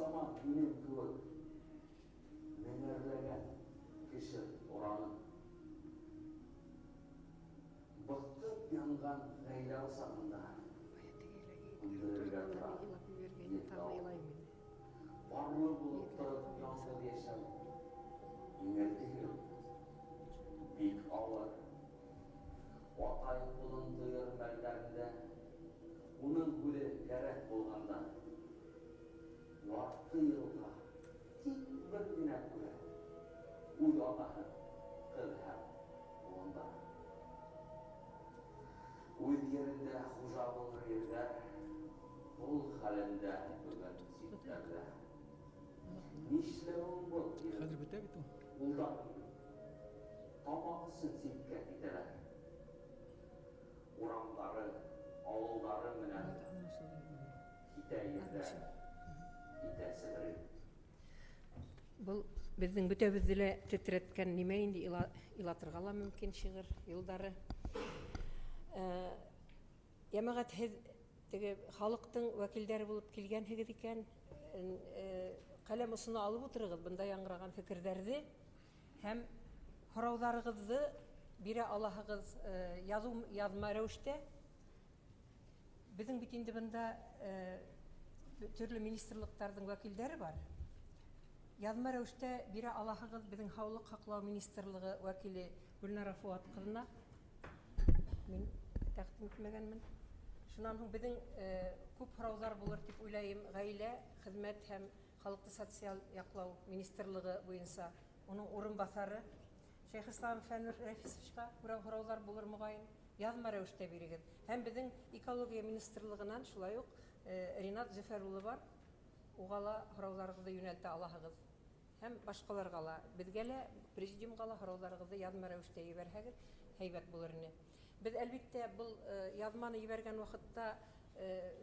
zaman benim kılık menerlegen kişi oranın bıktıp yangan gaylağı sağındaındırırga tıra barlı bulutları yansıl yaşam üngertegi bik ağır Отай құлын тұйыр мәлдәрінде оның көре кәрәк болғанда уақытты елға тек бір генә көре уйлағаны қыл һәм онда өз yerinde хужа болыр ерлер бұл хәлендә бүгін ситтәрдә нишләуің бұл ұлдан тамағысын сипкә китәләр Урамдары, ауылдары менен китәйердә китәсе бер. Бұл біздің бүтәбізді тетіреткен неме инде илатырға ла мүмкін шығыр елдары. Ямағат халықтың вәкілдері болып келген хегід екен, қалам ұсыны алып отырығыз бұнда яңғыраған фікірдерді, һәм хораударығызды бире алахыгыз язма рәвештә безнең бит инде монда төрле министрлыктарның вәкилләре бар. Язма рәвештә бире алахыгыз безнең Һаулык хаклау министрлыгы вәкиле Гөлнара Фуат кызына. Мин тәкъдим итмәгәнмен. Шуннан соң безнең күп һораулар булыр дип уйлайм. Гаилә, хезмәт һәм халыкны социаль яклау министрлыгы буенча уның урынбасары Шейх Ислам Фәннур Рәфисовичка күрә һораулар булыр мөгаен язма рәвештә бирегез. Һәм безнең экология министрлыгыннан шулай ук Ринат Зөфәр улы бар. Угала һорауларыгызды юнәлтә алаһыгыз. Һәм башкаларга ла, безгә лә президиумга ла һорауларыгызды язма рәвештә җибәрһәгез, һәйбәт булыр иде. Без әлбәттә бу язманы җибәргән вакытта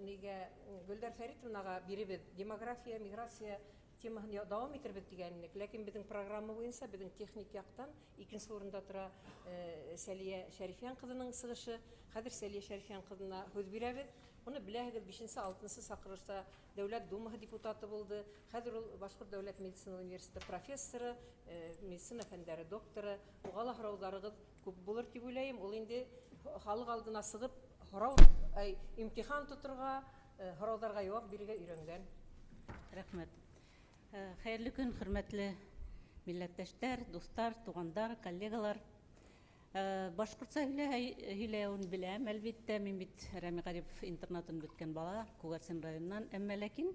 нигә Гөлдәр Фәритовнага биребез демография, миграция темаһын дәвам итәрбез дигәнлек, ләкин безнең программа буенча безнең техник яктан икенче урында тора Сәлия Шәрифиян кызының сыгышы. Хәзер Сәлия Шәрифиян кызына һүз бирәбез. Уны беләһегез 5-6 сакырышта Дәүләт Думаһы депутаты булды. Хәзер ул Башкорт дәүләт медицина университеты профессоры, медицина фәннәре докторы. Угала һорауларыгыз күп булыр дип уйлайм. Ул инде халык алдына сыгып һорау, имтихан тотырга, һорауларга җавап бирергә өйрәнгән. Рәхмәт. Хәерле көн, хөрмәтле милләттәшләр, дуслар, тугандар, коллегалар. Башкортча һөйләүен беләм, әлбәттә, мин бит Рәми Гарипов интернатын беткән бала, Күгәрсен районыннан, әмма ләкин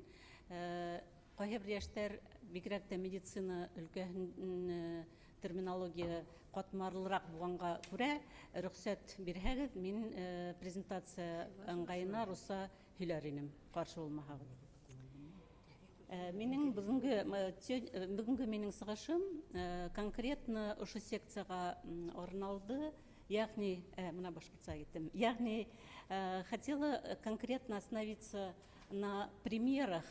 кайбер яшьтәр бигрәк тә медицина өлкәһен терминология катмарлырак булганга күрә рөхсәт бирһәгез, мин презентация ыңгайына руса һөйләр идем, каршы булмаһагыз. Менің бүгінгі менің сығышым конкретно ұшы секцияға орын алды, яғни, мына башқұртса кеттім, яғни хотела конкретно остановиться на примерах,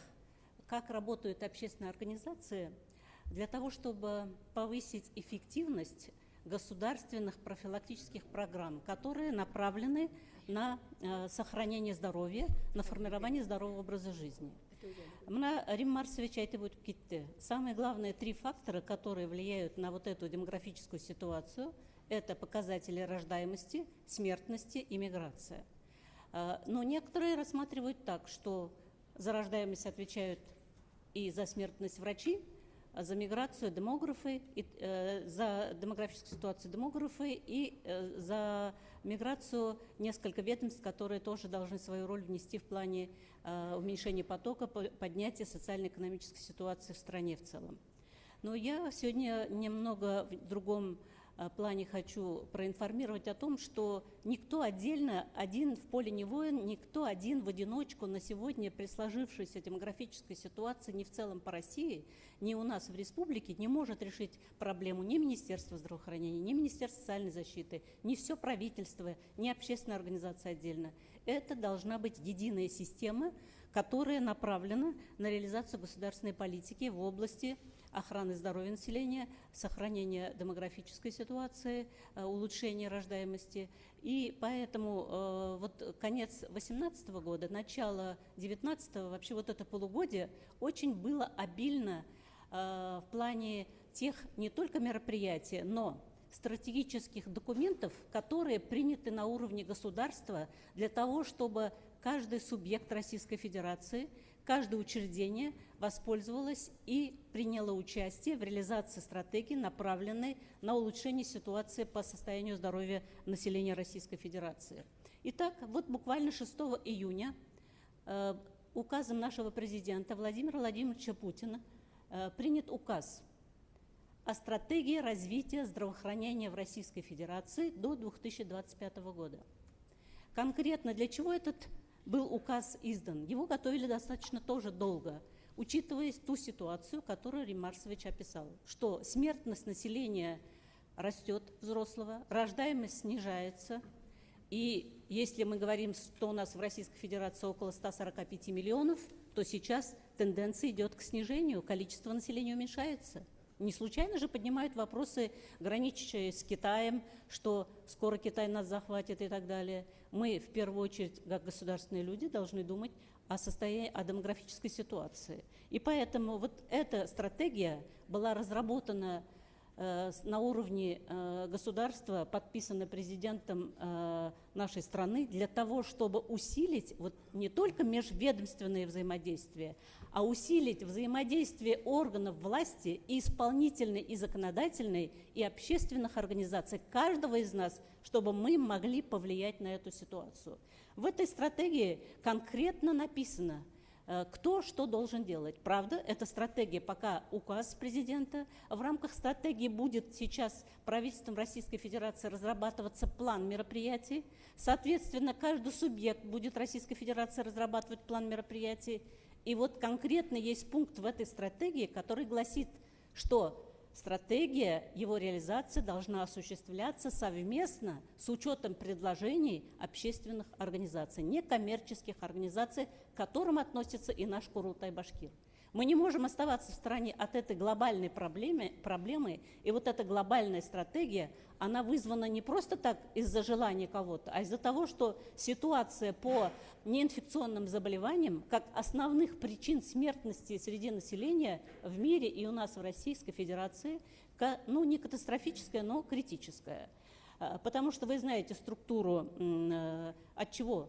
как работают общественные организации, для того, чтобы повысить эффективность государственных профилактических программ, которые направлены на сохранение здоровья, на формирование здорового образа жизни. Мына Рим Марсович айтып өтіп кетті. Самые главные 3 фактора, которые влияют на вот эту демографическую ситуацию, это показатели рождаемости, смертности и миграция. Но некоторые рассматривают так, что за рождаемость отвечают и за смертность врачи, а за миграцию демографы, за демографическую ситуацию демографы и за миграцию несколько ведомств, которые тоже должны свою роль внести в плане уменьшения потока, поднятия социально-экономической ситуации в стране в целом. Но я сегодня немного в другом плане хочу проинформировать о том, что никто отдельно, один в поле не воин, никто один в одиночку на сегодня при сложившейся демографической ситуации ни в целом по России, ни у нас в республике не может решить проблему ни Министерства здравоохранения, ни Министерства социальной защиты, ни все правительство, ни общественная организация отдельно. Это должна быть единая система, которая направлена на реализацию государственной политики в области охраны здоровья населения, сохранения демографической ситуации, улучшения рождаемости. И поэтому вот конец 2018 года, начало 2019, вообще вот это полугодие очень было обильно в плане тех не только мероприятий, но стратегических документов, которые приняты на уровне государства для того, чтобы каждый субъект Российской Федерации, каждое учреждение воспользовалось и приняло участие в реализации стратегии, направленной на улучшение ситуации по состоянию здоровья населения Российской Федерации. Итак, вот буквально 6 июня указом нашего президента Владимира Владимировича Путина принят указ о стратегии развития здравоохранения в Российской Федерации до 2025 года. Конкретно для чего этот был указ издан? Его готовили достаточно тоже долго, учитывая ту ситуацию, которую Рим Марсович описал, что смертность населения растет взрослого, рождаемость снижается, и если мы говорим, что у нас в Российской Федерации около 145 миллионов, то сейчас тенденция идет к снижению, количество населения уменьшается. Не случайно же поднимают вопросы, граничащие с Китаем, что скоро Китай нас захватит и так далее. Мы, в первую очередь, как государственные люди, должны думать о состоянии, о демографической ситуации. И поэтому вот эта стратегия была разработана на уровне государства, подписана президентом нашей страны для того, чтобы усилить вот не только межведомственные взаимодействия, а усилить взаимодействие органов власти и исполнительной, и законодательной, и общественных организаций каждого из нас, чтобы мы могли повлиять на эту ситуацию. В этой стратегии конкретно написано, кто что должен делать. Правда, эта стратегия пока указ президента. В рамках стратегии будет сейчас правительством Российской Федерации разрабатываться план мероприятий. Соответственно, каждый субъект будет Российской Федерации разрабатывать план мероприятий. И вот конкретно есть пункт в этой стратегии, который гласит, что стратегия, его реализация должна осуществляться совместно с учетом предложений общественных организаций, некоммерческих организаций, к которым относится и наш Курултай-Башкир. Мы не можем оставаться в стороне от этой глобальной проблемы, и вот эта глобальная стратегия, она вызвана не просто так из-за желания кого-то, а из-за того, что ситуация по неинфекционным заболеваниям, как основных причин смертности среди населения в мире и у нас в Российской Федерации, ну не катастрофическая, но критическая. Потому что вы знаете структуру, от чего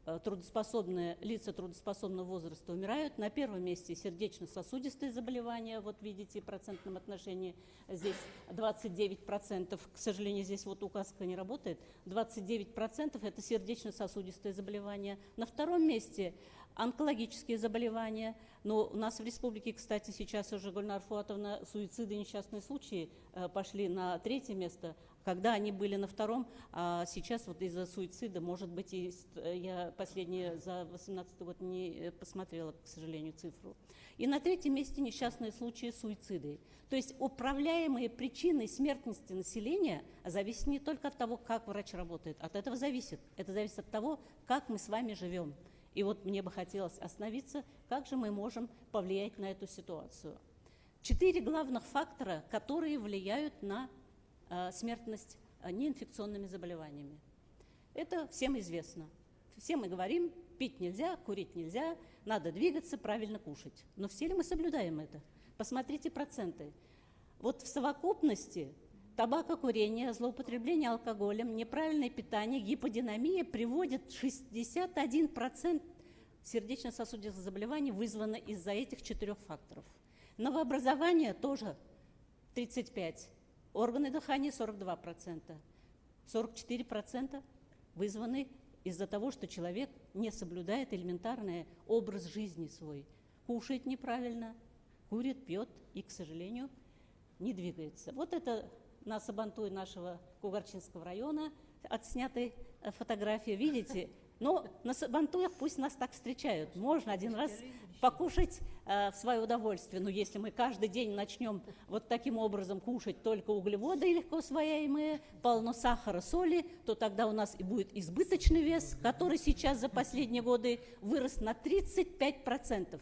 лица трудоспособного возраста умирают. На первом месте сердечно-сосудистые заболевания, вот видите, в процентном отношении здесь 29%, к сожалению, здесь вот указка не работает, 29% это сердечно-сосудистые заболевания. На втором месте онкологические заболевания. Но у нас в республике, кстати, сейчас уже, Гульнар Фуатовна, суициды и несчастные случаи пошли на третье место, когда они были на втором, а сейчас вот из-за суицида, может быть, и я последние за 2018 год не посмотрела, к сожалению, цифру. И на третьем месте несчастные случаи суициды. То есть управляемые причины смертности населения зависят не только от того, как врач работает, от этого зависит. Это зависит от того, как мы с вами живем. И вот мне бы хотелось остановиться, как же мы можем повлиять на эту ситуацию. 4 главных фактора, которые влияют на смертность неинфекционными заболеваниями. Это всем известно. Все мы говорим, пить нельзя, курить нельзя, надо двигаться, правильно кушать. Но все ли мы соблюдаем это? Посмотрите проценты. Вот в совокупности табакокурение, злоупотребление алкоголем, неправильное питание, гиподинамия приводит 61% сердечно-сосудистых заболеваний вызвано из-за этих 4 факторов. Новообразование тоже 35%. Органы дыхания 42%, 44% вызваны из-за того, что человек не соблюдает элементарный образ жизни свой. Кушает неправильно, курит, пьет и, к сожалению, не двигается. Вот это на Сабантуй нашего Кугарчинского района отснятой фотографии. Видите, Но на Сабантуях пусть нас так встречают. Можно один раз покушать в свое удовольствие. Но если мы каждый день начнем вот таким образом кушать только углеводы легко усвояемые, полно сахара, соли, то тогда у нас и будет избыточный вес, который сейчас за последние годы вырос на 35%.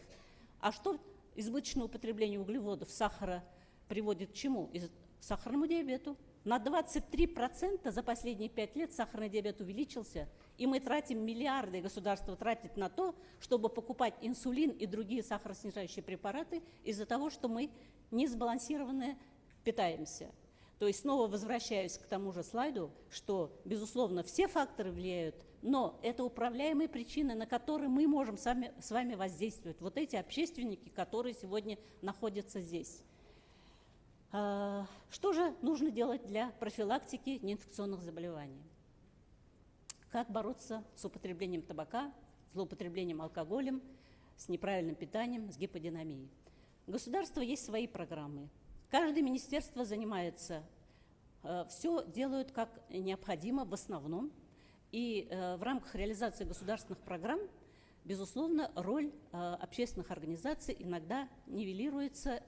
А что избыточное употребление углеводов, сахара приводит к чему? К сахарному диабету. На 23% за последние 5 лет сахарный диабет увеличился, и мы тратим миллиарды, государство тратит на то, чтобы покупать инсулин и другие сахароснижающие препараты из-за того, что мы несбалансированно питаемся. То есть снова возвращаюсь к тому же слайду, что, безусловно, все факторы влияют, но это управляемые причины, на которые мы можем с вами воздействовать. Вот эти общественники, которые сегодня находятся здесь. Что же нужно делать для профилактики неинфекционных заболеваний? Как бороться с употреблением табака, злоупотреблением алкоголем, с неправильным питанием, с гиподинамией? У государства есть свои программы. Каждое министерство занимается, все делают как необходимо в основном. И в рамках реализации государственных программ, безусловно, роль общественных организаций иногда нивелируется.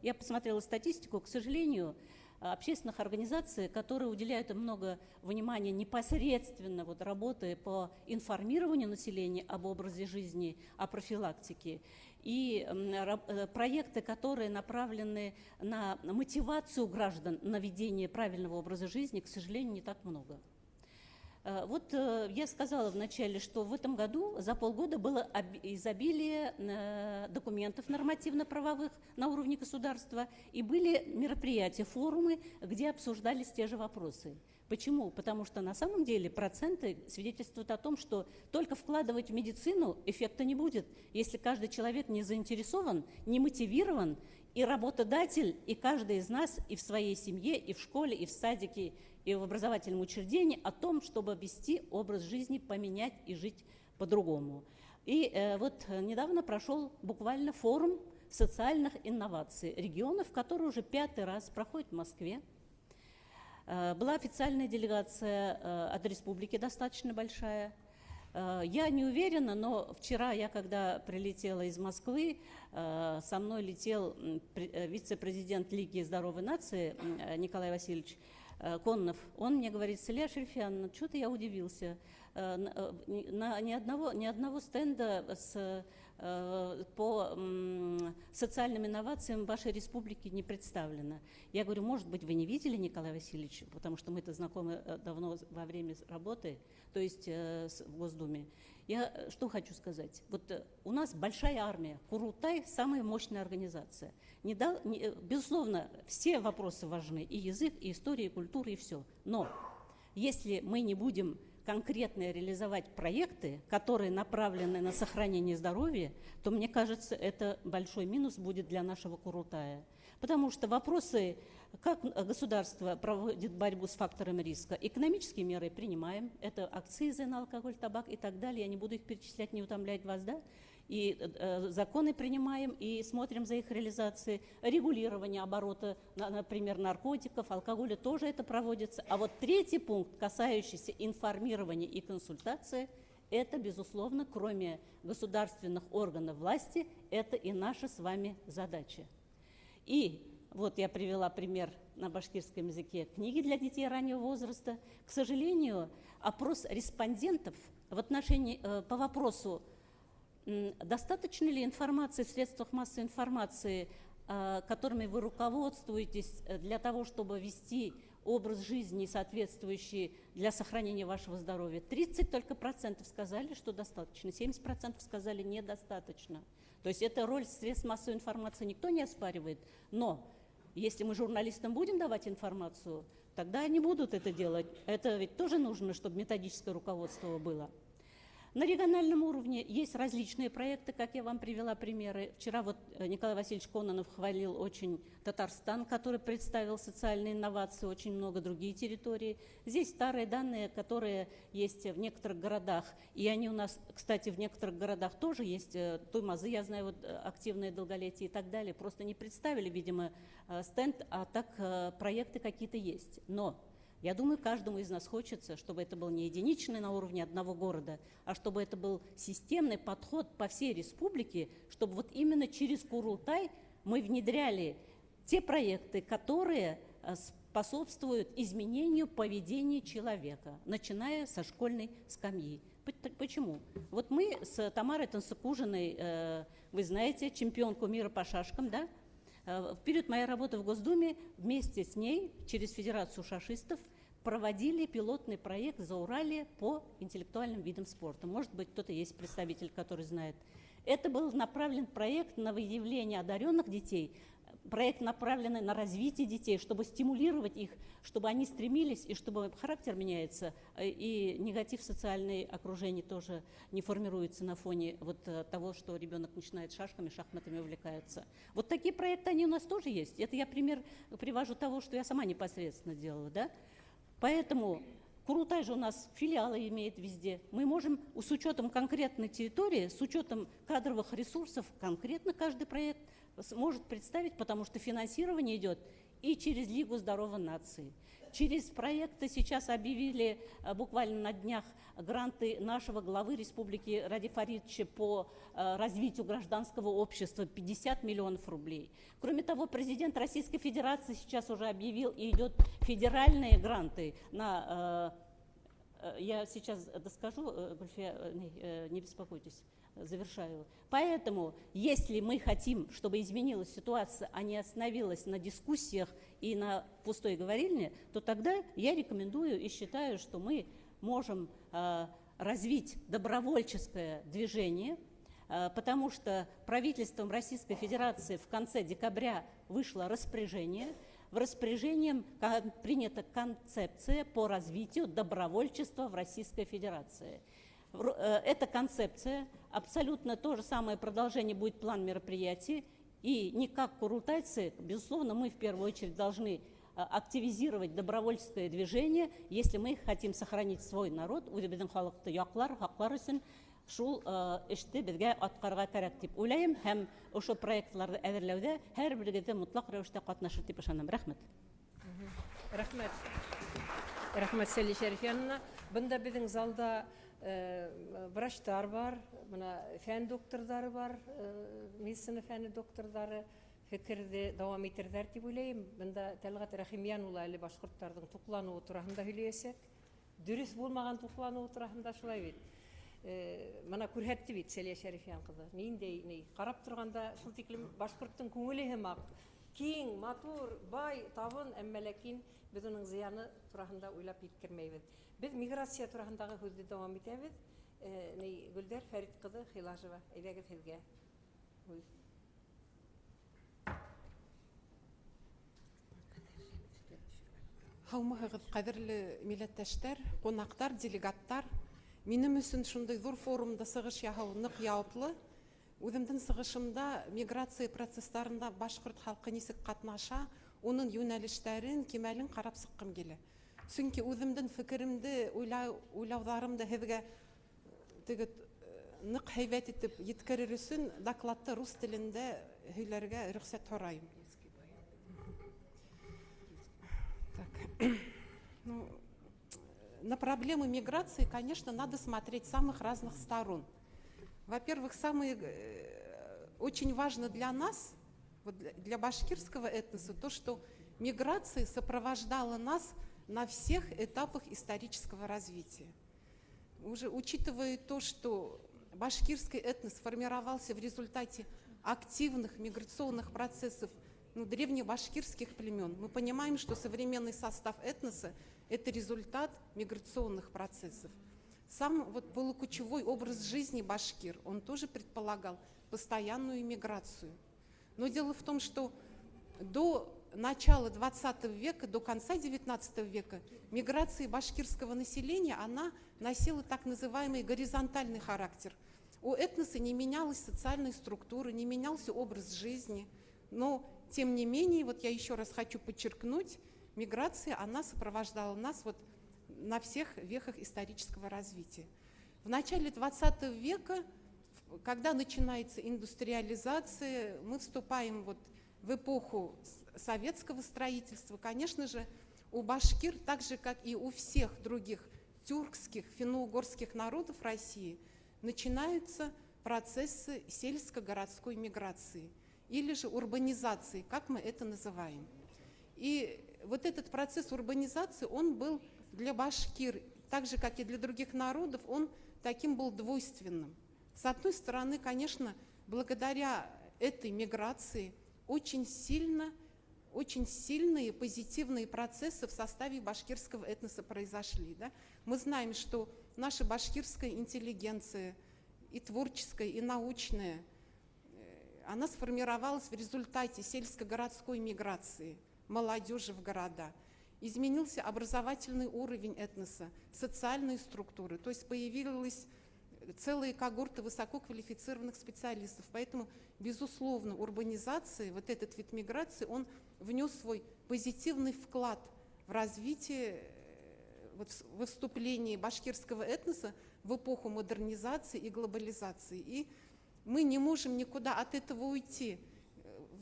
Я посмотрела статистику, к сожалению, общественных организаций, которые уделяют много внимания непосредственно работе по информированию населения об образе жизни, о профилактике, и проекты, которые направлены на мотивацию граждан на ведение правильного образа жизни, к сожалению, не так много. Вот я сказала вначале, что в этом году за полгода было изобилие документов нормативно-правовых на уровне государства, и были мероприятия, форумы, где обсуждались те же вопросы. Почему? Потому что на самом деле проценты свидетельствуют о том, что только вкладывать в медицину эффекта не будет, если каждый человек не заинтересован, не мотивирован, и работодатель, и каждый из нас и в своей семье, и в школе, и в садике, и в образовательном учреждении о том, чтобы вести образ жизни, поменять и жить по-другому. И вот недавно прошел буквально форум социальных инноваций регионов, который уже 5-й раз проходит в Москве. Была официальная делегация от республики, достаточно большая. Я не уверена, но вчера я, когда прилетела из Москвы, со мной летел вице-президент Лиги здоровой нации Николай Васильевич Коннов. Он мне говорит: Салия Шерифяновна, что-то я удивился. Ни одного стенда по социальным инновациям в вашей республике не представлено. Я говорю: может быть, вы не видели, Николай Васильевич, потому что мы-то знакомы давно во время работы, то есть в Госдуме. Я что хочу сказать. Вот у нас большая армия. Курултай – самая мощная организация. Безусловно, все вопросы важны. И язык, и история, и культура, и все. Но если мы не будем конкретно реализовать проекты, которые направлены на сохранение здоровья, то, мне кажется, это большой минус будет для нашего Курултая. Потому что вопросы, как государство проводит борьбу с факторами риска, экономические меры принимаем, это акцизы на алкоголь, табак и так далее, я не буду их перечислять, не утомлять вас, да? И законы принимаем и смотрим за их реализацией, регулирование оборота, например, наркотиков, алкоголя, тоже это проводится. А вот 3-й пункт, касающийся информирования и консультации, это, безусловно, кроме государственных органов власти, это и наша с вами задача. И вот я привела пример на башкирском языке книги для детей раннего возраста. К сожалению, опрос респондентов в отношении по вопросу, достаточно ли информации в средствах массовой информации, которыми вы руководствуетесь для того, чтобы вести образ жизни, соответствующий для сохранения вашего здоровья, 30% только сказали, что достаточно, 70% сказали недостаточно. То есть это роль средств массовой информации никто не оспаривает, но если мы журналистам будем давать информацию, тогда они будут это делать. Это ведь тоже нужно, чтобы методическое руководство было. На региональном уровне есть различные проекты, как я вам привела примеры. Вчера вот Николай Васильевич Кононов хвалил очень Татарстан, который представил социальные инновации, очень много другие территории. Здесь старые данные, которые есть в некоторых городах, и они у нас, кстати, в некоторых городах тоже есть. Туймазы, я знаю, вот, активное долголетие и так далее. Просто не представили, видимо, стенд, а так проекты какие-то есть. Но Я думаю, каждому из нас хочется, чтобы это был не единичный на уровне одного города, а чтобы это был системный подход по всей республике, чтобы вот именно через Курултай мы внедряли те проекты, которые способствуют изменению поведения человека, начиная со школьной скамьи. Почему? Вот мы с Тамарой Тансыкужиной, вы знаете, чемпионку мира по шашкам, да? В период моей работы в Госдуме вместе с ней через Федерацию шашистов проводили пилотный проект «Зауралье» по интеллектуальным видам спорта. Может быть, кто-то есть представитель, который знает. Это был направлен проект на выявление одаренных детей, проект, направленный на развитие детей, чтобы стимулировать их, чтобы они стремились, и чтобы характер меняется, и негатив в социальной окружении тоже не формируется на фоне вот того, что ребенок начинает шашками, шахматами увлекается. Вот такие проекты, они у нас тоже есть. Это я пример привожу того, что я сама непосредственно делала, да? Поэтому Курултай же у нас филиалы имеет везде. Мы можем с учетом конкретной территории, с учетом кадровых ресурсов, конкретно каждый проект может представить, потому что финансирование идет и через Лигу здоровой нации. Через проекты сейчас объявили буквально на днях гранты нашего главы республики Ради Фаридовича по развитию гражданского общества 50 миллионов рублей. Кроме того, президент Российской Федерации сейчас уже объявил, и идет федеральные гранты на... Я сейчас доскажу, Гульфия, не беспокойтесь, завершаю. Поэтому, если мы хотим, чтобы изменилась ситуация, а не остановилась на дискуссиях и на пустой говорильне, то тогда я рекомендую и считаю, что мы можем развить добровольческое движение, потому что правительством Российской Федерации в конце декабря вышло распоряжение. В распоряжении принята концепция по развитию добровольчества в Российской Федерации. Эта концепция, абсолютно то же самое продолжение будет план мероприятий, и не как курултайцы, безусловно, мы в первую очередь должны активизировать добровольческое движение, если мы хотим сохранить свой народ, шул эште безгә аткарга кирәк дип уйлайм һәм ошо проектларны әзерләүдә һәрберегездә мутлак рәвештә катнашыр дип ышанам. Рәхмәт. Рәхмәт. Рәхмәт, Сәли Шәрифиановна. Бында безнең залда врачтар бар, мына фән докторлары бар, медицина фәне докторлары фикерде дәвам итәрҙәр дип уйлайм. Бында Тәлғат Рәхимйән улы әле башҡорттарҙың туҡланыуы тураһында һөйләйәсәк. Дөрөҫ булмаған туҡланыуы тураһында шулай бит. Мына күрһәтте бит Сәлиә Шәрифиан ҡыҙы. Ниндәй ҡарап торғанда шул тиклем башҡорттың күңеле һымаҡ, киң, матур, бай, табын, әммә ләкин беҙ уның зыяны тураһында уйлап еткермәйбеҙ. Беҙ миграция тураһындағы һүҙҙе дауам итәбеҙ. Гөлдәр Фәрит ҡыҙы Хилажева, әйҙәгеҙ һеҙгә. Һаумыһығыҙ, ҡәҙерле милләттәштәр, ҡунаҡтар, делегаттар. Минем өсөн шундай ҙур форумда сығыш яһау ныҡ яуаплы. Үҙемдең сығышымда миграция процесстарында башҡорт халҡы нисек ҡатнаша, уның йүнәлештәрен, кимәлен ҡарап сыҡҡым килә. Сөнки үҙемдең фекеремде, уйлауҙарымды һеҙгә ныҡ һәйбәт итеп еткерер өсөн докладты рус телендә һөйләргә рөхсәт һорайым. На проблемы миграции, конечно, надо смотреть с самых разных сторон. Во-первых, очень важно для нас, для башкирского этноса, то, что миграция сопровождала нас на всех этапах исторического развития. Уже учитывая то, что башкирский этнос формировался в результате активных миграционных процессов древнебашкирских племен, мы понимаем, что современный состав этноса – это результат миграционных процессов. Сам получевой образ жизни башкир, он тоже предполагал постоянную миграцию. Но дело в том, что до начала 20 века, до конца 19 века миграция башкирского населения, она носила так называемый горизонтальный характер. У этноса не менялась социальная структура, не менялся образ жизни, но тем не менее, я еще раз хочу подчеркнуть, миграция, она сопровождала нас на всех вехах исторического развития. В начале 20 века, когда начинается индустриализация, мы вступаем в эпоху советского строительства. Конечно же, у башкир, так же как и у всех других тюркских, финно-угорских народов России, начинаются процессы сельско-городской миграции или же урбанизации, как мы это называем. И вот этот процесс урбанизации, он был для башкир, так же как и для других народов, он таким был двойственным. С одной стороны, конечно, благодаря этой миграции очень сильные позитивные процессы в составе башкирского этноса произошли. Да? Мы знаем, что наша башкирская интеллигенция, и творческая, и научная, она сформировалась в результате сельско-городской миграции молодежи в города. Изменился образовательный уровень этноса, социальные структуры, то есть появилась целые когорты высококвалифицированных специалистов. Поэтому, безусловно, урбанизация, вот этот вид миграции, он внес свой позитивный вклад в развитие, во вступлении башкирского этноса в эпоху модернизации и глобализации. И мы не можем никуда от этого уйти.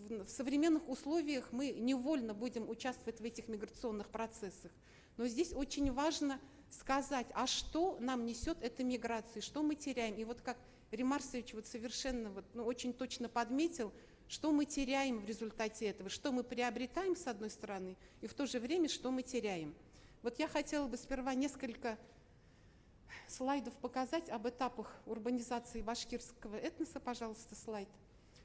В современных условиях мы невольно будем участвовать в этих миграционных процессах. Но здесь очень важно сказать, а что нам несет эта миграция, что мы теряем. И вот как Рим Арсович вот совершенно очень точно подметил, что мы теряем в результате этого, что мы приобретаем с одной стороны, и в то же время, что мы теряем. Вот я хотела бы сперва несколько слайдов показать об этапах урбанизации башкирского этноса. Пожалуйста, слайд.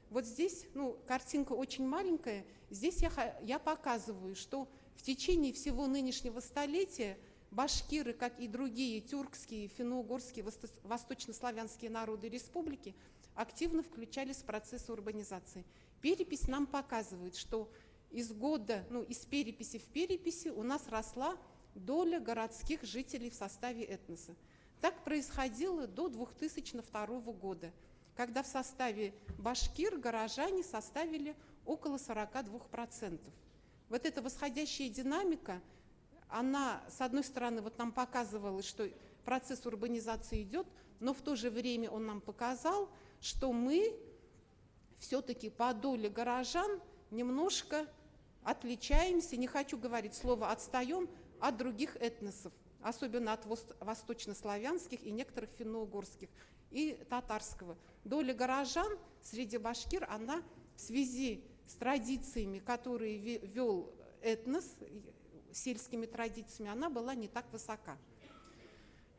Вот здесь, картинка очень маленькая. Здесь я показываю, что в течение всего нынешнего столетия башкиры, как и другие тюркские, финно-угорские, восточнославянские народы республики, активно включались в процесс урбанизации. Перепись нам показывает, что из переписи в переписи у нас росла доля городских жителей в составе этноса. Так происходило до 2002 года, когда в составе башкир горожане составили около 42%. Вот эта восходящая динамика, она, с одной стороны, нам показывала, что процесс урбанизации идет, но в то же время он нам показал, что мы все-таки по доле горожан немножко отличаемся, не хочу говорить слово «отстаем», от других этносов, особенно от восточнославянских и некоторых финно-угорских и татарского. Доля горожан среди башкир, она в связи с традициями, которые вел этнос, сельскими традициями, она была не так высока.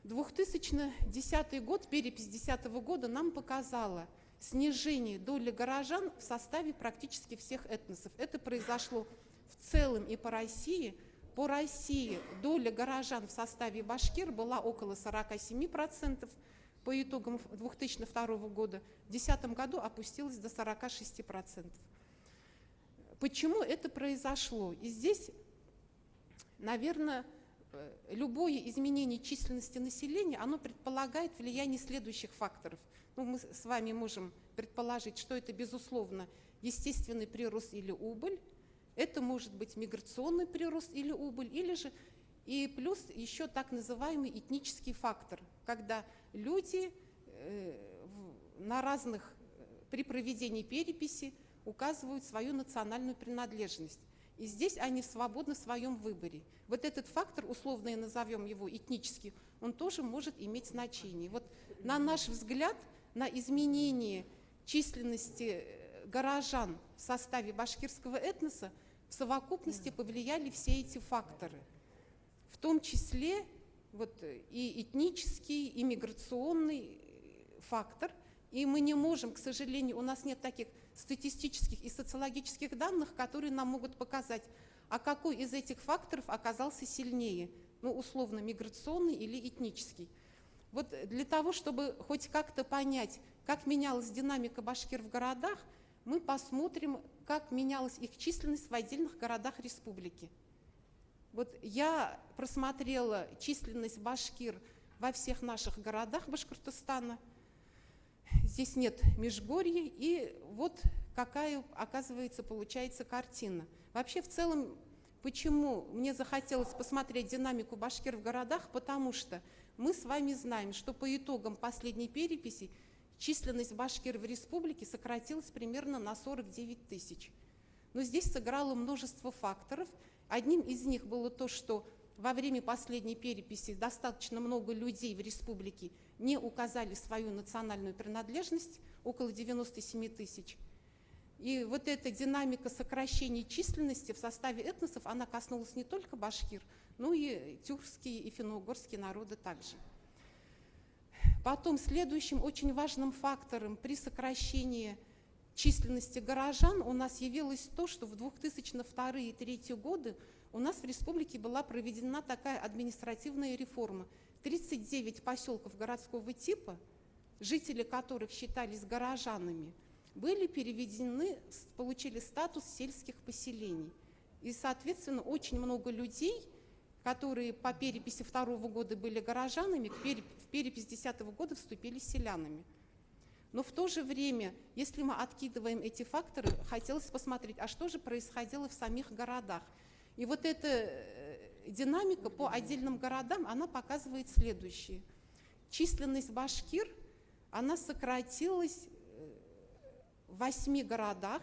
2010 год, перепись 2010 года нам показала снижение доли горожан в составе практически всех этносов. Это произошло в целом и по России. По России доля горожан в составе башкир была около 47%. По итогам 2002 года в 2010 году опустилась до 46%. Почему это произошло? И здесь, наверное, любое изменение численности населения, оно предполагает влияние следующих факторов. Мы с вами можем предположить, что это, безусловно, естественный прирост или убыль. Это может быть миграционный прирост или убыль, или же и плюс еще так называемый этнический фактор, когда люди при проведении переписи указывают свою национальную принадлежность. И здесь они свободны в своем выборе. Вот этот фактор, условно назовем его этнический, он тоже может иметь значение. Вот на наш взгляд, на изменение численности горожан в составе башкирского этноса в совокупности повлияли все эти факторы, в том числе и этнический, и миграционный фактор. И мы не можем, к сожалению, у нас нет таких статистических и социологических данных, которые нам могут показать, а какой из этих факторов оказался сильнее, условно миграционный или этнический. Вот для того, чтобы хоть как-то понять, как менялась динамика башкир в городах, мы посмотрим, как менялась их численность в отдельных городах республики. Вот я просмотрела численность башкир во всех наших городах Башкортостана. Здесь нет Межгорья, и вот какая, оказывается, получается картина. Вообще, в целом, почему мне захотелось посмотреть динамику башкир в городах? Потому что мы с вами знаем, что по итогам последней переписи численность башкир в республике сократилась примерно на 49 тысяч. Но здесь сыграло множество факторов. Одним из них было то, что во время последней переписи достаточно много людей в республике не указали свою национальную принадлежность, около 97 тысяч. И вот эта динамика сокращения численности в составе этносов, она коснулась не только башкир, но и тюркские и финно-угорские народы также. Потом следующим очень важным фактором при сокращении численности горожан у нас явилось то, что в 2002 и 2003 годы у нас в республике была проведена такая административная реформа. 39 поселков городского типа, жители которых считались горожанами, были переведены, получили статус сельских поселений. И, соответственно, очень много людей, которые по переписи 2002 года были горожанами, в перепись 2010 года вступили селянами. Но в то же время, если мы откидываем эти факторы, хотелось посмотреть, а что же происходило в самих городах. И вот эта динамика по отдельным городам, она показывает следующее. Численность башкир, она сократилась в 8 городах,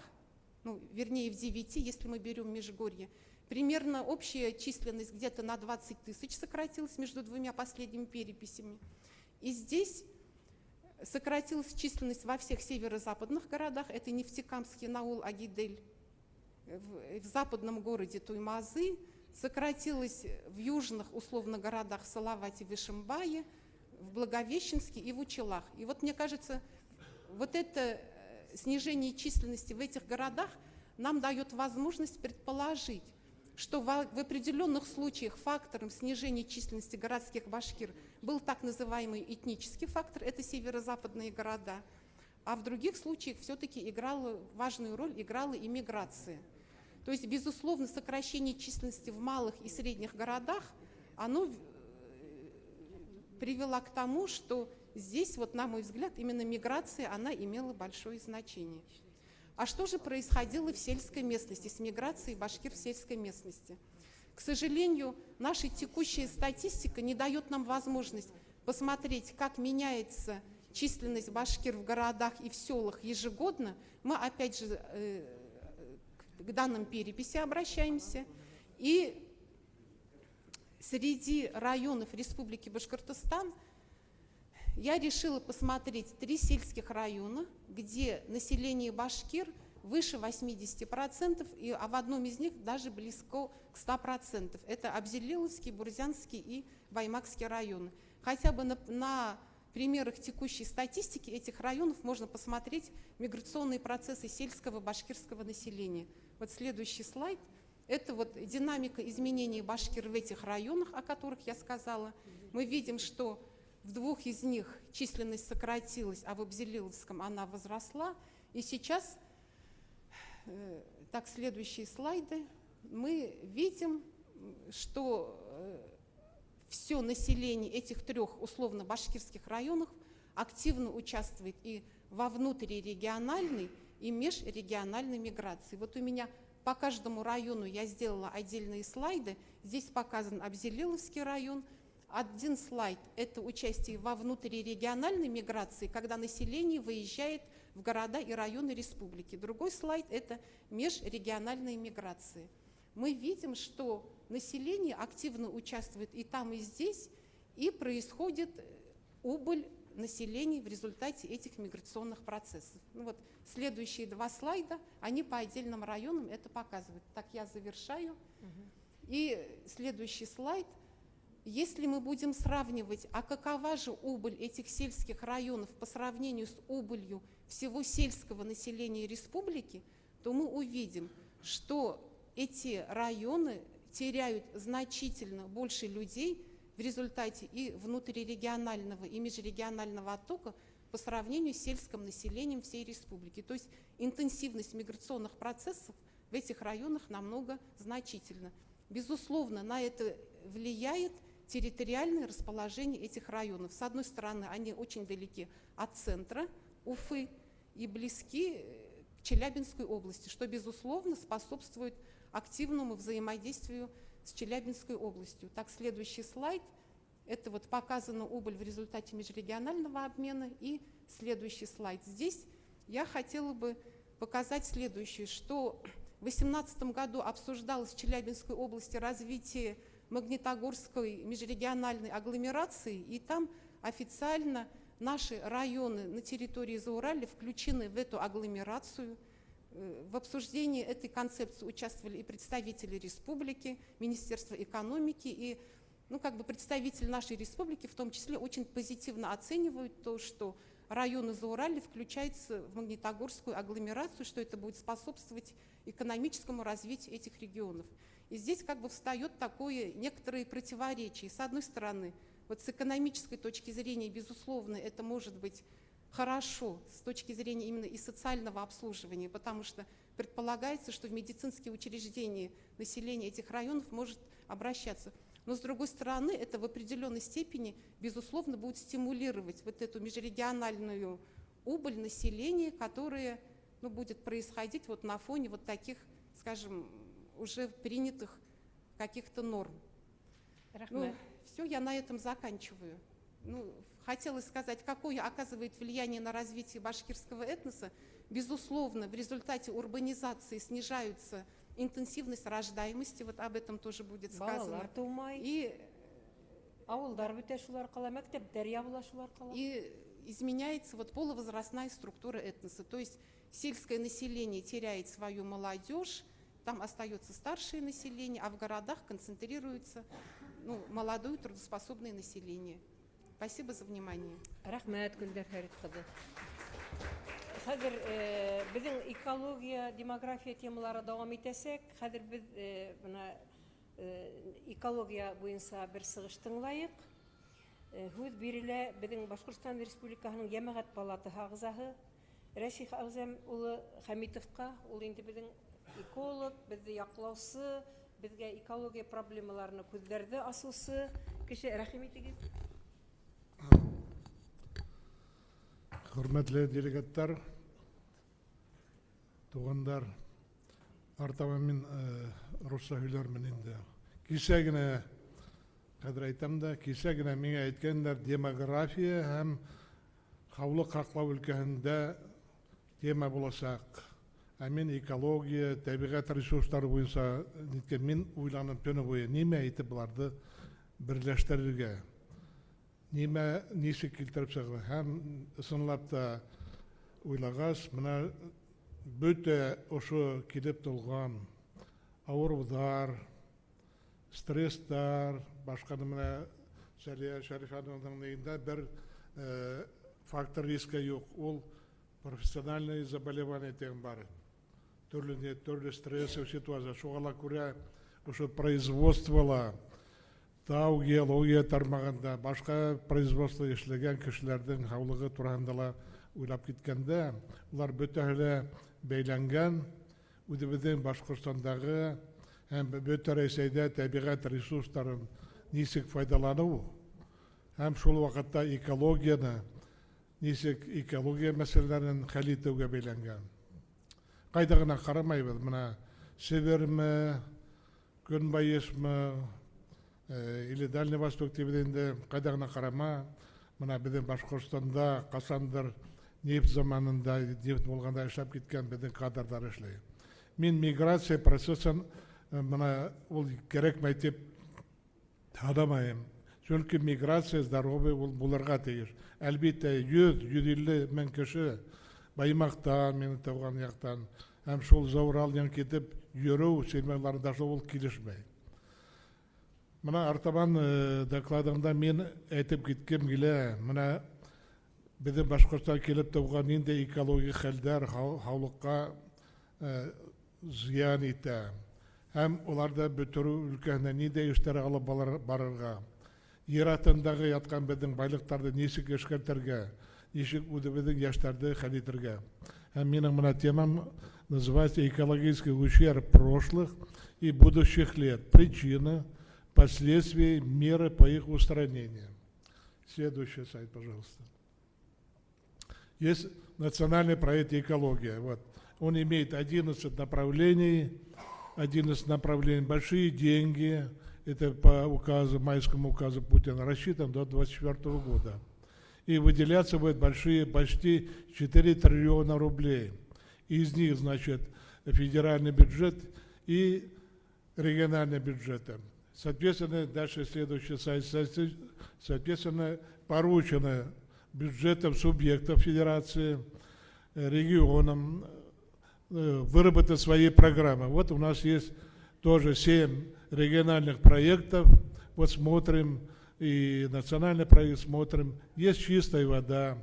ну, вернее в 9, если мы берем Межгорье. Примерно общая численность где-то на 20 тысяч сократилась между двумя последними переписями. И здесь сократилась численность во всех северо-западных городах. Это Нефтекамский, Наул, Агидель, в западном городе Туймазы. Сократилась в южных, условно, городах в Салавате, в Ишимбае, в Благовещенске и в Учелах. И вот мне кажется, вот это снижение численности в этих городах нам дает возможность предположить, что в определенных случаях фактором снижения численности городских башкир был так называемый этнический фактор, это северо-западные города, а в других случаях все-таки важную роль играла иммиграция. То есть, безусловно, сокращение численности в малых и средних городах, оно привело к тому, что здесь, вот, на мой взгляд, именно миграция, она имела большое значение. А что же происходило в сельской местности, с миграцией башкир в сельской местности? К сожалению, наша текущая статистика не дает нам возможность посмотреть, как меняется численность башкир в городах и в селах ежегодно. Мы, опять же, к данным переписи обращаемся. И среди районов Республики Башкортостан я решила посмотреть 3 сельских района, где население башкир выше 80%, а в одном из них даже близко к 100%. Это Абзелиловский, Бурзянский и Баймакский районы. Хотя бы на примерах текущей статистики этих районов можно посмотреть миграционные процессы сельского башкирского населения. Вот следующий слайд. Это вот динамика изменений башкир в этих районах, о которых я сказала. Мы видим, что в 2 из них численность сократилась, а в Абзелиловском она возросла. И сейчас, так, следующие слайды, мы видим, что все население этих 3 условно-башкирских районов активно участвует и во внутрирегиональной, и межрегиональной миграции. Вот у меня по каждому району я сделала отдельные слайды. Здесь показан Абзелиловский район. Один слайд – это участие во внутрирегиональной миграции, когда население выезжает в города и районы республики. Другой слайд – это межрегиональная миграция. Мы видим, что население активно участвует и там, и здесь, и происходит убыль населения в результате этих миграционных процессов. Ну вот, следующие 2 слайда, они по отдельным районам это показывают. Так, я завершаю. И следующий слайд. Если мы будем сравнивать, а какова же убыль этих сельских районов по сравнению с убылью всего сельского населения республики, то мы увидим, что эти районы теряют значительно больше людей в результате и внутрирегионального, и межрегионального оттока по сравнению с сельским населением всей республики. То есть интенсивность миграционных процессов в этих районах намного значительна. Безусловно, на это влияет территориальное расположение этих районов. С одной стороны, они очень далеки от центра Уфы и близки к Челябинской области, что, безусловно, способствует активному взаимодействию с Челябинской областью. Так, следующий слайд. Это вот показана убыль в результате межрегионального обмена. И следующий слайд. Здесь я хотела бы показать следующее, что 2018 году обсуждалось в Челябинской области развитие Магнитогорской межрегиональной агломерации, и там официально наши районы на территории Зауралья включены в эту агломерацию. В обсуждении этой концепции участвовали и представители республики, Министерства экономики, и представители нашей республики в том числе очень позитивно оценивают то, что районы Зауралья включаются в Магнитогорскую агломерацию, что это будет способствовать экономическому развитию этих регионов. И здесь встает такое некоторые противоречие. С одной стороны, вот с экономической точки зрения, безусловно, это может быть хорошо с точки зрения именно и социального обслуживания, потому что предполагается, что в медицинские учреждения население этих районов может обращаться. Но с другой стороны, это в определенной степени, безусловно, будет стимулировать вот эту межрегиональную убыль населения, которая будет происходить вот на фоне вот таких, скажем, уже принятых каких-то норм. Все, я на этом заканчиваю. Хотелось сказать, какое оказывает влияние на развитие башкирского этноса. Безусловно, в результате урбанизации снижается интенсивность рождаемости, вот об этом тоже будет сказано. И изменяется вот полувозрастная структура этноса. То есть сельское население теряет свою молодежь, там остается старшее население, а в городах концентрируется молодое трудоспособное население. Спасибо за внимание. Хәзер безнең экология, демография темалары дәвам итәсәк, хәзер без экология буенча бер сыгыш тыңлайык. Һүз бирелә безнең Башкортстан Республикасының Җәмәгать палатасы әгъзасы Рәсих Әгъзам улы Хәмитовка, ул инде безнең эколог, безне яклаучы, безгә экология проблемаларны күзләрдә асучы кеше. Рәхим итегез. Hürmetli delegatlar, туғандар, артабан мен рұқсат сөйлермін енді. Кешегіне, қазір айтам да, кешегіне мен айтқандар демография һәм хаулы қақлау өлкәһендә тема боласақ. Мен экология, табиғат ресурстары бойынша мен ойланып төні бойы неме айтып бұларды бірләштерергә. Неме несі келтіріп сағыр. Һәм ысынлап та ойлағас, мына бөте ошы келіп толған ауырулар, стресстар, башқа мына Сәлия Шәрифаның нейінде бір фактор риска жоқ. Ол профессиональное заболевание деген бар. Түрлі стрессовая ситуация. Шуғала күрә ошы производствола, тау геология тармағында, башқа производство ешлеген кешеләрдің хаулығы турасында уйлап киткәндә, улар бөтәһе бәйләнгән, үзебезнең Башкортстандағы һәм бөтә Рәсәйдә табиғат ресурстарын ничек файдалану, һәм шул вакытта экологияны, ничек экология мәсьәләләрен хәл итүгә бәйләнгән. Кайда гына карамайбыз, менә Северме, Көнбайышмы, или Дальний Восток дигәндә кайда гына карама, менә безнең Башкортстанда касандыр нефть заманында, нефть булганда эшләп киткән безнең кадрдар эшләй. Мин миграция процессын менә ул кирәкмәй дип тарамайм. Чөнки миграция здоровый булырга тиеш. Әлбәттә 100-150 мең кеше Баймактан, менің тауған яқтан, һәм шул Зауралдан кетіп, йөрү сыймаларында шул килешмәй. Мына артабан докладымда мен әйтеп киткем килә, мына безнең Башкортстан килеп тауган инде экологик хәлдәр халыкка зыян итә. Һәм уларда бөтерү өлкәһенә нидә эшләр алып барырга, ер астындагы яткан безнең байлыктарды ничек эшкәртергә, ничек үзебезнең яшьләрне хәл итәргә. Һәм минем мына темам называется «Экологический ущерб прошлых и будущих лет. Причины, последствия, меры по их устранению». Следующий слайд, пожалуйста. Есть национальный проект «Экология». Вот. Он имеет 11 направлений, большие деньги. Это по указу, майскому указу Путина рассчитан до 2024 года. И выделяться будет большие, почти 4 триллиона рублей. Из них, значит, федеральный бюджет и региональные бюджеты. Соответственно, дальше следующий сайт, соответственно, поручено бюджетам субъектов федерации, регионам выработать свои программы. Вот у нас есть тоже 7 региональных проектов. Вот смотрим, и национальный проект смотрим. Есть чистая вода,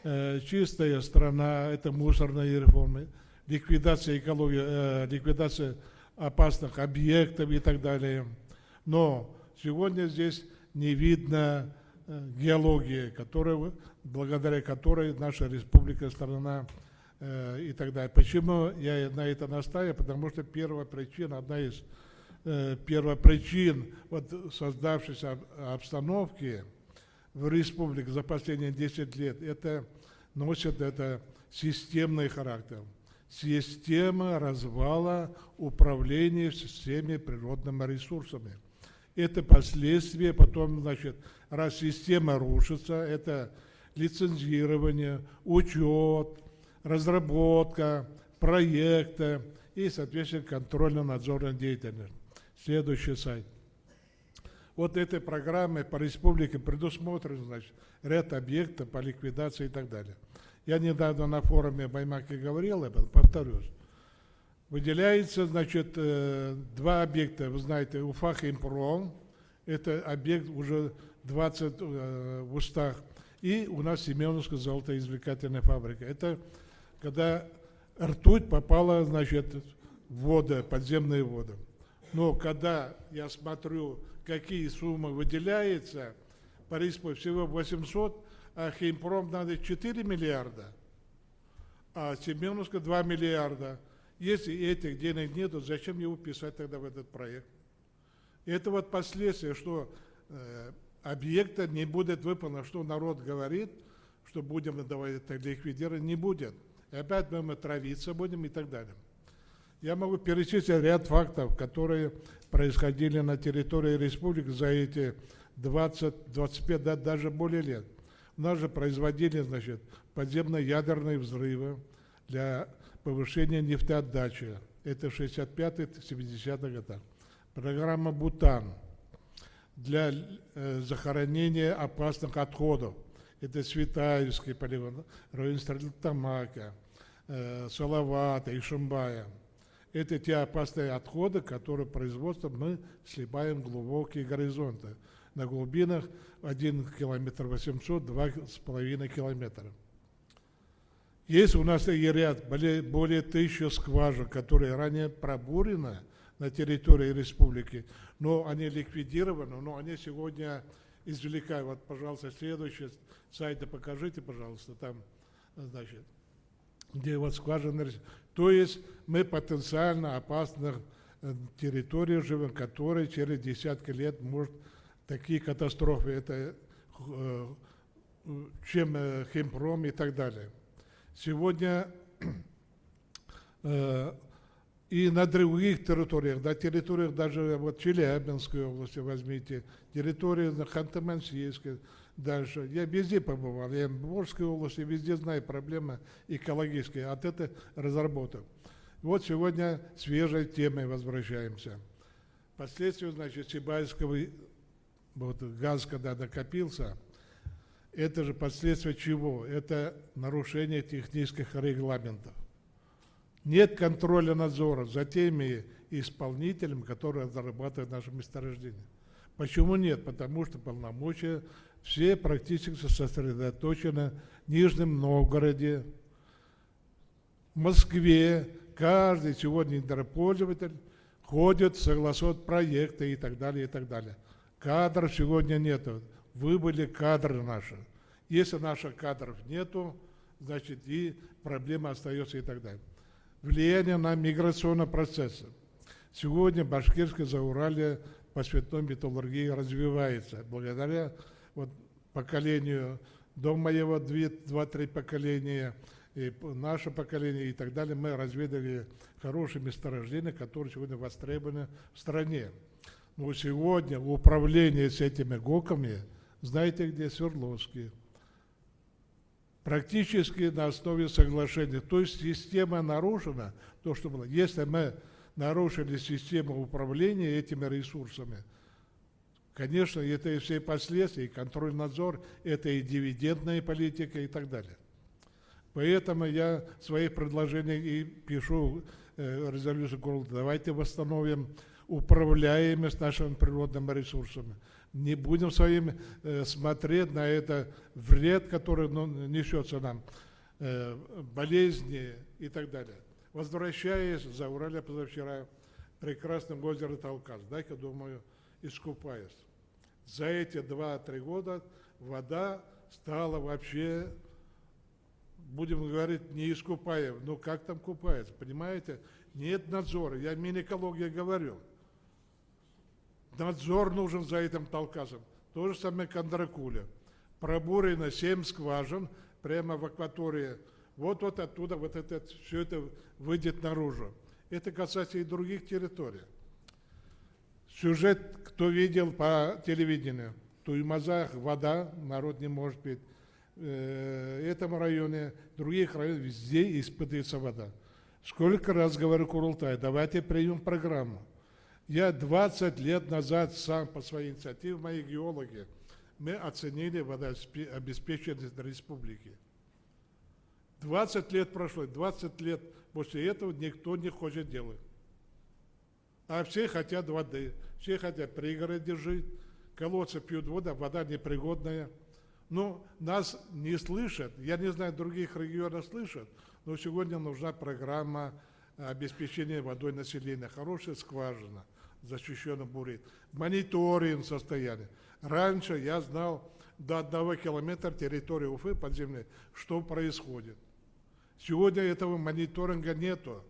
чистая страна, это мусорные реформы, ликвидация экологии, ликвидация опасных объектов и так далее. Но сегодня здесь не видно геологии, благодаря которой наша республика, страна и так далее. Почему я на это настаиваю? Потому что одна из первопричин вот создавшейся обстановки в республике за последние 10 лет, это носит системный характер. Система развала управления всеми природными ресурсами. Это последствия, потом, значит, раз система рушится, это лицензирование, учет, разработка проекта и, соответственно, контрольно-надзорная деятельность. Следующий сайт. Вот этой программой по республике предусмотрен, значит, ряд объектов по ликвидации и так далее. Я недавно на форуме Баймаки говорил об этом, повторюсь. Выделяется, значит, 2 объекта, вы знаете, Уфа-Химпром, это объект уже 20 в устах, и у нас Семеновская золотоизвлекательная фабрика. Это когда ртуть попала, значит, в воды, подземные воды. Но когда я смотрю, какие суммы выделяются, по республике всего 800, а Химпром надо 4 миллиарда, а Семеновская 2 миллиарда. Если этих денег нету, зачем его писать тогда в этот проект? Это вот последствия, что объекта не будет выполнено, что народ говорит, что будем давать это ликвидировать, не будет. И опять мы травиться будем и так далее. Я могу перечислить ряд фактов, которые происходили на территории республики за эти 20-25, даже более лет. У нас же производили, значит, подземные ядерные взрывы для повышения нефтеотдачи. Это 65-70 годах. Программа «Бутан» для захоронения опасных отходов. Это Светаевский полигон, район Стерлитамака, Салавата, Ишимбая. Это те опасные отходы, которые производством мы сливаем глубокие горизонты. На глубинах 1 километр 800, 2,5 километра. Есть у нас и ряд, более 1000 скважин, которые ранее пробурены на территории республики, но они ликвидированы, но они сегодня извлекают. Вот, пожалуйста, следующий сайт покажите, пожалуйста, там, значит, где вот скважины. То есть мы потенциально опасных территорий живем, которые через десятки лет может такие катастрофы, это чем Химпром и так далее. Сегодня и на других территориях, на территориях даже вот Челябинской области возьмите, территории Ханты-Мансийской, дальше. Я везде побывал, я в Волжской области, везде знаю проблемы экологические, от этого разработок. Вот сегодня свежей темой возвращаемся. Последствия, значит, Чебайского вот, газ, когда накопился, это же последствия чего? Это нарушение технических регламентов. Нет контроля надзора за теми исполнителями, которые разрабатывают наши месторождения. Почему нет? Потому что полномочия все практически сосредоточены в Нижнем Новгороде, в Москве. Каждый сегодня недропользователь ходит, согласует проекты и так далее, и так далее. Кадров сегодня нету. Выбыли кадры наши. Если наших кадров нету, значит и проблема остается и так далее. Влияние на миграционные процессы. Сегодня Башкирское Зауралье по цветной металлургии развивается. Благодаря вот, поколению до моего 2-3 поколения, и наше поколение и так далее, мы разведали хорошие месторождения, которые сегодня востребованы в стране. Но сегодня в управлении с этими ГОКами, знаете где? Свердловский. практически на основе соглашения. То есть система нарушена, то, что было. Если мы нарушили систему управления этими ресурсами, конечно, это и все последствия, и контроль, надзор, это и дивидендная политика и так далее. Поэтому я в своих предложениях и пишу резолюцию Курултая. Давайте восстановим управляемость нашими природными ресурсами. Не будем своим смотреть на это вред, который несется нам, болезни и так далее. Возвращаясь за Урале позавчера, прекрасным озеро Талкас, дай-ка, думаю, искупаюсь. За эти 2-3 года вода стала вообще, будем говорить, не искупаем. Ну как там купается, понимаете? Нет надзора, я Минэкологии говорю. Надзор нужен за этим Талкасом. То же самое Кандракуля. Пробурено 7 скважин прямо в акватории. Вот оттуда все это выйдет наружу. Это касается и других территорий. Сюжет, кто видел по телевидению, в Туймазах вода, народ не может пить. В этом районе, в других районах, везде испытывается вода. Сколько раз говорю Курултай, давайте примем программу. Я 20 лет назад сам по своей инициативе, мои геологи, мы оценили водообеспеченность республики. 20 лет прошло, 20 лет после этого никто не хочет делать. А все хотят воды, все хотят пригороде жить, колодцы пьют воду, вода непригодная. Но нас не слышат, я не знаю, других регионов слышат, но сегодня нужна программа обеспечения водой населения, хорошая скважина, защищенный бурит, мониторинг состояния. Раньше я знал до 1 километра территории Уфы подземной, что происходит. Сегодня этого мониторинга нету.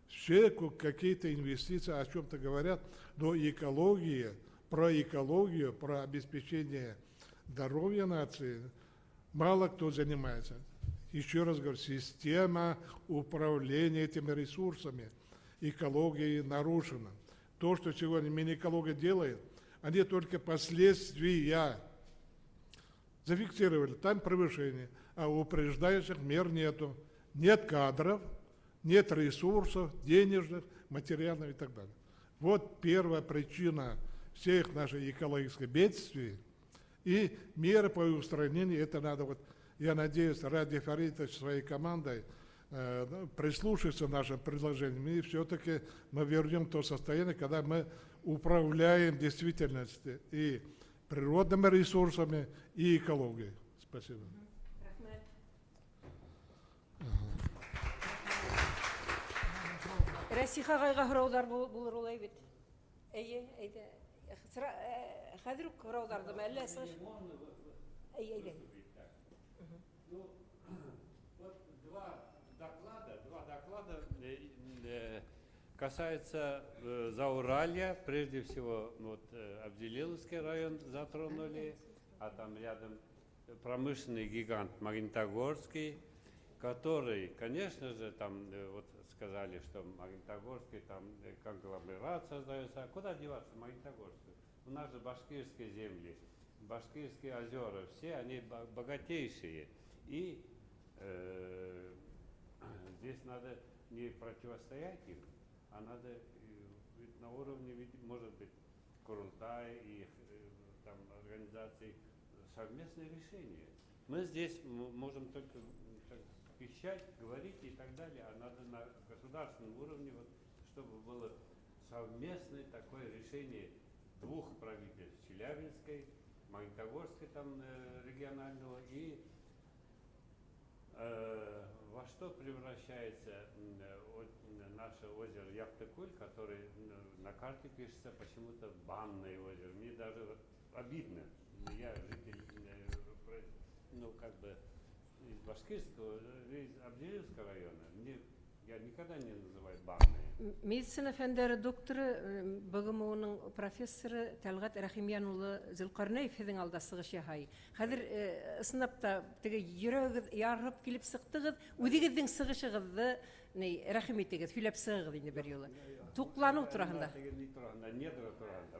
Все какие-то инвестиции о чем-то говорят, но экология, про обеспечение здоровья нации мало кто занимается. Еще раз говорю, система управления этими ресурсами, экологии нарушена. То, что сегодня Минэкология делает, они только последствия зафиксировали. Там превышение, а упреждающих мер нету. Нет кадров, нет ресурсов, денежных, материальных и так далее. Вот первая причина всех наших экологических бедствий. И меры по устранению, это надо, вот, я надеюсь, Ради Фаритович своей командой прислушается к нашим предложениям, и все-таки мы вернем то состояние, когда мы управляем действительностью и природными ресурсами, и экологией. Спасибо. Рәсиха ағайға сұраудар булыр олай бит. Әйе, әйде. Хәзер үк сұраударды ма, әллә сығыш? Әйе, әйде. Вот два доклада касаются Зауралья, прежде всего вот Абдилиловский район затронули, а там рядом промышленный гигант Магнитогорский, который, конечно же, там вот сказали, что Магнитогорский там конгломерат создается. А куда деваться Магнитогорскую? У нас же башкирские земли, башкирские озера, все они богатейшие. И здесь надо не противостоять им, а надо на уровне, может быть, Курултай и там организаций совместное решение. Мы здесь можем только пищать, говорить и так далее, а надо на государственном уровне, вот, чтобы было совместное такое решение двух правительств, Челябинской, Магнитогорской там регионального, и во что превращается наше озеро Яптыкуль, который на карте пишется почему-то банное озеро. Мне даже обидно, я житель, ну как бы из Башкирского, из Абдилиловского района, я никогда не называю банные. Медицина фәндәре докторы, БГМОның профессоры Тәлғат Рахимян улы Зөлқарнәев һеҙҙең алда сығыш яһай. Хәҙер ысынлапта теге йөрәгегеҙ ярып килеп сыҡтығыҙ, үҙегеҙҙең сығышығыҙҙы рәхим итегеҙ, һөйләп сығығыҙ инде бер юлы. Туҡланыу тураһында. Недра тураһында.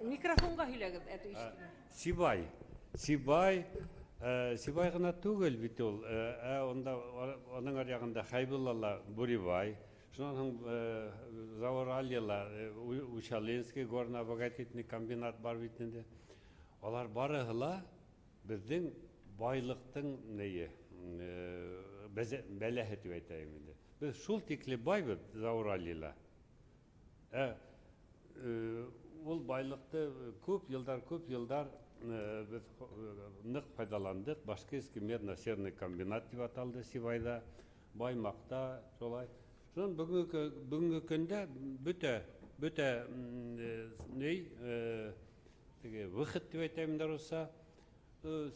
Микрофонға һөйләгеҙ. Сибай Сибай гына түгел бит ул. Онда аның арягында Хайбуллала Бурибай, шунан Зауральяла, Ушалинский горно-обогатительный комбинат бар бит инде. Алар барыгыла безнең байлыктың нее бәләһе дип әйтәм инде. Без шул тикле байбыз Зауральяла. Ул байлыкты күп йылдар biz нык файдаландык. Башкирский медно-серный комбинат дип аталды Сибайда, Баймакта, шулай. Шунан бүгенге көндә бөтә теге выход дип әйтәм русса,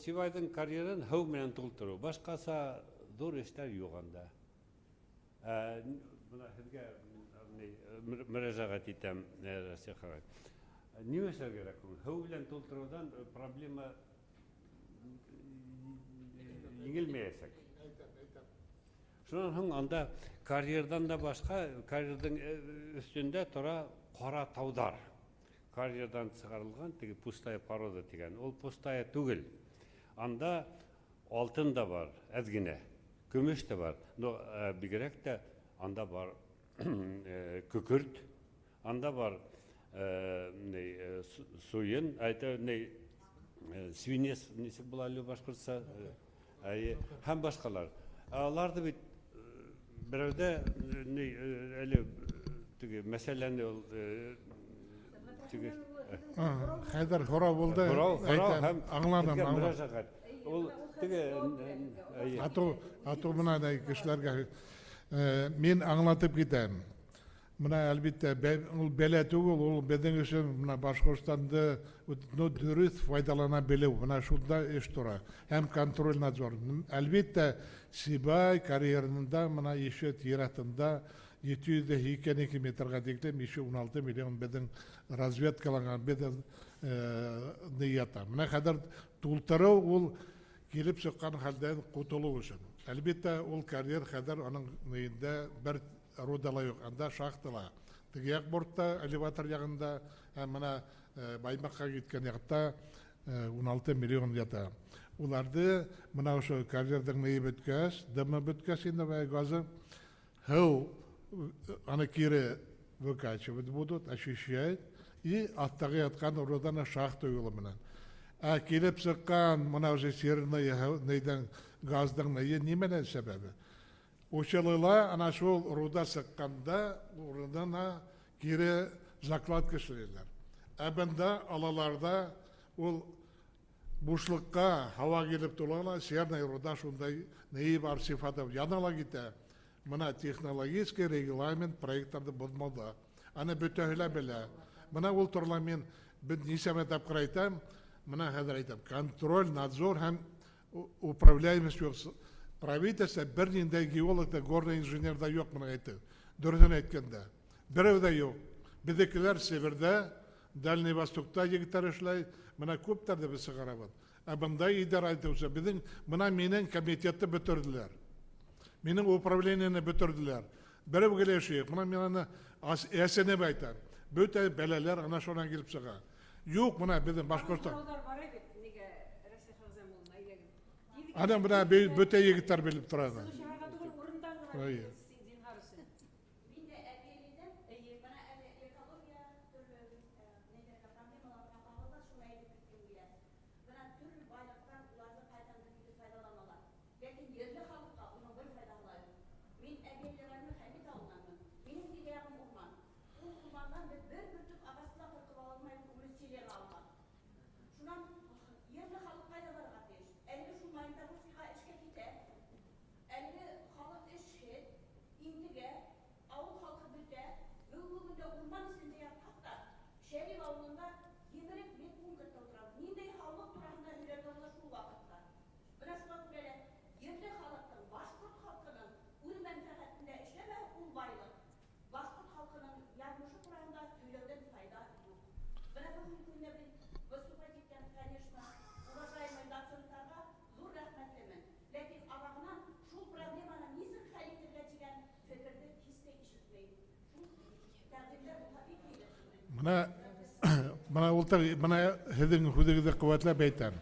Сибайдың карьерын һәү менән тултыру. Башкаса зур эшләр юк анда. Буна һезгә мөрәҗәгать итәм, Расихага. Нимә эшләргә кирәк? Һәү белән тултырудан проблема еңелмәячәк. Шуннан соң анда карьердан да башка, карьердың өстендә тора кара таудар. Карьердан чыгарылган теге пустая порода дигән. Ул пустая түгел. Анда алтын да бар, әзгенә. Көмеш тә бар. Но бигрәк тә анда бар күкерт, анда бар суен, свинец, нисек була әле башкортса, һәм башкалар. Аларды бит берәүдә әле теге мәсьәләне ул теге Хәйдәр Хора булды. Аңладым. Ул теге ату мындай кешеләргә мен аңлатып китәм. Мына әлбәттә ул бәлә түгел, ул безнең өчен мына Башкортстанда дөрес файдалана белү. Мына шунда эш тора. Һәм контроль надзор. Әлбәттә Сибай карьерында мына ише тиратында 702 метрга тиклем 16 миллион безнең разведкаланган безнең нията. Мына хәзер тултыру ул килеп чыккан хәлдән кутылу өчен. Әлбәттә ул карьер хәзер аның ниендә бер рудала юк, анда шахтала. Теге як бортта, элеватор ягында, мына Баймакка киткән якта 16 миллион ята. Уларды мына ошо карьердың ные беткәс, дымы беткәс инде газы, һәү аны кире выкачивать будут, очищать, и аттагы яткан рудана шахта юлы менән. Килеп чыккан мына уже серный нейдән газдың ные нимәдән сәбәбе? Учылыла ана шул руда сыкканда урынына кире закладка эшләйләр. Бында алаларда ул бушлыкка һава килеп тулала, серный руда шундай ней бар сифаты янала китә. Мына технологический регламент проектларда булмады. Аны бөтәһелә белә. Мына ул турыла мен нисәмә тапкыр әйтәм, мына хәзер әйтәм. Контроль, надзор һәм управляемость юк. Правительство бер ниндәй геолог та горный инженер да юк мына әйтеп. Дөресен әйткәндә. Берәү дә юк. Бездекеләр Севердә, Дальний Востокта егетләр эшләй, мына күптәрдә без чыгарабыз. Бында идара итүче безнең мына минең комитетты бетерделәр. Минең управлениене бетерделәр. Берәү гелеши, мына мен аны әсенеп әйтәм. Бөтә бәләләр ана шуннан килеп чыга. Юк, мына безнең Башкортстан. Адам бына бөтә егетләр белеп торады. Мына ул мына һеҙҙең һүҙегеҙҙе ҡеүәтләп әйтәм.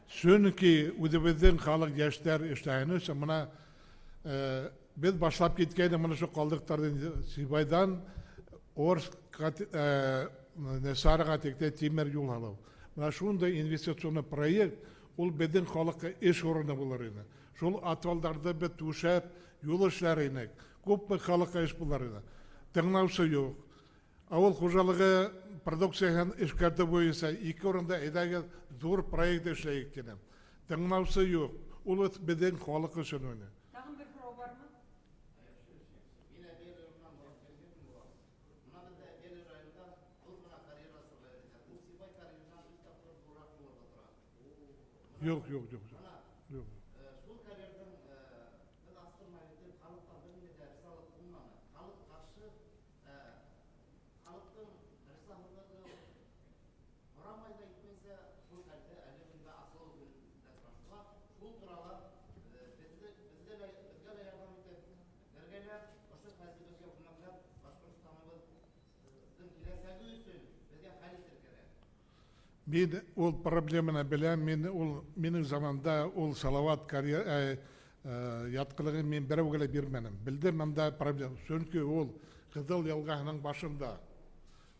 Сөнки үдебезден халық яшьтәр эшләгәне өчен мына без башлап киткән моны шу калдыктардан Сибайдан Орскка Сарыга текте тимер юл алу. Мына шундай инвестиционный проект ул безнең халыкка эш урыны булыр иде. Шул атвалдарды бит түшәп, юл эшләре күпме халыкка эш булыр иде. Тыңлаусы юк. Авыл хуҗалыгы продукцияны эшкәртү буенча ике урында әйдәге зур проект эшләйек дигән. Тыңлаусы юк. Ул безнең халык өчен уйны. Тагын бер сорау бармы? Yok. Мен ол проблеманы білем, менің заманда ол салават яткылыгын мен берәүгә бирмәнем. Білдім мында проблема. Чөнки ол Кызыл елгаһының башында.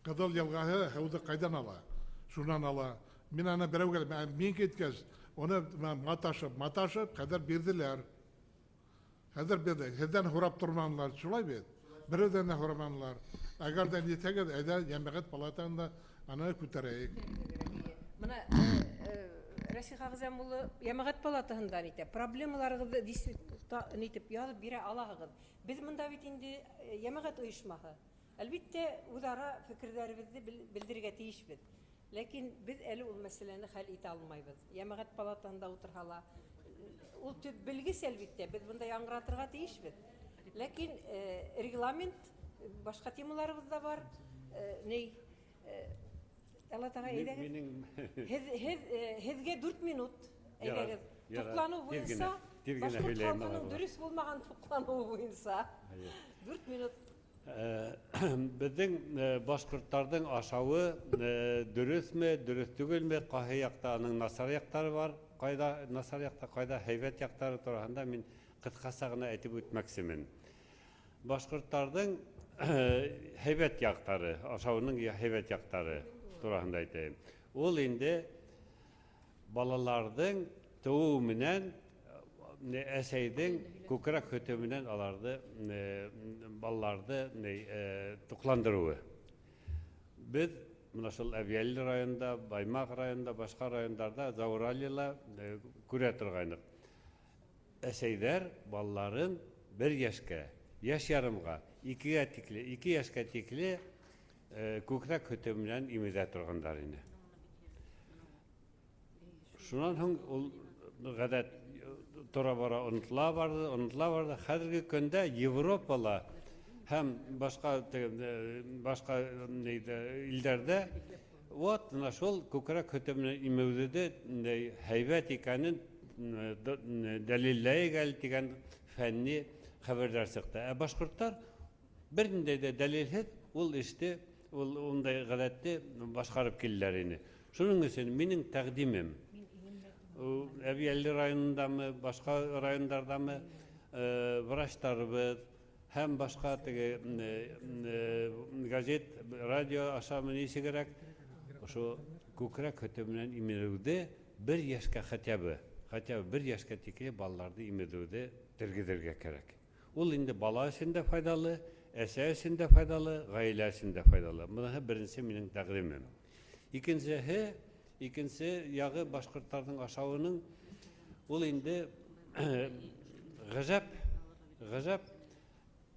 Кызыл елгаһы хәүдә кайдан ала? Шуннан ала. Мен аны берәүгә мен кеткәч, оны маташып, кадәр бирделәр. Хәзер бирде. Һездән һорап торманлар, шулай бит. Бердән һораманлар. Әгәр дә нитәгә әйдә җәмгыять палатасында аны күтәрәйек. Мына Расиха Гызам улы Ямагат палатасында әйтә, проблемаларыгызды нитеп язып бирә алаһыгыз. Без монда бит инде Ямагат оешмаһы. Әлбәттә, үзара фикерләребезне белдерергә тиешбез. Ләкин без әле ул мәсьәләне хәл итә алмайбыз. Ямагат палатасында утырһалар, ул төп белгес әлбәттә, без монда яңгыратырга тиешбез. Ләкин регламент башка темаларыбыз да бар. Алатага әйдәгез. Һезгә 4 минут әйдәгез. Туклану буенча, башкорт халкының дөрес булмаган туклану буенча 4 минут. Безнең башкортларның ашавы дөресме, дөрес түгелме, кайһы якта аның насар яктары бар, кайда насар якта, кайда һәйбәт яктары турында мин кыскасы гына әйтеп үтмәкчемен. Башкортларның һәйбәт яктары, ашавының һәйбәт яктары турында әйтәм. Ул инде балалардың туу менән әсәйдең күкрәк хөте менән аларды балаларды тукландыруы. Без мына шул Әбиәле районында, Баймак районында, башка районнарда Зауралила күрә торгайнык. Әсәйдәр балаларын 1 яшькә, яшь ярымга, 2 яшькә тикле күкрәк хөте белән имезә торгандар инде. Шуннан соң ул гадәт тора-бара онытыла барды. Хәзерге көндә Европала һәм башка илләрдә вот мына шул күкрәк хөте белән имезүдә һәйбәт икәнен дәлилләйгәл дигән фәнни хәбәрдар чыкты. Башкортлар бернинди дә дәлилһез ул эште ул ундай гадәтте башкарып килделәр инде. Шуның өчен минең тәкъдимем Әбиәле районындамы, башка районнардамы врачларыбыз һәм башка газет, радио ашамы ничә кирәк? Ошо күкрәк хөте белән имезүдә 1 яшькә хотя бы 1 яшькә тикле балаларды имезүдә тергезергә кирәк. Ул инде бала өчен дә файдалы, әсә өчен дә файдалы, гаилә өчен дә файдалы. Моны беренче минең тәкъдимем. Икенче ягы башкортларның ашавының ул инде гаҗәп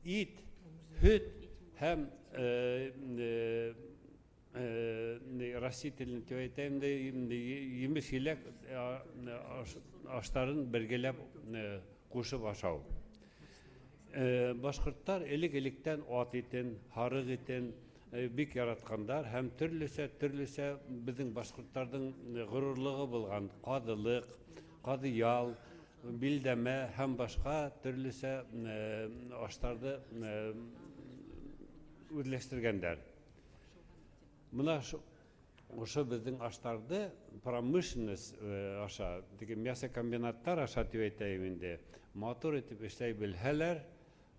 ит, хөт һәм растительный җимеш-җиләк ашларын бергәләп кушып ашау. Башкортлар элек-электән ат итен, харык итен бик яраткандар һәм төрлесе безнең башкортларның горурлыгы булган кадылык, кадыял, билдәмә һәм башка төрлесе ашларды үзләштергәннәр. Моны ошо биздин аштарды промышленность аша, деген мясокомбинаттар аша деп айтайын инде, мотор этип иштей билһәләр,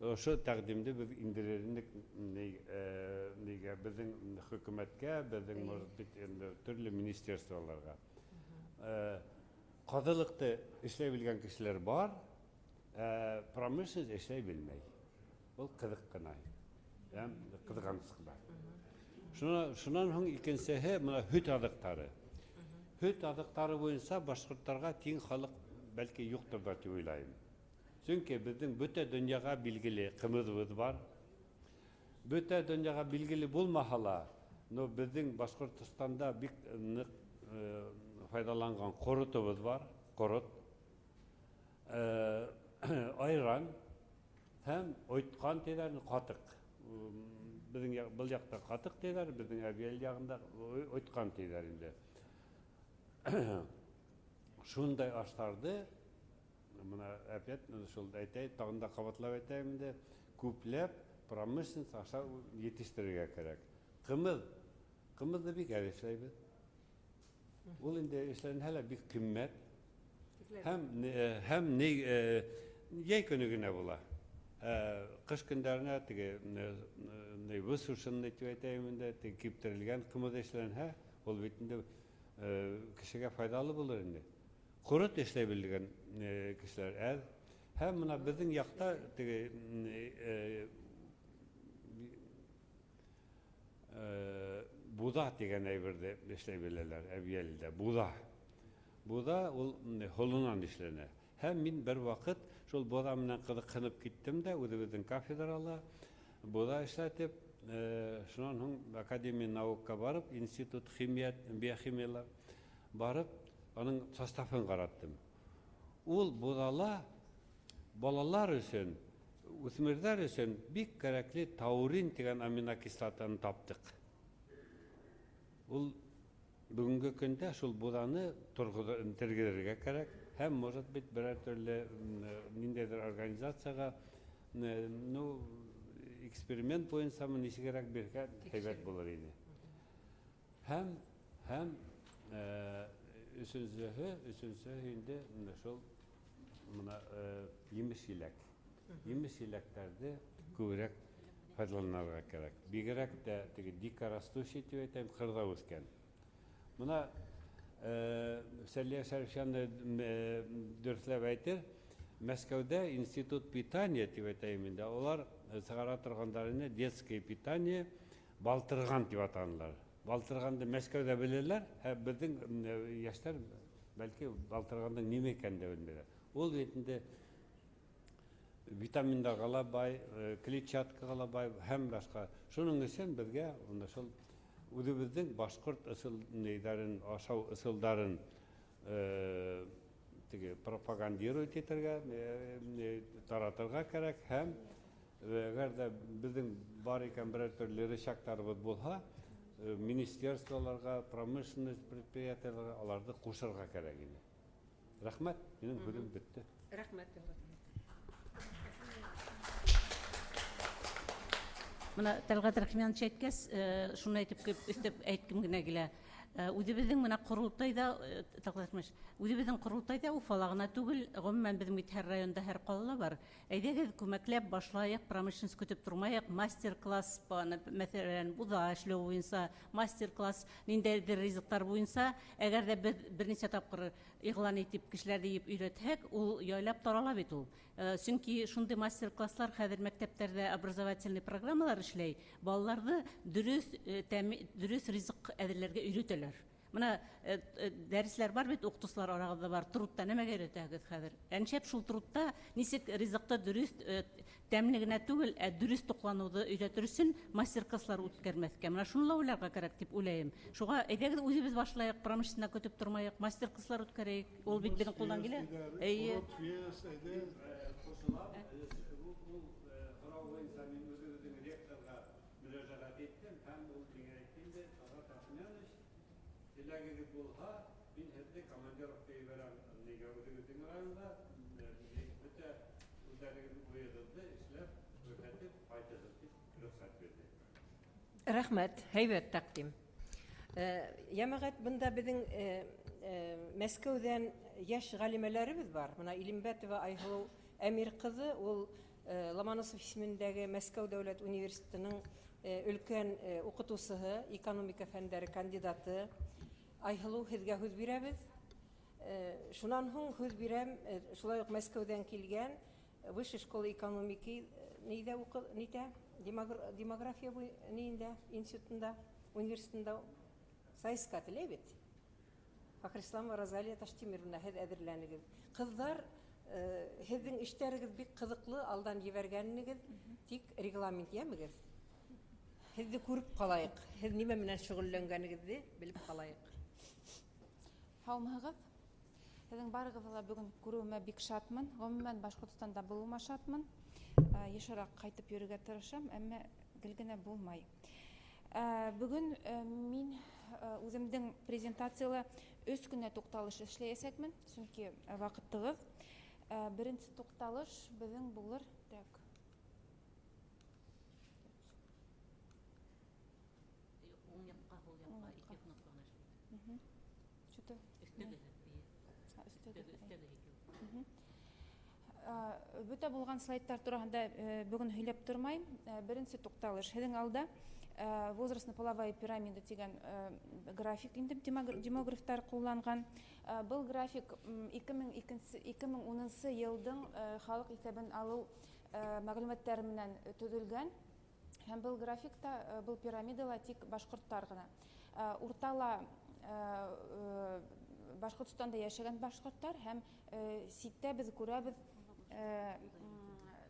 ошо тәкъдимде биз индирерлек неге биздин хөкүмәткә, биздин может быть төрле министерстволарга. Кадылыкты иштей билгән кешеләр бар, промышленность иштей билмәй. Ул кызык кына. Кызгансыз бар. Шунан соң икенчесе мына һөт адыктары. Һөт адыктары буенча башкортларга тең халык бәлки юктыр да дип уйлайм. Чөнки безнең бөтә дөньяга билгеле кымызыбыз бар. Бөтә дөньяга билгеле булмаһа, но безнең Башкортстанда бик файдаланган корытыбыз бар. Корыт, айран һәм ойткан тиләр катык. Безнең бул якта катык тиләр, безнең әбиел ягында ойткан тиләр инде. Шундай аштарды мына опять шул әйтәй, тагын да кабатлап әйтәм инде, күпләп промышленность аша yetiştirергә кирәк. Кымызды бик әрешләйбез. Ул инде эшләрен һәлә бик кыйммәт. Һәм яй көне генә була. Кыш көндәренә теге высушенный дип әйтәм инде, киптерелгән кымыз эшләрен, ул бит инде кешегә файдалы булыр инде. Корыт эшләй белгән кешеләр әз. Һәм менә безнең якта теге буда дигән әйбердә эшләй беләләр, әбиелдә буда. Буда ул холунан эшләнә. Һәм мин бер вакыт шул буда менән кызыксынып киттем дә, үзебезнең кафедрала буда эшләтеп, шуннан соң Академия наука барып, институт биохимия барып, аның составын караттым. Ул будала балалар өчен, үсмерләр өчен бик кирәкле таурин дигән аминокислотаны таптык. Ул бүгенге көндә шул буданы тергезергә кирәк, һәм может быть берәр төрле ниндидер организацияга эксперимент буенча ничегрәк биргән һәйбәт булыр иде. Һәм Üçüncüsü inде şol mına yemiş-yelek. Yemiş-yeleklerde күбрәк файдаланырга кирәк. Бигрәк тә теге дикорастущий дип әйтәм, кырда үскән. Мына Сәлия Шәрифҗанны дөресләп әйтер, Мәскәүдә институт питания дип әйтәм инде. Алар сыгара торганнарны детское питание балтырган дип атанлар. Балтырганды Мәскәүдә беләләр, безнең яшьләр бәлки балтырганның нимә икәнен белмәләр. Ул ретендә витаминнарга бай, клетчаткага бай һәм башка. Шуның өчен безгә шул үзебезнең башкорт ысулларын, ашау ысулларын теге пропагандировать итәргә, таратырга кирәк һәм әгәр дә безнең бар икән берәр төрле рычагтарыбыз булса, министерстволарга, промышленность предприятияларга аларды кушырга кирәк иде. Рәхмәт, минем бүлем бетте. Рәхмәт. Мына Тәлгат Рахимович әйткәс, шуны әйтеп әйткем генә килә. Үзебезнең менә курултайда, үзебезнең курултайда Уфала гына түгел, гомумән безнең бит һәр районда, һәр калада бар. Әйдәгез күмәкләп башлаyak, промышленность көтеп тормаyak, мастер-класс, мәсәлән, буда эшләү буенча, мастер-класс, ниндидер ризыктар буенча, әгәр дә берничә тапкыр игълан итеп кешеләрне өйрәтһәк, ул яйлап тарала бит ул. Чөнки шундый мастер-класслар хәзер мәктәпләрдә образовательный программалар эшләй, балаларны дөрес ризык әзерләргә өйрәтәләр. Мына дәресләр бар бит, укытучылар арасында бар. Трудта нәмәгә өйрәтәгез хәзер? Әншәп шул трудта ничек ризыкта дөрес тәмле генә түгел, дөрес туклануды өйрәтер өчен мастер-класслар үткәрмәскә. Менә шуны уйларга кирәк дип уйлыйм. Шуңа әйдәгез үзебез башлаyak, промышленность көтеп тормаyak, мастер-класслар үткәрәйек. Ул бит безнең кулдан килә. Әйе. Рәхмәт, һәйбәт тәкъдим. Ямағат бында біздің Мәскәүдән яш галимәләребез бар. Мына Илембәтова Айһылу Әмир кызы, ул Ломоносов исемендәге Мәскәү дәүләт университетының өлкән укытучысы, экономика фәннәре кандидаты. Айһылу, һезгә һүз бирәбез. Шунан һуң һүз бирәм, шулай ук Мәскәүдән килгән Высшая школа экономики нидә демография нидә институтында, университетында сайыска теләй бит. Фахрислама Розалия Таштимировна, һез әзерләнегез. Кызлар, һезнең эшләрегез бик кызыклы, алдан җибәргәнегез, тик регламент ямыгыз. Һезне күреп калайык. Һез нимә менән шөгыльләнгәнегезне белеп калайык. Һаумыгыз. Һезнең барыгызга бүген күрүемә бик шатмын. Гомумән Башкортстанда булуыма шатмын. Ешрак кайтып йөрергә тырышам, әмма гел генә булмай. Бүген мин үземнең презентацияле 3 көннә тукталыш эшләячәкмен, чөнки вакытыгыз. Беренче тукталыш безнең булыр. Бөтә булган слайдтар турында бүген һөйләп тормайм. Беренче тукталыш һезнең алда возрастно-половая пирамида дигән график инде демографтар кулланган. Был график 2010 елдың халык исәбен алу мәгълүматлары белән төзелгән. Һәм был графикта, был пирамидала тик башкортлар гына. Уртала Башкортстанда яшәгән башкортлар һәм ситтә без күрәбез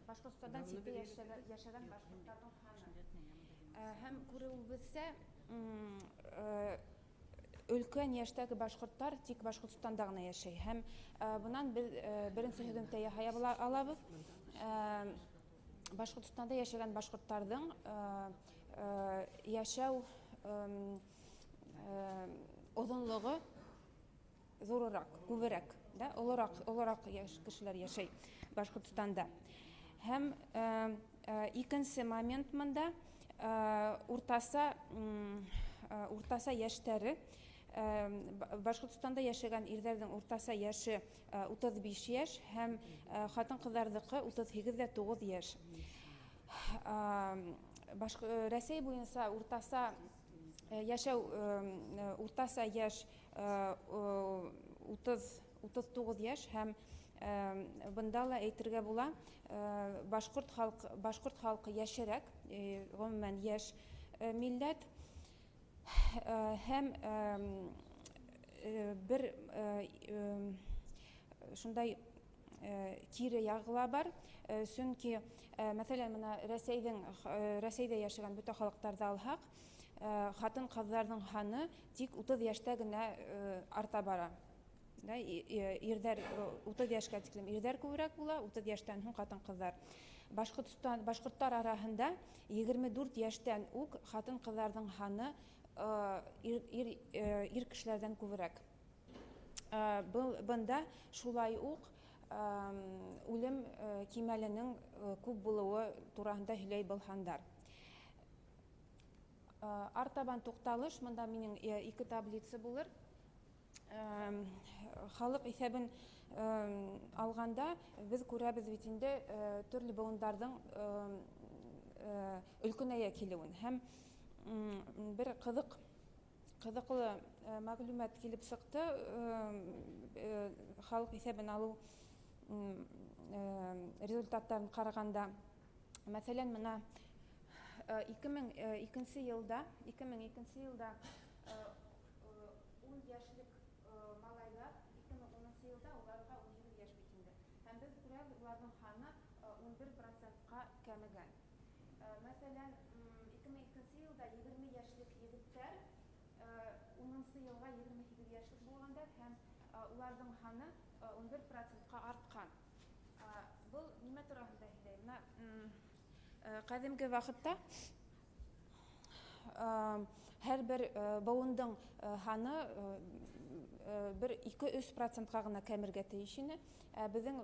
Башкортстандан ситтә яшәгән башкортларның саны. Һәм күрүебезсә, өлкән яшьтәге башкортлар тик Башкортстанда гына яшәй. Һәм бунан беренче һөҗүмтә яһая алабыз. Башкортстанда яшәгән башкортларның яшәү озынлыгы зуррак, күбрәк, да, олорак кешеләр яшәй Башкортстанда. Һәм икенче момент монда уртаса яшьтәре Башкортстанда яшәгән ирләрнең уртаса яше 35 яшь һәм хатын-кызлардыкы 38-9 яшь. Россия буенча уртаса яшәү уртаса яшь 30-39 яшь һәм бында ла әйтергә була башкорт халкы яшәрәк, гомумән яшь милләт һәм бер шундай кире ягыла бар, чөнки мәсәлән менә Россиядә яшәгән бөтен халыкларда алһак, хатын-кызларның саны тик 30 яшьтә генә арта бара. Ирдәр 30 яшькә тиклем ирдәр күбрәк була, 30 яшьтән һуң хатын-кызлар. Башкортлар арасында 24 яшьтән үк хатын-кызларның саны ир кешеләрдән күбрәк. Бында шулай ук үлем кимәленең күп булуы турында һөйләй булгандар. Артабан тукталыш, монда минең 2 таблица булыр. Халык исәбен алганда без күрәбез бит инде төрле буыннарның өлкәнәя килүен. Һәм бер кызыклы мәгълүмат килеп чыкты. Халык исәбен алу результаттарын караганда, мәсәлән, менә 2002 елда 10 яшьлек малайлар 2010 елда уларга 17 яшь битендә. Һәм без күрәбез, уларның саны 11%-ка кәмегән. Мәсәлән, 2002 елда 20 яшьлек егетләр 10 елга 28 яшьлек булгандар һәм уларның саны 11%-ка арткан. Бу нимә турында һөйләй? Менә кадимге вакытта һәр бер бауындың саны 1-2-3%-ка гына кәмергә тиеш иде. Безнең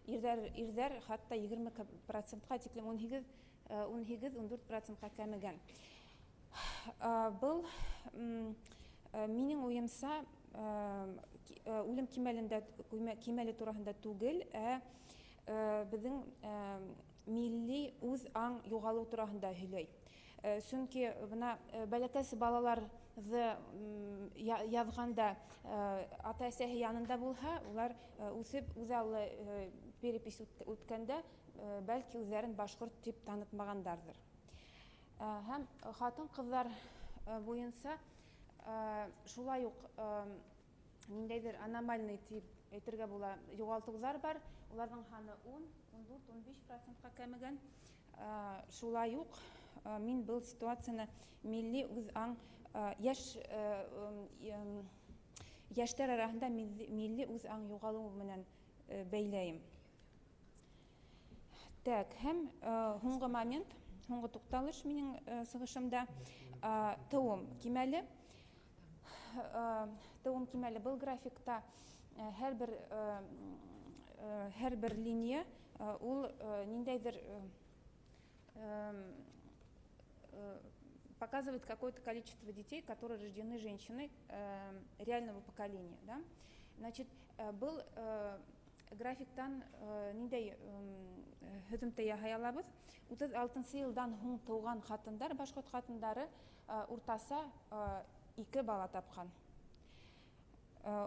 ирдәр хәтта 20%-ка тиклем 18-14%-ка кәмегән. был минем уемса үлем кимәле турасында түгел, безнең милли үз аң югалу турасында һөйләй. Чөнки бuna бәләкәс балалар язганда ата-әсәһе янында булса, улар үсеп үзаллы перепись үткәндә бәлки үзләрен башкорт дип танытмагандардыр. Һәм хатын-кызлар буенча шулай ук ниндәйдер аномальный дип әйтергә була югалтулар бар. Уларның саны 10-14-15%-ка кәмегән. Шулай ук мин был ситуацияны милли үз аң яшьтәр арасында милли үз аң югалуы менән бәйләйм. Так, һәм һуңгы момент, һуңгы тукталыш минең сыгышымда тыуым кимәле. Тыуым кимәле был графикта һәрбер линия ул ниндәйдер показывает какое-то количество детей, которые рождены женщиной реального поколения. Да? Значит, был графиктан ниндәй һөзүмтә яһай алабыз. 36 елдан һуң туган хатындар, башкорт хатындары уртаса 2 бала тапкан.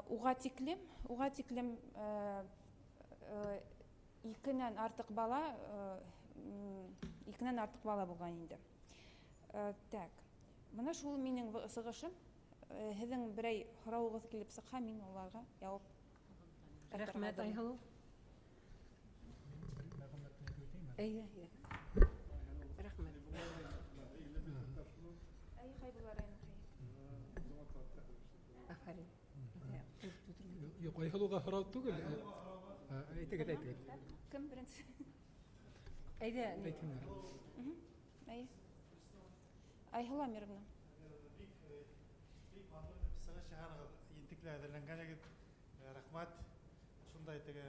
Уга тиклем 2-нән артык бала булган инде. Так, менә шул минең сыгышым. Һезнең берәй һорауыгыз килеп сыкса, мин уларга җавап. Рәхмәт, Айһылу. Рәхмәт. Афарин. Юк, Айһылуга һорау түгел. Әйтегез. Кем беренче? Әйдә. Айһыла Мировна. Рахмат. Шундай теге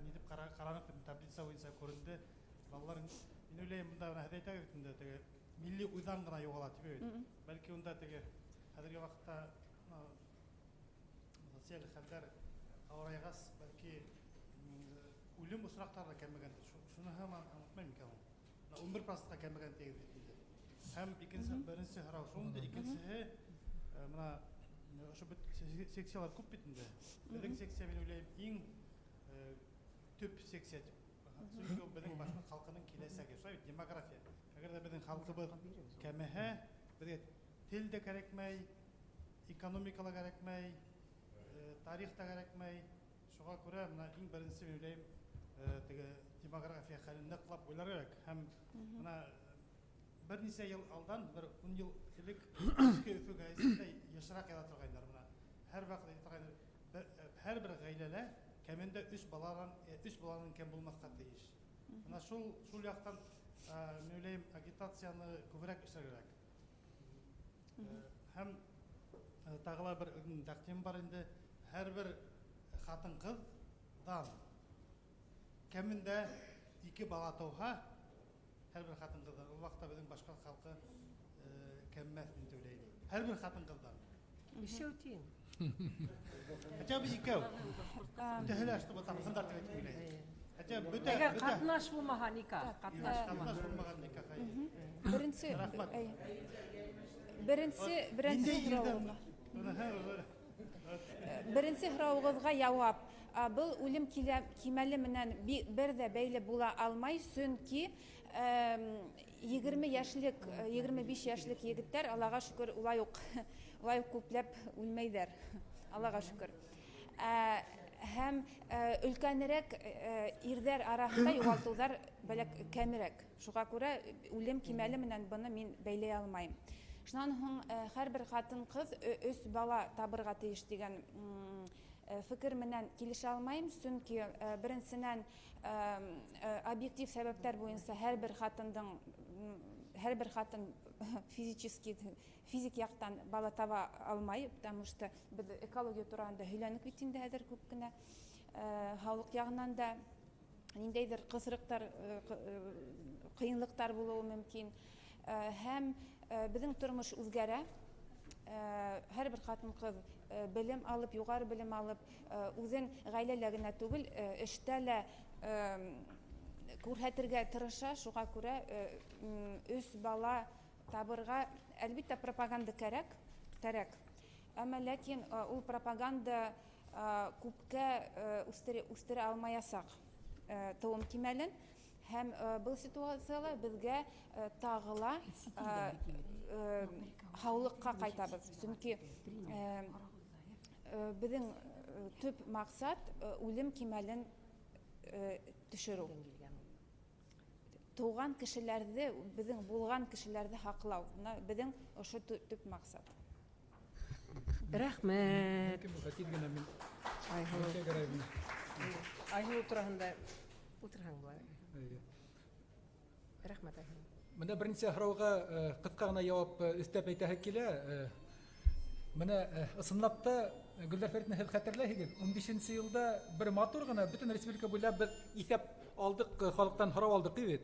нидеп каранып таблица буенча күренде. Балалар мин уйлыйм монда әйтә битендә теге милли уйдан гына югала дип. Бәлки унда теге хәзерге вакытта социаль хәлләр авырайгас, бәлки үлем усрактары кәмегәндер. Шуны һәм онытмыйм икән. 11%-ка кәмегән тегез диде. Һәм беренче һорау шундый, икенчесе мына ошо секциялар күп бит инде. Безнең секция мин уйлыйм иң төп секция дип. Чөнки ул безнең башка халкының киләсәге, шулай демография. Әгәр дә безнең халкыбыз кәмәһә, безгә тел дә кирәкмәй, экономика да кирәкмәй, тарих та кирәкмәй. Шуңа күрә мына иң беренче мин уйлыйм теге демография хәлен ныклап уйларга кирәк. Һәм мына bir ничә ел алдан, 10 ел элек Өфө газетында яшырак яза торганнар мына. Һәр вакыт торганнар. Һәрбер гаиләдә кәмендә 3 баланың кем булмаска тиеш. Мына шул яктан мин уйлыйм агитацияны күбрәк эшләргә кирәк. Һәм тагыла бер тәкъдим бар инде. Һәрбер хатын-кыздан кәмендә 2 бала тауга һәрбер хатын-кыздан. Ул вакытта безнең башка халкы кәммәс дип уйлыйм. Һәрбер хатын-кыздан. Ишәү тиң. Хотя бы икәү. Тәһләш дип аталган дип уйлыйм. Хотя бөтә Катнаш булмаган никах. булмаган никах. Беренче һорауыгызга җавап. Был үлем кимәле менән бер дә бәйле була алмай, чөнки 20 яшьлек, 25 яшьлек егетләр, Аллага шөкер, улай ук күпләп үлмәйдер. Аллага шөкер. Һәм өлкәнрәк ирдәр арасында югалтулар бәләк кәмерәк. Шуңа күрә үлем кимәле менән буны мин бәйләй алмайм. Шуннан һуң һәрбер хатын-кыз 3 бала табырга тиеш дигән фикер менән килешә алмайм, чөнки беренчедән объектив сәбәпләр буенча һәрбер хатын физик яктан бала таба алмай, потому что без экология турында һөйләнеп бит инде хәзер күп кенә. Халык ягыннан да ниндәйдер кысрыктар, кыенлыктар булуы мөмкин. Һәм безнең тормыш үзгәрә. Һәрбер хатын-кыз белем алып, югары белем алып, үзен гаиләлә генә түгел, эштә лә күрһәтергә тырыша. Шуңа күрә үз бала табырга әлбәттә пропаганда кирәк. Әмма ләкин ул пропаганда күпкә үстерә алмаячак тыуым кимәлен. Һәм был ситуациялар безгә тагыла һаулыкка кайтабыз. Чөнки безнең төп максат үлем кимәлен төшерү. Туган кешеләрне, безнең булган кешеләрне хаклау. Безнең ошо төп максат. Рәхмәт. Кем хатин генә мин. Айһылу. Айһылу турында утырһаң булар. Рәхмәт Айһылу. Менә беренче һорауга кыска гына җавап өстәп әйтәһе килә. Менә ысынлап та Гөлнар Фәритне һез хәтерләйһегез, 15нче елда бер матур гына бөтен республика буйлап бер исәп алдык, халыктан һорау алдык бит.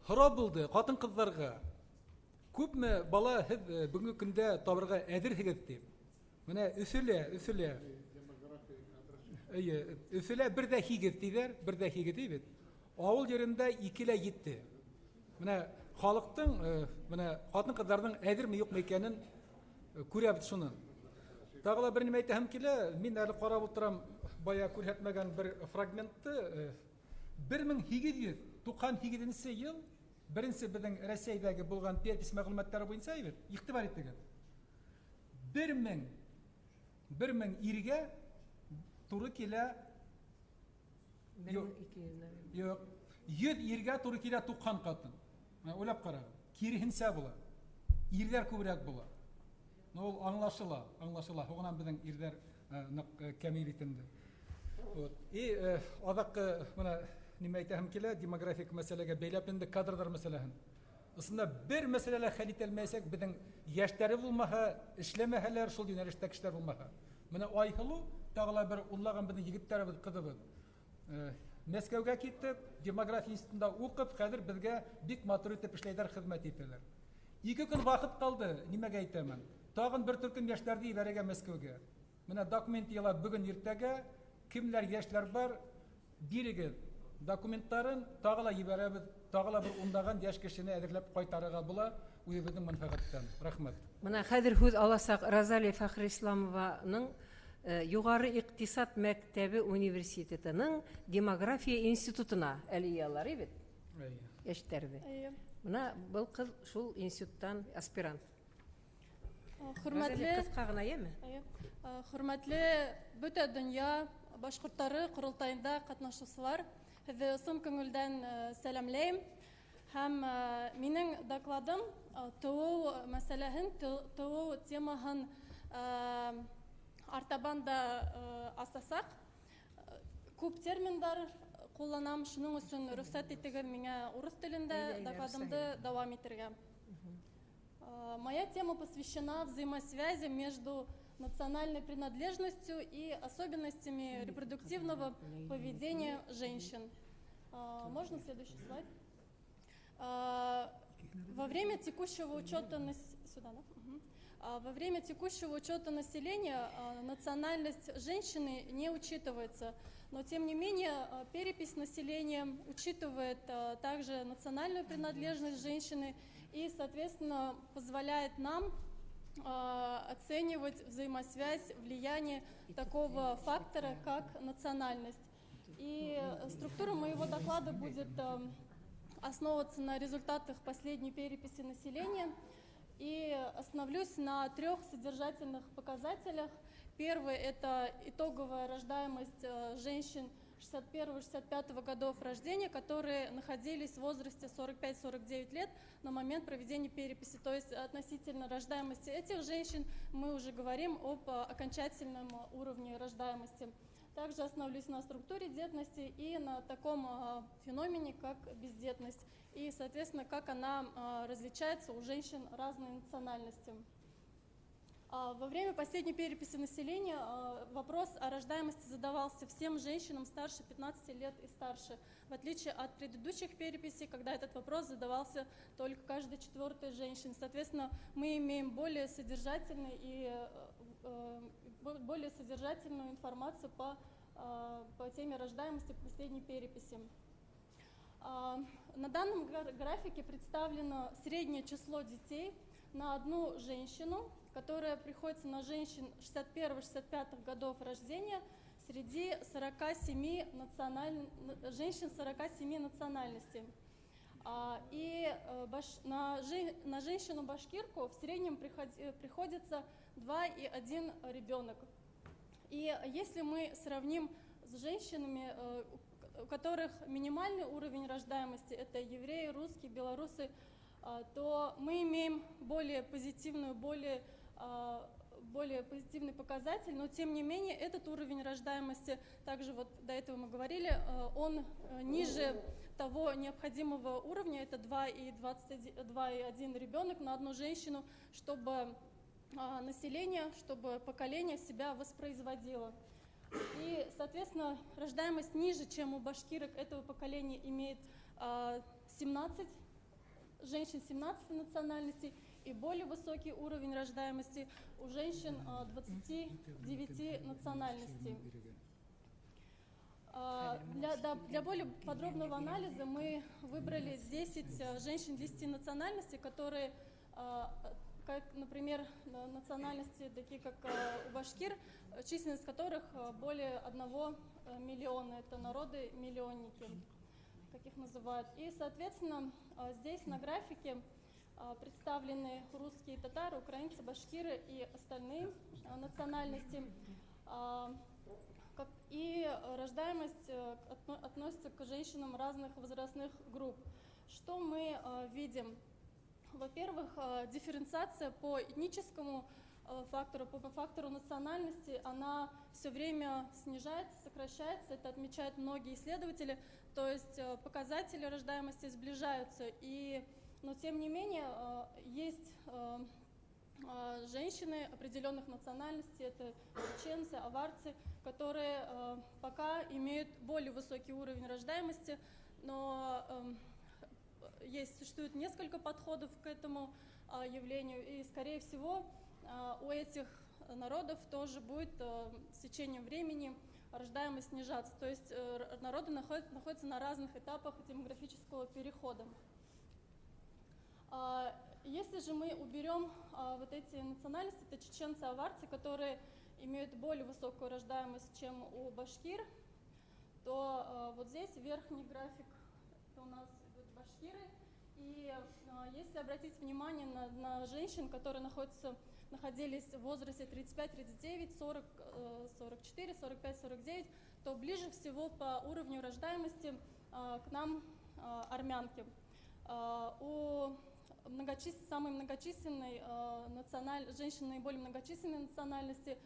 Һорау булды хатын-кызларга. Күпме бала һез бүгенге көндә табырга әзерһегез дип. Менә үселә. Үселә бер дә һигез диләр, бер дә һигез бит. Авыл җирендә 2лә 7. Менә халыктың, менә хатын-кызларның әзерме юкмы икәнен күрәбез шуны. Тагыла бер нимә әйтәһем килә, мин әле карап утырам, бая күрһәтмәгән бер фрагментты. 1898 ел беренче безнең Россиядәге булган перепись мәгълүматлары буенча бит, игътибар итегез. 1000 иргә туры килә. Юк, 100 иргә туры килә 90 катын. Уйлап кара. Киресенчә була. Ирләр күбрәк була. Ул аңлашыла. Хугынан безнең ирләр кәмил итенде. Адакы менә нимә әйтәһем килә, демографик мәсьәләгә бәйләп инде кадрдар мәсьәләһен. Ысында бер мәсьәләләр хәл итә алмасак, безнең яшьләре булмаһа, эшләмәһәләр, шул юнәлештә кешеләр булмаһа. Менә Айһылу тагыла бер унлаган безнең егетләребез, кызыбыз. Мәскәүгә китеп, демография институтында укып, хәзер безгә бик матур итеп эшләйләр, хезмәт итәләр. 2 көн вакыт калды, нимәгә әйтәмен? Тагын бер төркем яшьләрне ибәрәгә Мәскәүгә. Менә документ яла бүген иртәгә кемләр яшьләр бар, бирегез. Документларын тагыла ибәрәбез, тагыла бер ундаган яшь кешене әзерләп кайтарырга була, үзебезнең мәнфәгатьтән. Рәхмәт. Менә хәзер сүз аласак Розалия Фәхрисламованың Югары икътисад мәктәбе университетының демография институтына әлиялар бит. Яшьтәрбе. Менә был кыз шул институттан аспирант. Хөрмәтле кыска гына яме? Хөрмәтле бөтә дөнья башкортлары курултаенда катнашучылар, һезне сын күңелдән сәламләйм. Һәм минең докладым туу мәсьәләһен, туу темаһын артабан да асасак. Күп терминдар кулланам, шуның өчен рөхсәт итегез миңа урыс телендә докладымды дәвам итәргә. Моя тема посвящена взаимосвязи между национальной принадлежностью и особенностями репродуктивного поведения женщин. Можно следующий слайд? Во время текущего учета населения национальность женщины не учитывается, но тем не менее перепись населения учитывает также национальную принадлежность женщины и, соответственно, позволяет нам оценивать взаимосвязь, влияние такого фактора, как национальность. И структура моего доклада будет основываться на результатах последней переписи населения. И остановлюсь на 3 содержательных показателях. Первый – это итоговая рождаемость женщин 61-65 годов рождения, которые находились в возрасте 45-49 лет на момент проведения переписи. То есть относительно рождаемости этих женщин мы уже говорим об окончательном уровне рождаемости. Также остановлюсь на структуре детности и на таком феномене, как бездетность. И, соответственно, как она различается у женщин разной национальности. Во время последней переписи населения вопрос о рождаемости задавался всем женщинам старше 15 лет и старше, в отличие от предыдущих переписей, когда этот вопрос задавался только каждой 4-й женщине. Соответственно, мы имеем более содержательную информацию по теме рождаемости в последней переписи. На данном графике представлено среднее число детей на одну женщину, которая приходится на женщин 61-65 годов рождения среди 47 женщин 47 национальностей. И на женщину-башкирку в среднем приходится 2,1 ребенок. И если мы сравним с женщинами, у которых минимальный уровень рождаемости, это евреи, русские, белорусы, то мы имеем более позитивный показатель, но тем не менее этот уровень рождаемости, также вот до этого мы говорили, он ниже того необходимого уровня, это 2,1 ребенок на одну женщину, чтобы население, чтобы поколение себя воспроизводило. И, соответственно, рождаемость ниже, чем у башкирок этого поколения, имеет 17 женщин 17 национальностей и более высокий уровень рождаемости у женщин 29 национальностей. Для более подробного анализа мы выбрали 10 женщин 10 национальностей, которые, как, например, национальности, такие как у башкир, численность которых более 1 миллиона, это народы-миллионники, как их называют. И, соответственно, здесь на графике представлены русские, татары, украинцы, башкиры и остальные национальности. И рождаемость относится к женщинам разных возрастных групп. Что мы видим? Во-первых, дифференциация по этническому фактору, по фактору национальности, она все время снижается, сокращается, это отмечают многие исследователи, то есть показатели рождаемости сближаются, но тем не менее есть женщины определенных национальностей, это чеченцы, аварцы, которые пока имеют более высокий уровень рождаемости, но существует несколько подходов к этому явлению, и, скорее всего, у этих народов тоже будет с течением времени рождаемость снижаться, то есть народы находятся на разных этапах демографического перехода. Если же мы уберем вот эти национальности, это чеченцы, аварцы, которые имеют более высокую рождаемость, чем у башкир, то вот здесь верхний график, это у нас идут башкиры, и если обратить внимание на женщин, которые находились в возрасте 35, 39, 40, 44, 45, 49, то ближе всего по уровню рождаемости к нам армянки. У самой многочисленной женщин наиболее многочисленной национальности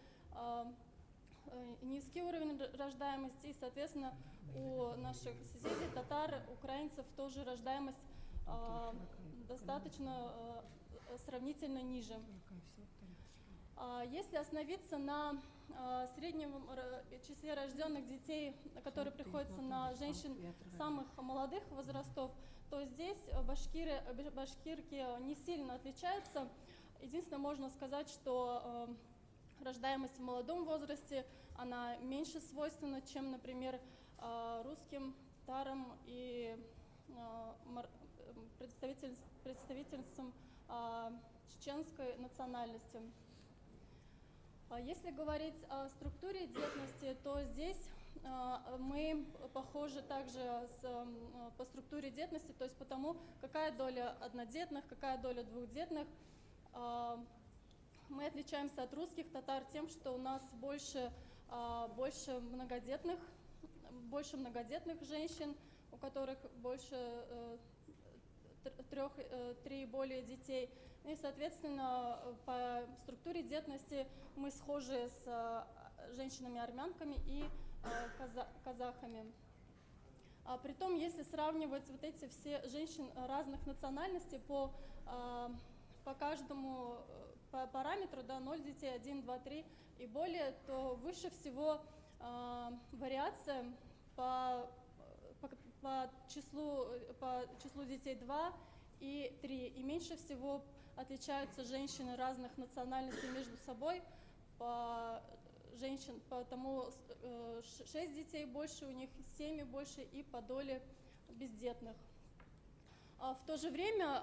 низкий уровень рождаемости, и, соответственно, у наших соседей, татар, украинцев, тоже рождаемость достаточно сравнительно ниже. Если остановиться на среднем числе рожденных детей, которые приходятся на женщин самых молодых возрастов, то здесь башкирки не сильно отличаются. Единственное, можно сказать, что рождаемость в молодом возрасте, она меньше свойственна, чем, например, русским, татарам и представительницам чеченской национальности. Если говорить о структуре детности, то здесь мы похожи также по структуре детности, то есть по тому, какая доля однодетных, какая доля двухдетных. Мы отличаемся от русских, татар тем, что у нас больше многодетных женщин, у которых больше 3 и более детей. И, соответственно, по структуре детности мы схожи с женщинами-армянками и казахами. Притом, если сравнивать вот эти все женщин разных национальностей по по параметру, да, 0 детей, 1, 2, 3 и более, то выше всего вариация по числу детей 2 и 3. И меньше всего отличаются женщины разных национальностей между собой. Потому 6 детей больше, у них 7 больше и по доле бездетных. В то же время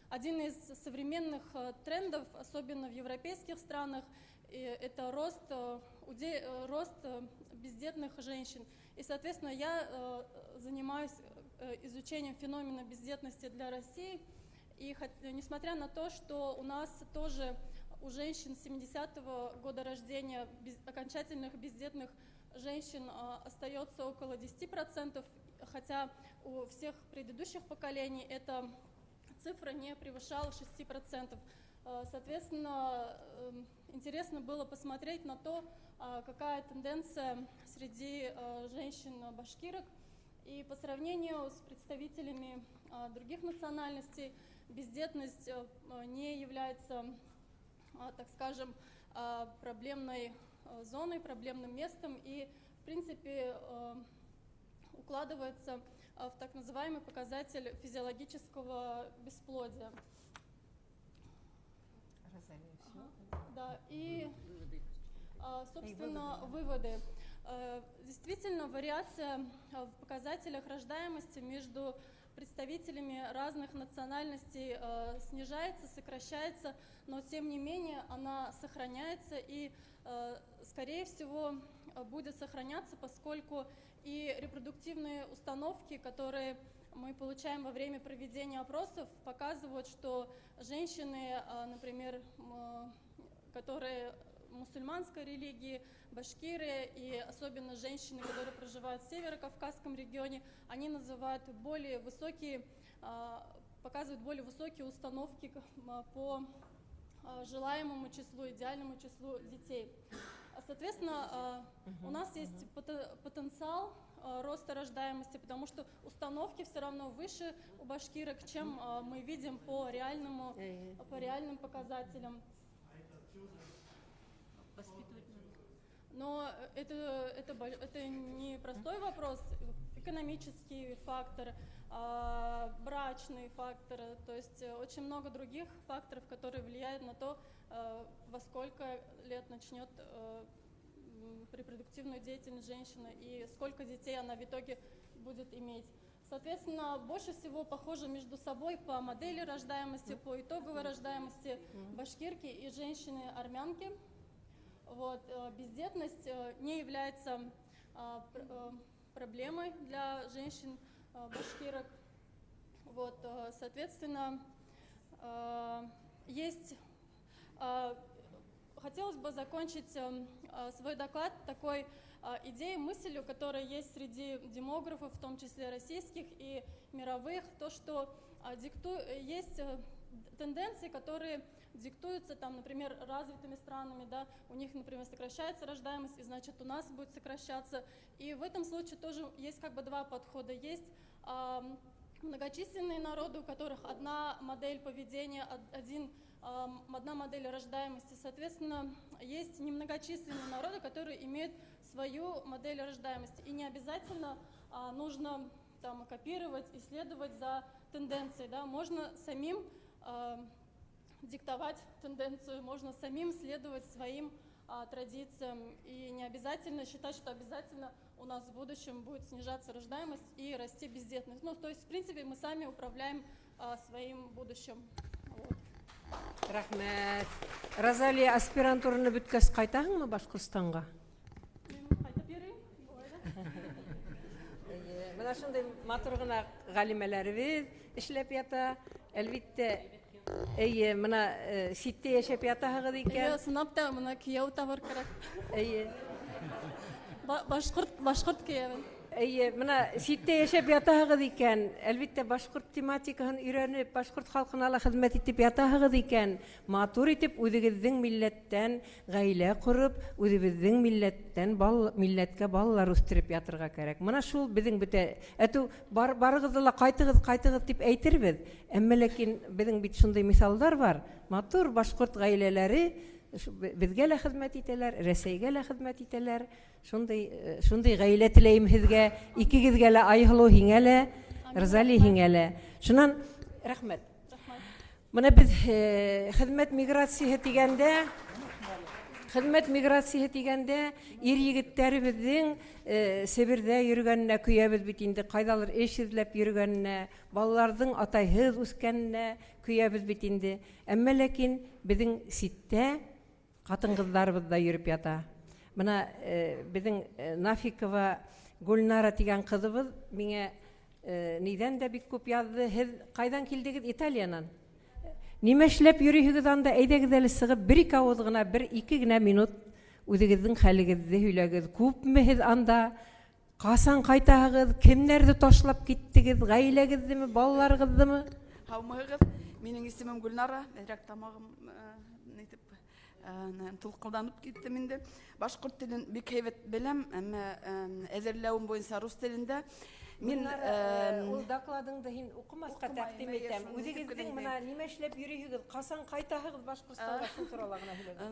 один из современных трендов, особенно в европейских странах, это рост бездетных женщин. И, соответственно, я занимаюсь изучением феномена бездетности для России. И несмотря на то, что у нас тоже у женщин 70-го года рождения окончательных бездетных женщин остается около 10%, хотя у всех предыдущих поколений эта цифра не превышала 6%. Соответственно, интересно было посмотреть на то, какая тенденция среди женщин-башкирок. И по сравнению с представителями других национальностей, бездетность не является, так скажем, проблемной зоной, проблемным местом и, в принципе, укладывается в так называемый показатель физиологического бесплодия. Да, и, собственно, выводы. Действительно, вариация в показателях рождаемости между представителями разных национальностей снижается, сокращается, но тем не менее она сохраняется и, скорее всего, будет сохраняться, поскольку и репродуктивные установки, которые мы получаем во время проведения опросов, показывают, что женщины, например, которые мусульманской религии, башкиры и особенно женщины, которые проживают в северо-кавказском регионе, они называют показывают более высокие установки по желаемому числу, идеальному числу детей. Соответственно, у нас есть потенциал роста рождаемости, потому что установки все равно выше у башкирок, чем мы видим по реальным показателям. Но это не простой вопрос. Экономический фактор, брачный фактор, то есть очень много других факторов, которые влияют на то, во сколько лет начнет репродуктивную деятельность женщина и сколько детей она в итоге будет иметь. Соответственно, больше всего похожи между собой по модели рождаемости, по итоговой рождаемости башкирки и женщины-армянки. Вот, бездетность не является проблемой для женщин-башкирок. Вот, соответственно, хотелось бы закончить свой доклад такой идеей, мыслью, которая есть среди демографов, в том числе российских и мировых, то, что есть тенденции, которые диктуются, там, например, развитыми странами, да, у них, например, сокращается рождаемость, и значит у нас будет сокращаться. И в этом случае тоже есть как бы два подхода. Есть многочисленные народы, у которых одна модель поведения, одна модель рождаемости. Соответственно, есть немногочисленные народы, которые имеют свою модель рождаемости. И не обязательно нужно там копировать, исследовать за тенденцией. Да? Можно самим диктовать тенденцию, можно самим следовать своим традициям. И не обязательно считать, что обязательно у нас в будущем будет снижаться рождаемость и расти бездетность. Ну, то есть, в принципе, мы сами управляем своим будущим. Вот. Рахмет. Розалия, аспирантураны бүткәс кайтаһыңмы Башкортстанга? Кайтып йөрим. Менә шундый матур гына галимәләребез эшләп ята. Әлбиттә, менә ситтә яшәп ятаһыгыз икән. Сынапта менә кияү табар кирәк. Әйе. Башкорт киявен. Әйе, мына ситтә яшәп ятаһыгыз икән, әлбиттә башкорт тематикаһын өйрәнеп, башкорт халкына ла хезмәт итеп ятаһыгыз икән, матур итеп үзегезнең милләттән гаилә курып, үзебезнең милләткә балалар үстереп ятырга кирәк. Менә шул безнең бөтә, әтү барыгыз ла кайтыгыз дип әйтербез. Әмма ләкин безнең бит шундый мисаллар бар. Матур башкорт гаиләләре безгә лә хезмәт итәләр, Рәсәйгә лә хезмәт итәләр. Шундый гаилә теләйм һезгә, икегезгә лә Айһылу һиңә лә, Рзали һиңә лә. Шуннан рәхмәт. Менә без хезмәт миграциясе дигәндә, ир-егетләребезнең Себердә йөргәненә көябез бит инде, кайдалыр эш эзләп йөргәненә, балаларның атайһыз үскәненә көябез бит инде. Әмма ләкин безнең ситтә хатын-кызларыбыз да йөреп ята. Менә безнең Нафикова Гульнара дигән кызыбыз миңа нидән дә бик күп язды. Һез кайдан килдегез? Италиянан. Нимә эшләп йөрисегез анда? Әйдәгез әле сыгып, бер-ике авыз гына, бер-ике генә минут үзегезнең хәлегезне һөйләгез. Күпме һез анда? Касан кайтаһыгыз? Кемнәрне ташлап киттегез? Гаиләгездеме, балаларыгыздымы? Һаумыгыз, минең исемем Гульнара, бәдрәк тамагым нитеп тулкылданып киттем инде. Башкорт телен бик һәйбәт беләм, әмма әзерләүем буенча рус телендә. Мин ул докладыңды һин укымаска тәкъдим итәм. Үзегезнең менә нимә эшләп йөрисегез? Касан кайтаһыгыз Башкортстанга? Шул турыда гына һөйләгез.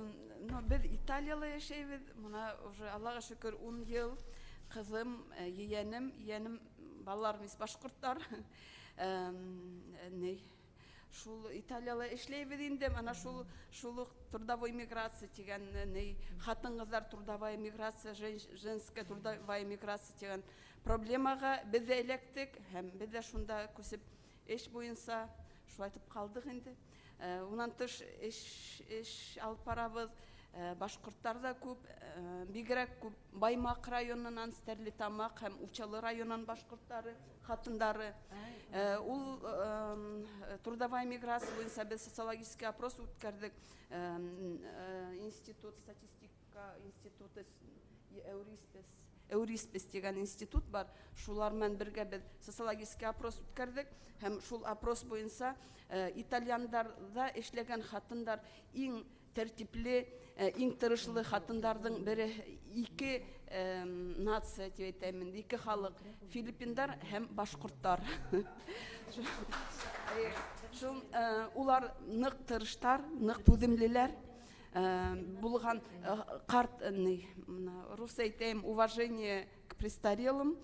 Без Италияда яшәйбез. Менә уже Аллага шөкер 10 ел кызым, yeğenim, балаларым башкорттар. Шул Италияда эшләйбез инде. Менә шул трудовой миграция дигән, хатын-кызлар трудовая миграция, женская трудовая миграция дигән проблемага без электик һәм без дә шунда күсеп эш буенча шулай итеп калдык инде. Унан тыш эш алып барабыз. Башкорттар да күп, бигрәк күп Баймак районыннан, Стәрлетамак һәм Учалы районынан башкорттары, хатындары. Ул трудовая миграция буенча без социологический опрос үткәрдек. Институт статистика институты Эуриспес дигән институт бар. Шулар менән бергә без социологический опрос үткәрдек һәм шул опрос буенча итальяндарда эшләгән хатындар иң тәртипле, иң тырышлы хатындардың бире ике нация дип әйтәмен, ике халык, Филиппиндар һәм башкорттар. Шул улар нык тырыштар, нык түземлеләр. Булган карт, рус әйтәм, уважение к престарелым,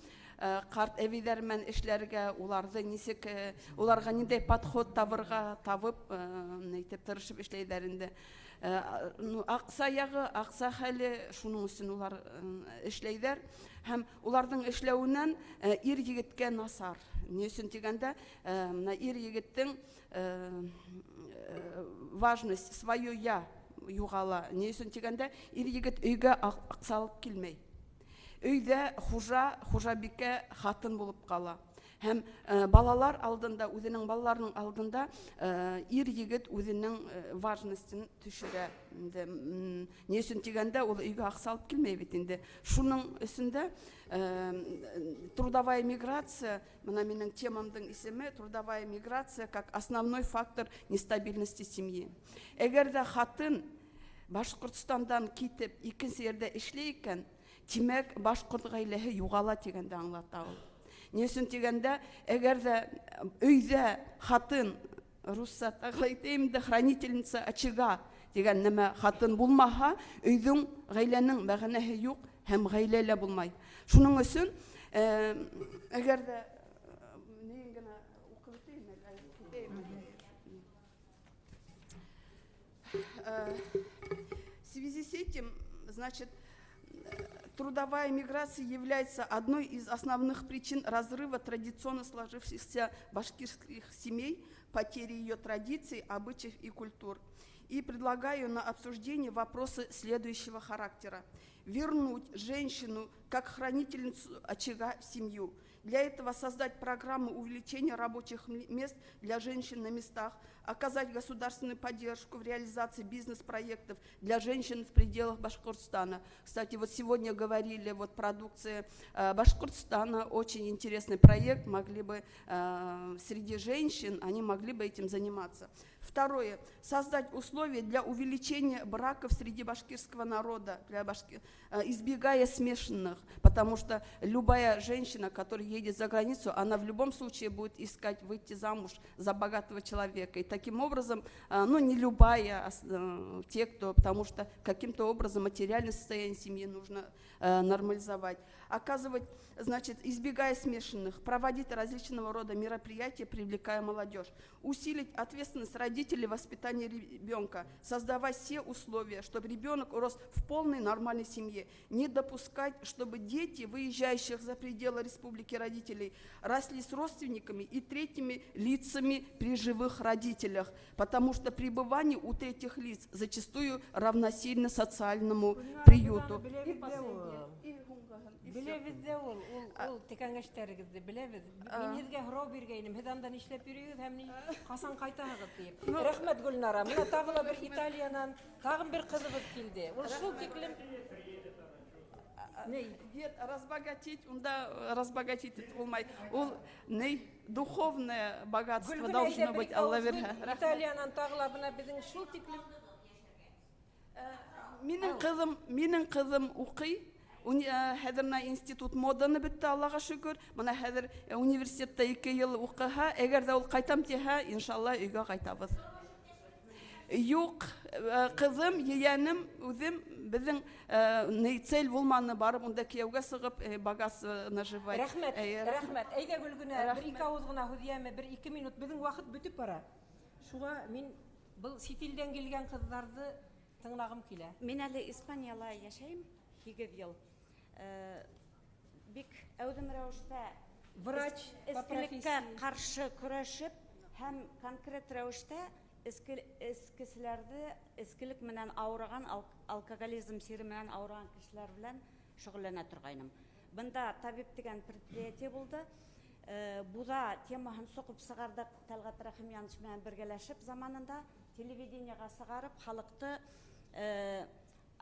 карт әбиләр менән эшләргә, уларга ниндәй подход табып, әйтеп тырышып эшләйләр инде. Акса ягы, акса хәле, шуның өчен улар эшләйләр һәм уларның эшләүеннән ир-егеткә насар. Ни өчен дигәндә, ир-егеттең важность свое я югала. Ни өчен дигәндә, ир-егет өйгә аксалып килмәй. Өйдә хужабикә хатын булып кала. Һәм балалар алдында, үзенең балаларының алдында ир-егет үзенең важностен төшерә. Ни өчен дигәндә, ул өйгә аксалып килмәй бит инде. Шуның өчендә трудовая миграция, менә минең темамның исеме трудовая миграция как основной фактор нестабильности семьи. Әгәр дә хатын Башкортстандан китеп икенче җирдә эшли икән, тимәк башкорт гаиләһе югала дигәндә аңлата ул. Ни өчен дигәндә, әгәр дә өйдә хатын русса тагылайтым да хранительница очага дигән нәмә хатын булмаһа, өйдең гаиләнең мәгънәһе юк һәм гаиләле булмай. Шуның өчен әгәр дә нин генә укытыйм в связи с этим, значит, трудовая миграция является одной из основных причин разрыва традиционно сложившихся башкирских семей, потери ее традиций, обычаев и культур. И предлагаю на обсуждение вопросы следующего характера. Вернуть женщину как хранительницу очага в семью, Для этого создать программу увеличения рабочих мест для женщин на местах, оказать государственную поддержку в реализации бизнес-проектов для женщин в пределах Башкортостана. Кстати, вот сегодня говорили, вот продукция Башкортостана, очень интересный проект, могли бы среди женщин, они могли бы этим заниматься. Второе. Создать условия для увеличения браков среди башкирского народа, избегая смешанных, потому что любая женщина, которая едет за границу, она в любом случае будет искать выйти замуж за богатого человека. И таким образом, ну не любая, а те, кто, потому что каким-то образом материальное состояние семьи нужно нормализовать. Оказывать, значит, избегая смешанных, проводить различного рода мероприятия, привлекая молодежь, усилить ответственность родителей в воспитании ребенка, создавать все условия, чтобы ребенок рос в полной нормальной семье, не допускать, чтобы дети, выезжающих за пределы республики родителей, росли с родственниками и третьими лицами при живых родителях, потому что пребывание у третьих лиц зачастую равносильно социальному приюту. Білебіз де ол текәңештәрігізді, білебіз. Мен езге ғырау бергейнім, хедандан ішлеп үрейіз, әмні қасан қайтағығыз дейіп. Рахмет Гүлнара, мұна тағыла бір Италиянан, тағын бір қызығыз келді. Ол шул текілім... Нет, разбогатеть, разбогатеть болмай. Ол духовное богатство должно быть, Алла верха. Италиянан тағыла бұна біздің шул текілім... Менің қызым ұқи, Хәдерна институт моданы бітті, Аллаға шүкір. Мұна хәдер университетта 2 ел ұқыға, әгер де ол қайтам теха, иншалла үйге қайтабыз. Юқ, қызым, еянім, өзім, біздің цель болманы барып, онда кеуге сығып, бағасы нажывай. Рахмет, рахмет. Әйде Гүлгүнә, бір 2 ауызғына хүзияме, бір 2 минут, біздің уақыт бүтіп бара. Шуға мен бұл сетелден келген қыздарды тыңлағым келе. Мен әлі Испанияла яшайым, 2 ел. Бик әудім рәуішті ескілікке қаршы күрәшіп, һәм конкрет рәуішті ескілік менен ауырған, алкоголизм сері менен ауырған кішілер білән шұғылана тұрғайным. Бұнда табип деген предприятие болды. Бұда темаһын соқып сығардық Тәлғат Рахимьянович менен біргеләшіп заманында телевидениеға сығарып, халықты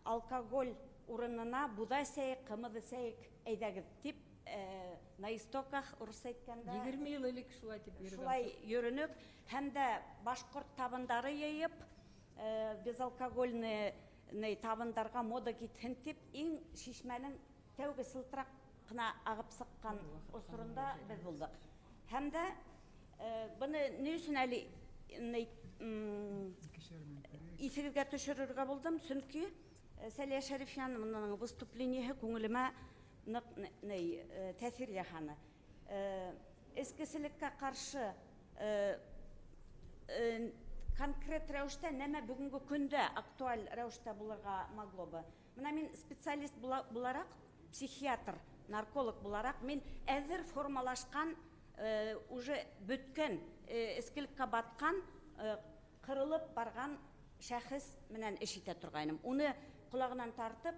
алкоголь урынына будай сәйік, қымыды сәйік әйдәгіз тип, на истоках ұрыс әйткәнді 20 ел елік шулай йөрінік, һәм дә башқұрт табындары ейіп, безалкогольный табындарға мода кетхін тип, ең шешмәнің тәугі сылтырақ қына ағып сыққан осырында біз болдық. Һәм дә бұны не үшін әлі ефирге түшірірге болдым, сүнкі Сәлия Шәрифянның выступлениеһе күңелемә тәсир яһаны. Эскеселеккә каршы конкрет рәвештә нәмә бүгенге көндә актуаль рәвештә булырга могло бы. Менә мин специалист буларак, психиатр, нарколог буларак, мин әзер формалашкан, уже бөткән, эскелеккә баткан, кырылып барган шәхес менән эш итә торгайным. Уны құлағынан тартып,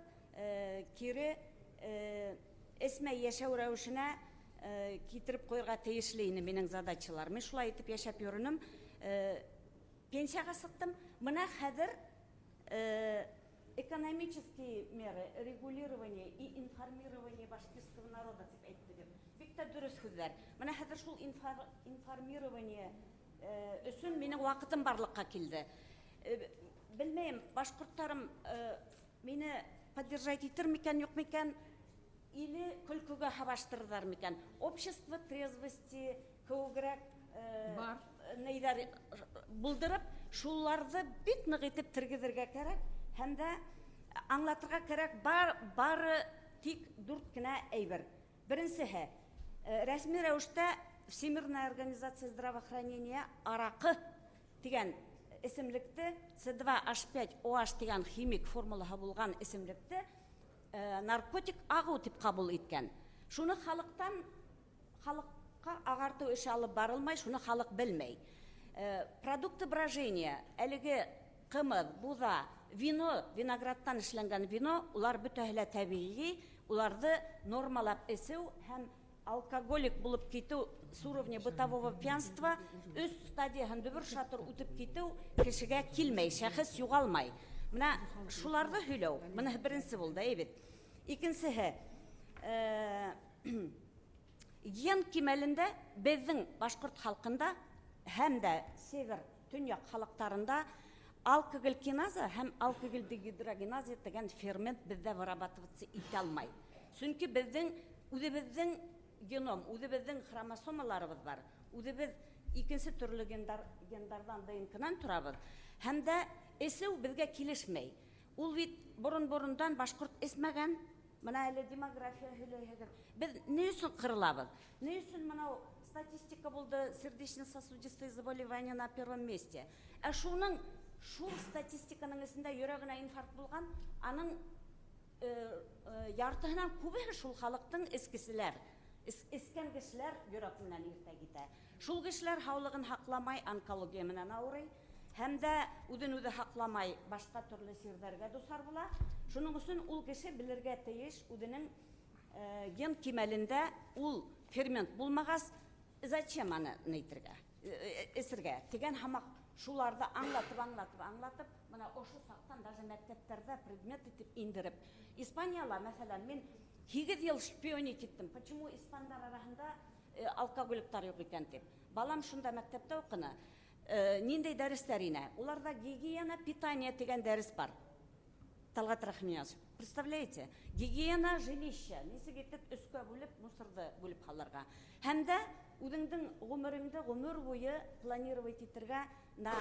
кері esme yaşау рәвешенә китереп қойырға тиешлейні менің задачалар. Мен шулай етіп яшап йөренем. Пенсияға сықтым. Мына хәзер экономические меры, регулирование и информирование башкирского народа дип әйттегез. Бик тә дөрес сүзләр. Мына хәзер шул информирование өчен минем вакытым барлыкка килде. Белмәйм, башкортларым мине поддержать итер микән, юк микән, или көлкүгә хабаштырдылар микән. Общество трезвости күгрәк нәйләр булдырып, шулларды бик нык итеп тергезергә кирәк, һәм дә аңлатырга кирәк бары тик 4 кенә әйбер. Беренчеһе, рәсми рәвештә Всемирная организация здравоохранения аракы дигән исемлекте C2H5OH дигән химик формулаһы булган исемлекте наркотик агу дип кабул иткән. Шуны халыктан халыкка агарту эше алып барылмай, шуны халык белмәй. Продукты брожения, әлеге кымыз, буза, вино, виноградтан эшләнгән вино, улар бөтәһе табигый, уларды нормалап эсеү һәм алкоголик болып кету с уровня бытового пьянства өз стадиясын дүбір шатыр үтіп кету кішіге келмей, шәхіс юғалмай. Мына шуларды хүйлеу, мына бірінсі болды, әйбет. Икінсігі, ең кемелінде біздің башқұрт халқында, һәм де север төньяқ халықтарында алкоголь киназа һәм алкоголь дегидрогеназа деген фермент бізде вырабатываться ете алмай. Çünkü біздің геном, біздің хромосомаларыбыз бар. Біз икенсе түрлі гендардан ДНК-нан тұрабыз. Һәм дә эсеу бізге келешмей. Ул бит бұрын-бұрындан башқұрт эсмәгән, мына әле демография һөйләйһегез. Біз не өсөн қырылабыз? Не өсөн мынау статистика болды сердечно-сосудистые заболевания на первом месте. Шул статистиканың ісінде йөрәгенә инфаркт булган, аның яртыһынан күбе шул халыктың эскеселәр, эскән кешеләр йөрәгеннән иртә китә. Шул кешеләр һаулыгын һакламай онкология менән авырый, һәм дә үзе һакламай башка төрле сирдәргә дусар була. Шуның өчен ул кеше белергә тиеш, үзенең ген кимәлендә ул фермент булмагас, зачем аны нәйтергә, эсергә дигән һамак шуларды аңлатып, мына ошы сақтан даже мәктәптәрдә предмет итеп индереп. Испанияла, мәсәлән, мен 8 ел шпионить иттем. Почему испандар арасында алкоголиктар юк икән дип. Балам шунда мәктәптә укыны. Ниндәй дәресләр инә? Уларда гигиена, питание дигән дәрес бар. Талгат Рахмиязов. Представляете? Гигиена жилища. Нисек итеп өскә бүлеп, мусорды бүлеп халарга. Һәм дә үзеңнең гомереңдә гомер буе планировать итәргә на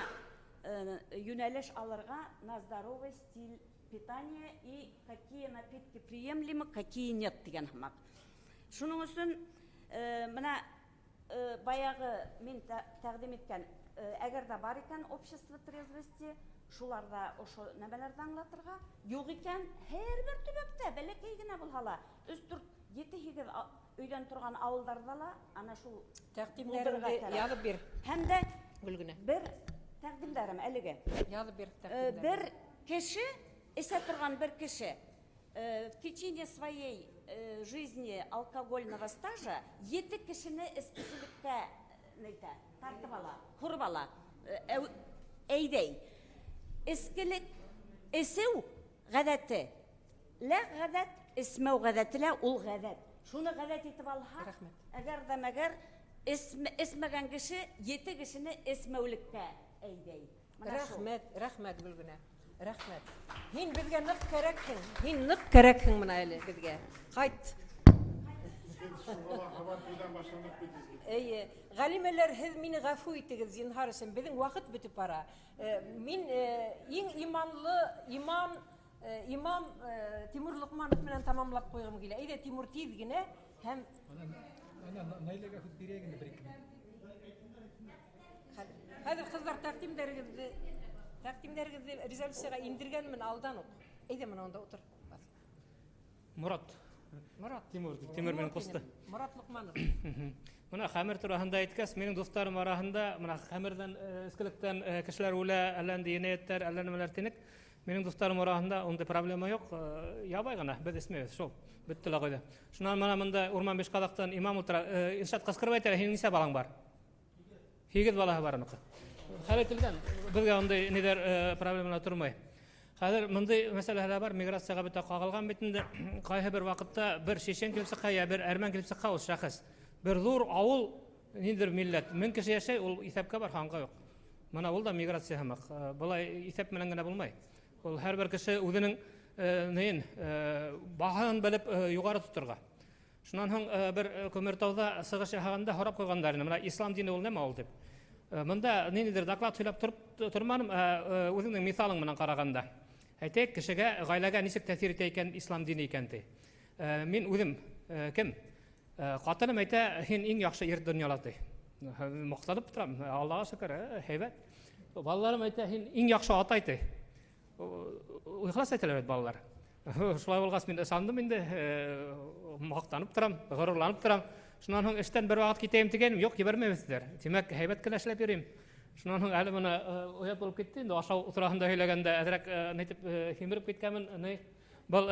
юнәлеш алырга на здоровый стиль питания и какие напитки приемлемы, какие нет дигән һәммәк. Шуның өчен менә баягы мин тәкъдим иткән, әгәр дә бар икән общество трезвости, шуларда ошо нәмәләрне аңлатырга, юк икән һәрбер төбәктә бәләкәй генә булһа, 3-4-7 өйдән торган авылдарда ла ана шул тәкъдимнәрне язып бир. Һәм дә бер тәкъдимнәрем әлегә язып бир тәкъдимнәрне. Бер кеше, эсә торган бер кеше в течение своей жизни алкогольного стажа 7 кешене эскеселеккә нәйтә, тартып ала, курып ала. Әйдәй. Эскелек, эсеү гадәте. Лә гадәт, эсмәү гадәте лә ул гадәт. Шуны гадәт итеп алһа, әгәр дә мәгәр эсмәгән кеше 7 кешене эсмәүлеккә әйдәй. Рәхмәт Гөлгенә. Рәхмәт. Һин безгә нык кәрәкһең. Һин нык кәрәкһең менә әле безгә. Кайт. Галимәләр, һез мине гафу итегез, зинһар өчен. Безнең вакыт бетеп бара. Мин иң иманлы имам Тимур Лукманов менән тамамлап куйгым килә. Әйдә Тимур тиз генә һәм Ана Наиләгә хут бирәгән бер ике. Хәзер кызлар тәкъдимнәрегезне резолюцияга индергәнмен алдан ук. Әйдә менә анда утыр. Мурат. Тимур менен кусты. Мурат Лукманов. Мына хәмер турында әйткәс, минең дусларым арасында мына хәмердән эскелектән кешеләр үлә, әлләнди енәяттәр, әлләнемәләр тинек. Минең дусларым арасында ондай проблема юк. Ябай гына, без эсмәбез, шул. Бетте ла куйды. Шуннан мына монда Урман Бешкалактан имам утыра, Иршат Каскаров әйтә, һинең нисә балаң бар? 8 балаһы бар аныкы. Хәл ителгән, безгә ондай нидер проблемалар тормый. Хәзер мондай мәсьәләләр бар, миграцияга бетә кагылган бит инде. Кайһы бер вакытта бер чечен килеп сыкка, я бер әрмән килеп сыкка ул шәхес. Бер зур авыл нидер милләт, 1000 кеше яшәй, ул исәпкә бар, ханга юк. Моны ул да миграция һәммәк. Булай исәп менән генә булмай. Ул һәрбер кеше үзенең нәен баһын белеп югары тутырга. Шуннан һоң бер Көмертауда сыгыш яһаганда харап куйганнар. Менә ислам дине ул нәмә ул дип. Монда нидер доклад сөйләп тормадым, үзеңнең мисалың менән караганда. Әйтәйек, кешегә, гаиләгә ничек тәэсир итә икән ислам дине икән ди. Мин үзем кем? Катыным әйтә, һин иң яхшы ир дөньяда ди. Мактанып торам, Аллага шөкер, һәйбәт. Балаларым әйтә, һин иң яхшы ата ди. Ихлас әйтәләр бит балалар. Шулай булгас мин ышандым инде, мактанып торам, горурланып торам. Шуннан һоң эштән бер вакыт китәм дигәнем, юк, җибәрмәбездер. Димәк, һәйбәт кенә эшләп йөрим. Шуннан һоң әле моны уят булып китте инде, ашау утырагында һөйләгәндә әзрәк нәйтеп химиреп киткәнмен, Бұл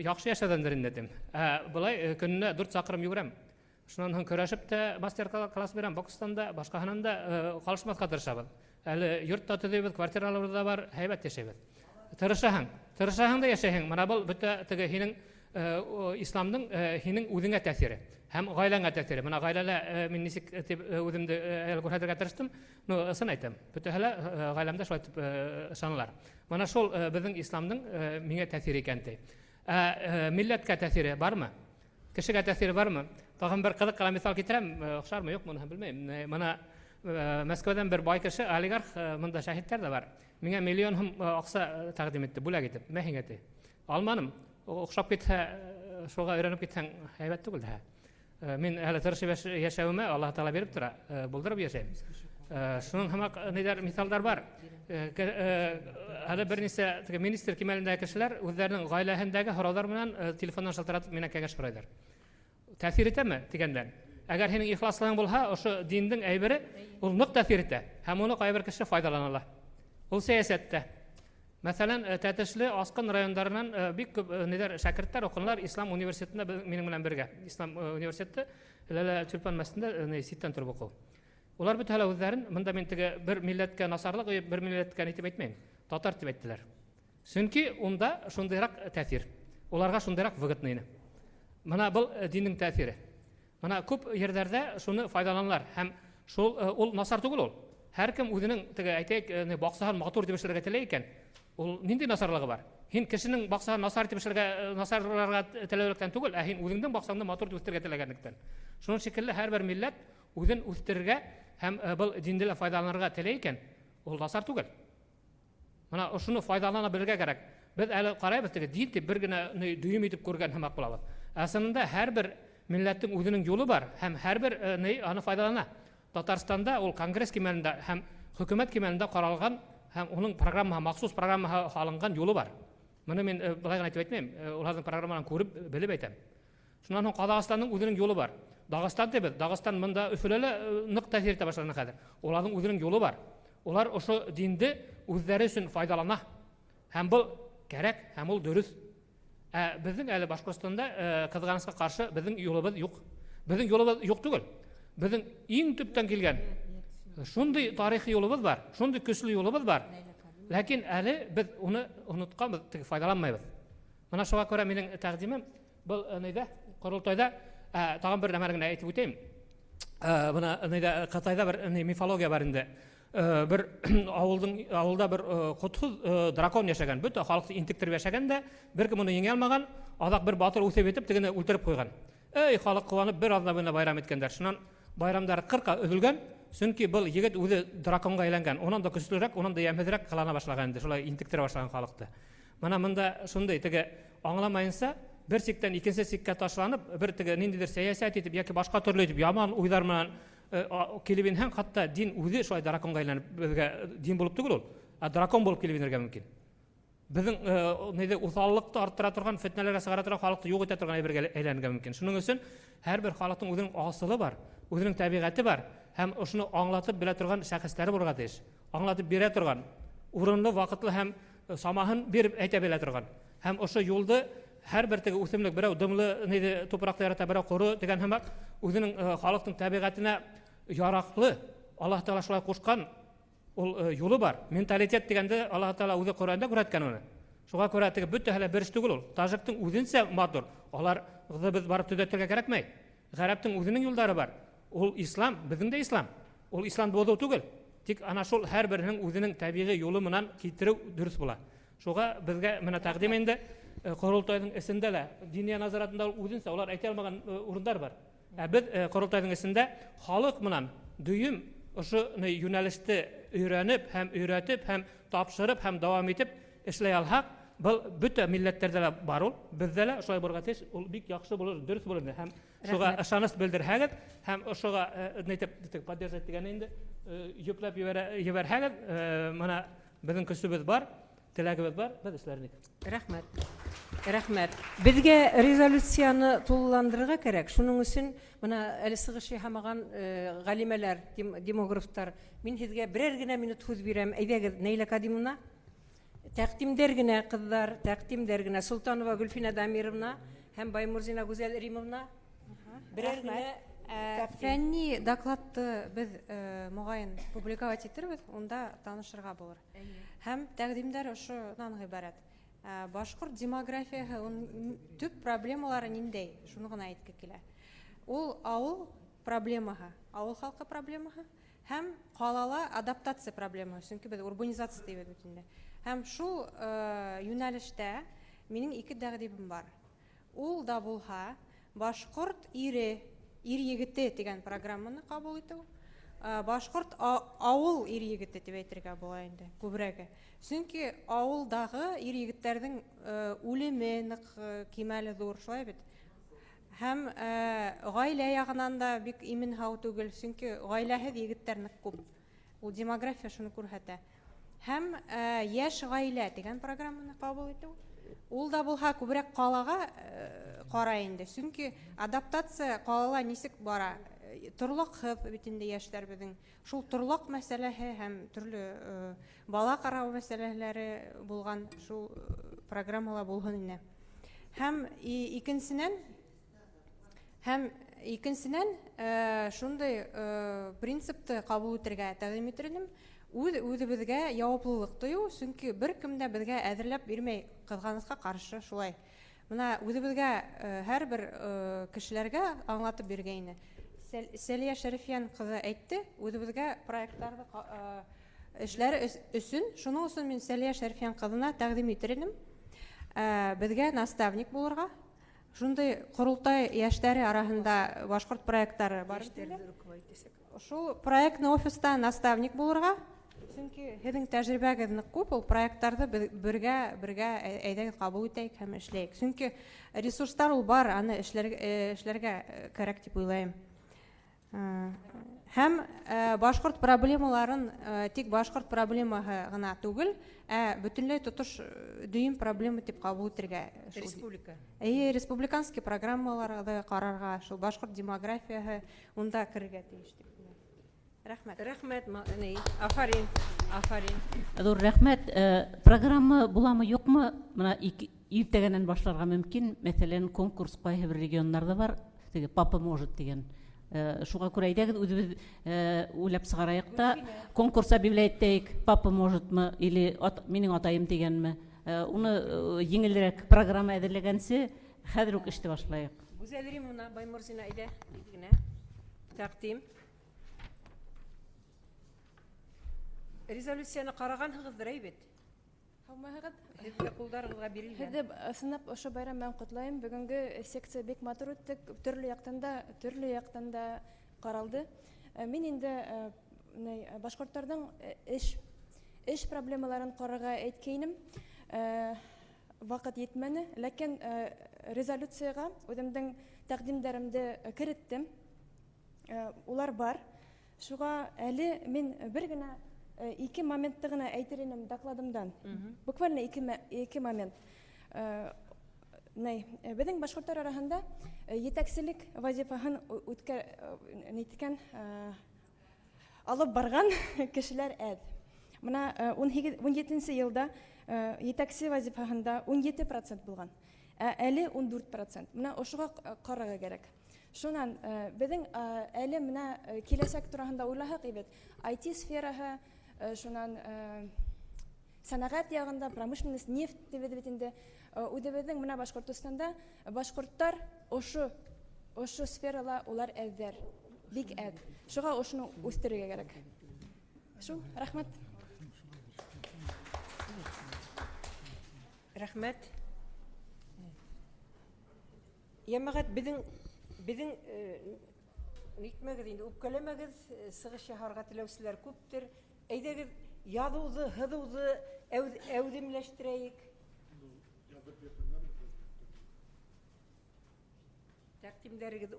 яқшы яшадандыр иннетім. Бұлай күніне 4 сақырым югірем. Шынан көрәшіп те мастер класс берем Бокстанда, башқа хананда қалышмасқа тырышабыз. Әлі йұртта түдейбіз, квартираларда бар, хайбат яшайбыз. Тырышаһың да яшайһың. Мына бұл бүті тігі хинің исламның хинің үҙеңә тәсире. Һәм ғайлаңа тәсире. Мына ғайләлә мин нисек үҙемде күрһәтергә тырыштым. Ысын әйтәм. Бөтәһелә ғайләмдә шулай итеп ышаналар. Мына шул безнең исламның миңә тәсире икән ти. Милләткә тәсире бармы? Кешегә тәсире бармы? Тагын бер кызык кына мисал китерәм. Охшармы, юкмы, моны белмәйм. Мына Мәскәүдән бер бай кеше, олигарх, монда шаһиттәр дә бар. Миңа миллион һум акча тәкъдим итте, бүләк итеп. Мәһиңә ти. Алманым. Охшап китһә, шуга өйрәнеп китһәң, һәйбәт түгел дә. Мин әле тырышып яшәвемә Аллаһ Таала биреп тора, булдырып яшәйм. Шуның һәмәк нидәр мисалдар бар. Әле бернисә министр кимәлендәге кешеләр үзләренең гаиләһендәге һораулар менән телефоннан шалтыратып мине кәгәш сорайлар. Тәэсир итәме дигәндән? Әгәр һинең ихласлыгың булһа, ошо диндең әйбере ул нык тәэсир итә. Һәм уны кайбер кеше файдалана. Ул сәясәттә. Мәсәлән, Тәтешле, Асҡын райондарынан бик күп нидәр шәкерттәр укыналар Ислам университетында минең белән бергә. Ислам университеты Ләлә Тюльпан мәсҗидендә ситтән торып укый. Улар бөтәһе үзләрен монда мин теге бер милләткә насарлык, бер милләткә нитеп әйтмәйм. Татар дип әйттеләр. Чөнки унда шундыйрак тәэсир. Уларга шундыйрак выгодный. Мына бұл диннең тәэсире. Мына күп ерләрдә шуны файдаланалар. Һәм шул ул насар түгел ул. Һәркем үзенең теге әйтәйек, баксаһын матур дип эшләргә теләй икән. Ул нинди насарлыгы бар? Һин кешенең баксаһын насар дип эшләргә, насарларга теләвлектән түгел, ә һин үзеңнең баксаңны матур дип үстерергә теләгәнлектән. Шуның шикелле һәрбер милләт үзен үстерергә һәм бұл диндә файдаланырга теләй икән, ул насар түгел. Мына шуны файдалана белергә кирәк. Без әле карайбыз, теге дин дип бер генә дөйем итеп күргән һәмәк булабыз. Әсәнендә һәрбер милләттең үзенең юлы бар һәм һәрбер аны файдалана. Татарстанда ул конгресс кимәлендә һәм хөкүмәт кимәлендә каралган һәм уның программаһы, махсус программаһы халынган юлы бар. Моны мин былай гына әйтеп әйтмәйм, уларның программаларын күреп белеп әйтәм. Шуннан соң Казакъстанның үзенең юлы бар. Дагыстан дибез, Дагыстан монда Өфөләлә нык тәэсир итә башлаган хәзер. Уларның үзенең юлы бар. Улар ошо динде үзләре өчен файдалана. Һәм бу кирәк, һәм ул дөрес. Безнең әле Башкортстанда кызганычка каршы безнең юлыбыз юк. Безнең юлыбыз юк түгел. Безнең иң төптән килгән шундый тарихи юлыбыз бар, шундый көчле юлыбыз бар. Ләкин әле без уны онытканбыз, файдаланмайбыз. Менә шуңа күрә минең тәкъдимем бу нидә, Корылтайда тагын бер нәмәне генә әйтеп үтәм. Менә нидә Кытайда бер мифология бар инде. Бер авылда бер кутсыз дракон яшәгән, бөтә халыкны интектереп яшәгән дә, беркем моны еңә алмаган, адак бер батыр үсеп итеп тегене үлтереп куйган. Халык куанып бер аздан буена байрам иткәннәр. Шуннан байрамдар 40-ка өзелгән, чөнки бу егет үзе драконга әйләнгән. Онан да көчлерәк, онан да ямһезрәк кылана башлаган инде, шулай интектереп башлаган халыкты. Менә монда шундый теге аңламаенса, бер сиктән икенче сиккә ташланып, бер теге ниндидер сәясәт итеп яки башка төрле итеп яман уйлар менән килебин һәм хатта дин үзе шулай драконга әйләнеп безгә дин булып түгел ул, дракон булып килебинергә мөмкин. Безнең нидә усаллыкты арттыра торган, фитнәләргә сыгара торган халыкты юк итә торган әйбергә әйләнергә мөмкин. Шуның өчен һәрбер халыкның үзенең асылы бар, үзенең табигате бар һәм шуны аңлатып белә торган шәхесләре булырга тиеш. Аңлатып бирә торган, урынлы, вакытлы һәм самаһын биреп әйтә белә торган. Һәм ошо юлды һәрбер теге үсемлек берәү дымлы нидә тупракта ярата, берәү коры дигән һәм үзенең халыкның табигатына яраклы, Аллаһ Таала шулай кушкан ул юлы бар. Менталитет дигәндә Аллаһ Таала үзе Коръәндә күрәткән уны. Шуңа күрә теге бөтәһелә бер түгел ул. Таҗиктың үзенчә матур. Алар без барып төзәтергә кирәкмәй. Гарәптең үзенең юлдары бар. Ул ислам, безнең дә ислам. Ул ислам булу түгел. Тик ана шул һәрбернең үзенең табигый юлы менән китерү дөрес була. Шуңа безгә менә тәкъдим инде Корылтайның эсендә лә диния назаратында үзенчә улар әйтә алмаган урыннар бар. Без Корылтайның эсендә халык менән дөйем ошо юнәлеште өйрәнеп һәм өйрәтеп һәм тапшырып һәм дәвам итеп эшләй алһак, бу бөтә милләтләрдә дә бар ул, бездә лә шулай булырга тиеш, ул бик яхшы булыр, дөрес булыр һәм шуга ышаныс белдерһәгез һәм ошога нитеп поддержать дигән инде йөпләп җибәрһәгез, менә безнең көсебез бар, теләгебез бар, без эшләрник. Рәхмәт. Рәхмәт. Безгә резолюцияны тулыландырырга кирәк. Шуның өчен менә әле сыгыш яһамаган галимәләр, демографтар, мин сезгә берәр генә минут сүз бирәм. Әйдәгез, Нәйлә Кадимовна, Тәкъдимдер генә кызлар, тәкъдимдер генә Султанова Гөлфина Дамировна һәм Баймурзина Гүзәл Римовна. Берәр генә Фәнни докладты без мөгаен публиковать итербез, онда танышырга булыр. Һәм тәкъдимдәр ошонан гыйбарәт. Башкорт демографияһы төп проблемалары ниндәй? Шуны гына әйткә килә. Ул авыл проблемаһы, авыл халкы проблемаһы һәм калала адаптация проблемаһы. Чөнки без урбанизация дибез бөтенләй. Һәм шул юнәлештә минең ике тәкъдимем бар. Ул да булһа башкорт ир егете дигән программаны кабул итү. Башкорт авыл ир егете дип әйтергә була инде күбрәге. Чөнки авылдагы ир егетләрнең үлеме нык кимәле зур, шулай бит. Һәм гаилә ягыннан да бик имен һау түгел, чөнки гаиләһез егетләр нык күп. Ул демография шуны күрһәтә. Һәм яшь гаилә дигән программаны кабул итү. Ул да булһа күбрәк калага кара инде. Чөнки адаптация калала нисек бара? Торлык бит инде яшьләр безнең. Шул торлык мәсьәләһе һәм төрле бала карау мәсьәләләре булган шул программалар булган инде. Һәм икенчедән шундый принципты кабул итәргә тәкъдим итәрдем. Үзебезгә яуаплылык тою, чөнки беркем дә безгә әзерләп бирмәй, кызганычка каршы шулай. Менә үзебезгә һәрбер кешеләргә аңлатып биргәйне. Сәлия Шәрифиян кызы әйтте, үзебезгә проектларны эшләре өчен, шуның өчен мин Сәлия Шәрифиян кызына тәкъдим итәрдем. Безгә наставник булырга, шундый курултай яшьләре арасында башкорт проектлары бар. Шул проектны офиста наставник булырга, чөнки һезнең тәҗрибәгез нык күп, ул проектларны бергә әйдәгез кабул итәйек һәм эшләйек. Чөнки ресурслар ул бар, аны эшләргә кирәк дип уйлыйм. Һәм башкорт проблемаларын тик башкорт проблемаһы гына түгел, бөтенләй тотыш дөйм проблема дип кабул итәргә. Республика. Республиканский программаларда карарга, шул башкорт демографияһы унда кергә тиеш дип. Рәхмәт. Рәхмәт, афарин. Зур рәхмәт. Программа буламы, юкмы? Менә иртәгәннән башларга мөмкин. Мәсәлән, конкурс кайсы бер регионнарда бар. Теге папа может дигән. Шуңа күрә әйдәгез үзебез уйлап сыгарайык та конкурс объявлять итәйек. Папа можетмы или минең атайым дигәнме? Уны еңелрәк программа әзерләгәнсе хәзер үк эште башлайык. Гүзәл Римовна, Баймурзина әйдә генә. Тәкъдим. Резолюцияны караганһыгыздыр әйбет. Һәммәгез Һеҙгә ҡулдарығыҙға бирелгән. Һеҙҙе сынап ошо байрам менән ҡотлайым. Бөгөнгө секция бик матур үтте. Төрлө яҡтан да ҡаралды. Мин инде башҡорттарҙың эш проблемаларын ҡарарға әйткәйнем. Ваҡыт етмәне, ләкин резолюцияға үҙемдең тәҡдимдәремде кереттем. Улар бар. Шуға әле мин бер генә ике моментты гына әйтер инем докладымдан. Буквально ике момент. Безнең башҡорттар араһында етәкселек вазифаһын үткәргән алып барган кешеләр әҙ. Менә 17 елда етәксе вазифаһында 17% булган. Әле 14%. Менә ошоға ҡарарға кәрәк. Шунан безнең әле менә киләсәк тураһында уйлаһаҡ ибет, IT сфераһы, шунан сәнәғәт яғында, промышленность, нефть дибез бит инде. Үҙебеҙҙең менә Башҡортостанда башҡорттар ошо сферала улар әҙҙәр, бик әҙ. Шуға ошоно үҫтерергә кәрәк. Шу, рәхмәт. Рәхмәт. Йәмәғәт Безнең нитмәгеҙ инде, үпкәләмәгеҙ, сығыш яһарға теләүселәр күптер. Әйҙәгеҙ, яҙыуҙы, һыҙыуҙы әүҙемләштерәйек. Тәҡдимдәрегеҙ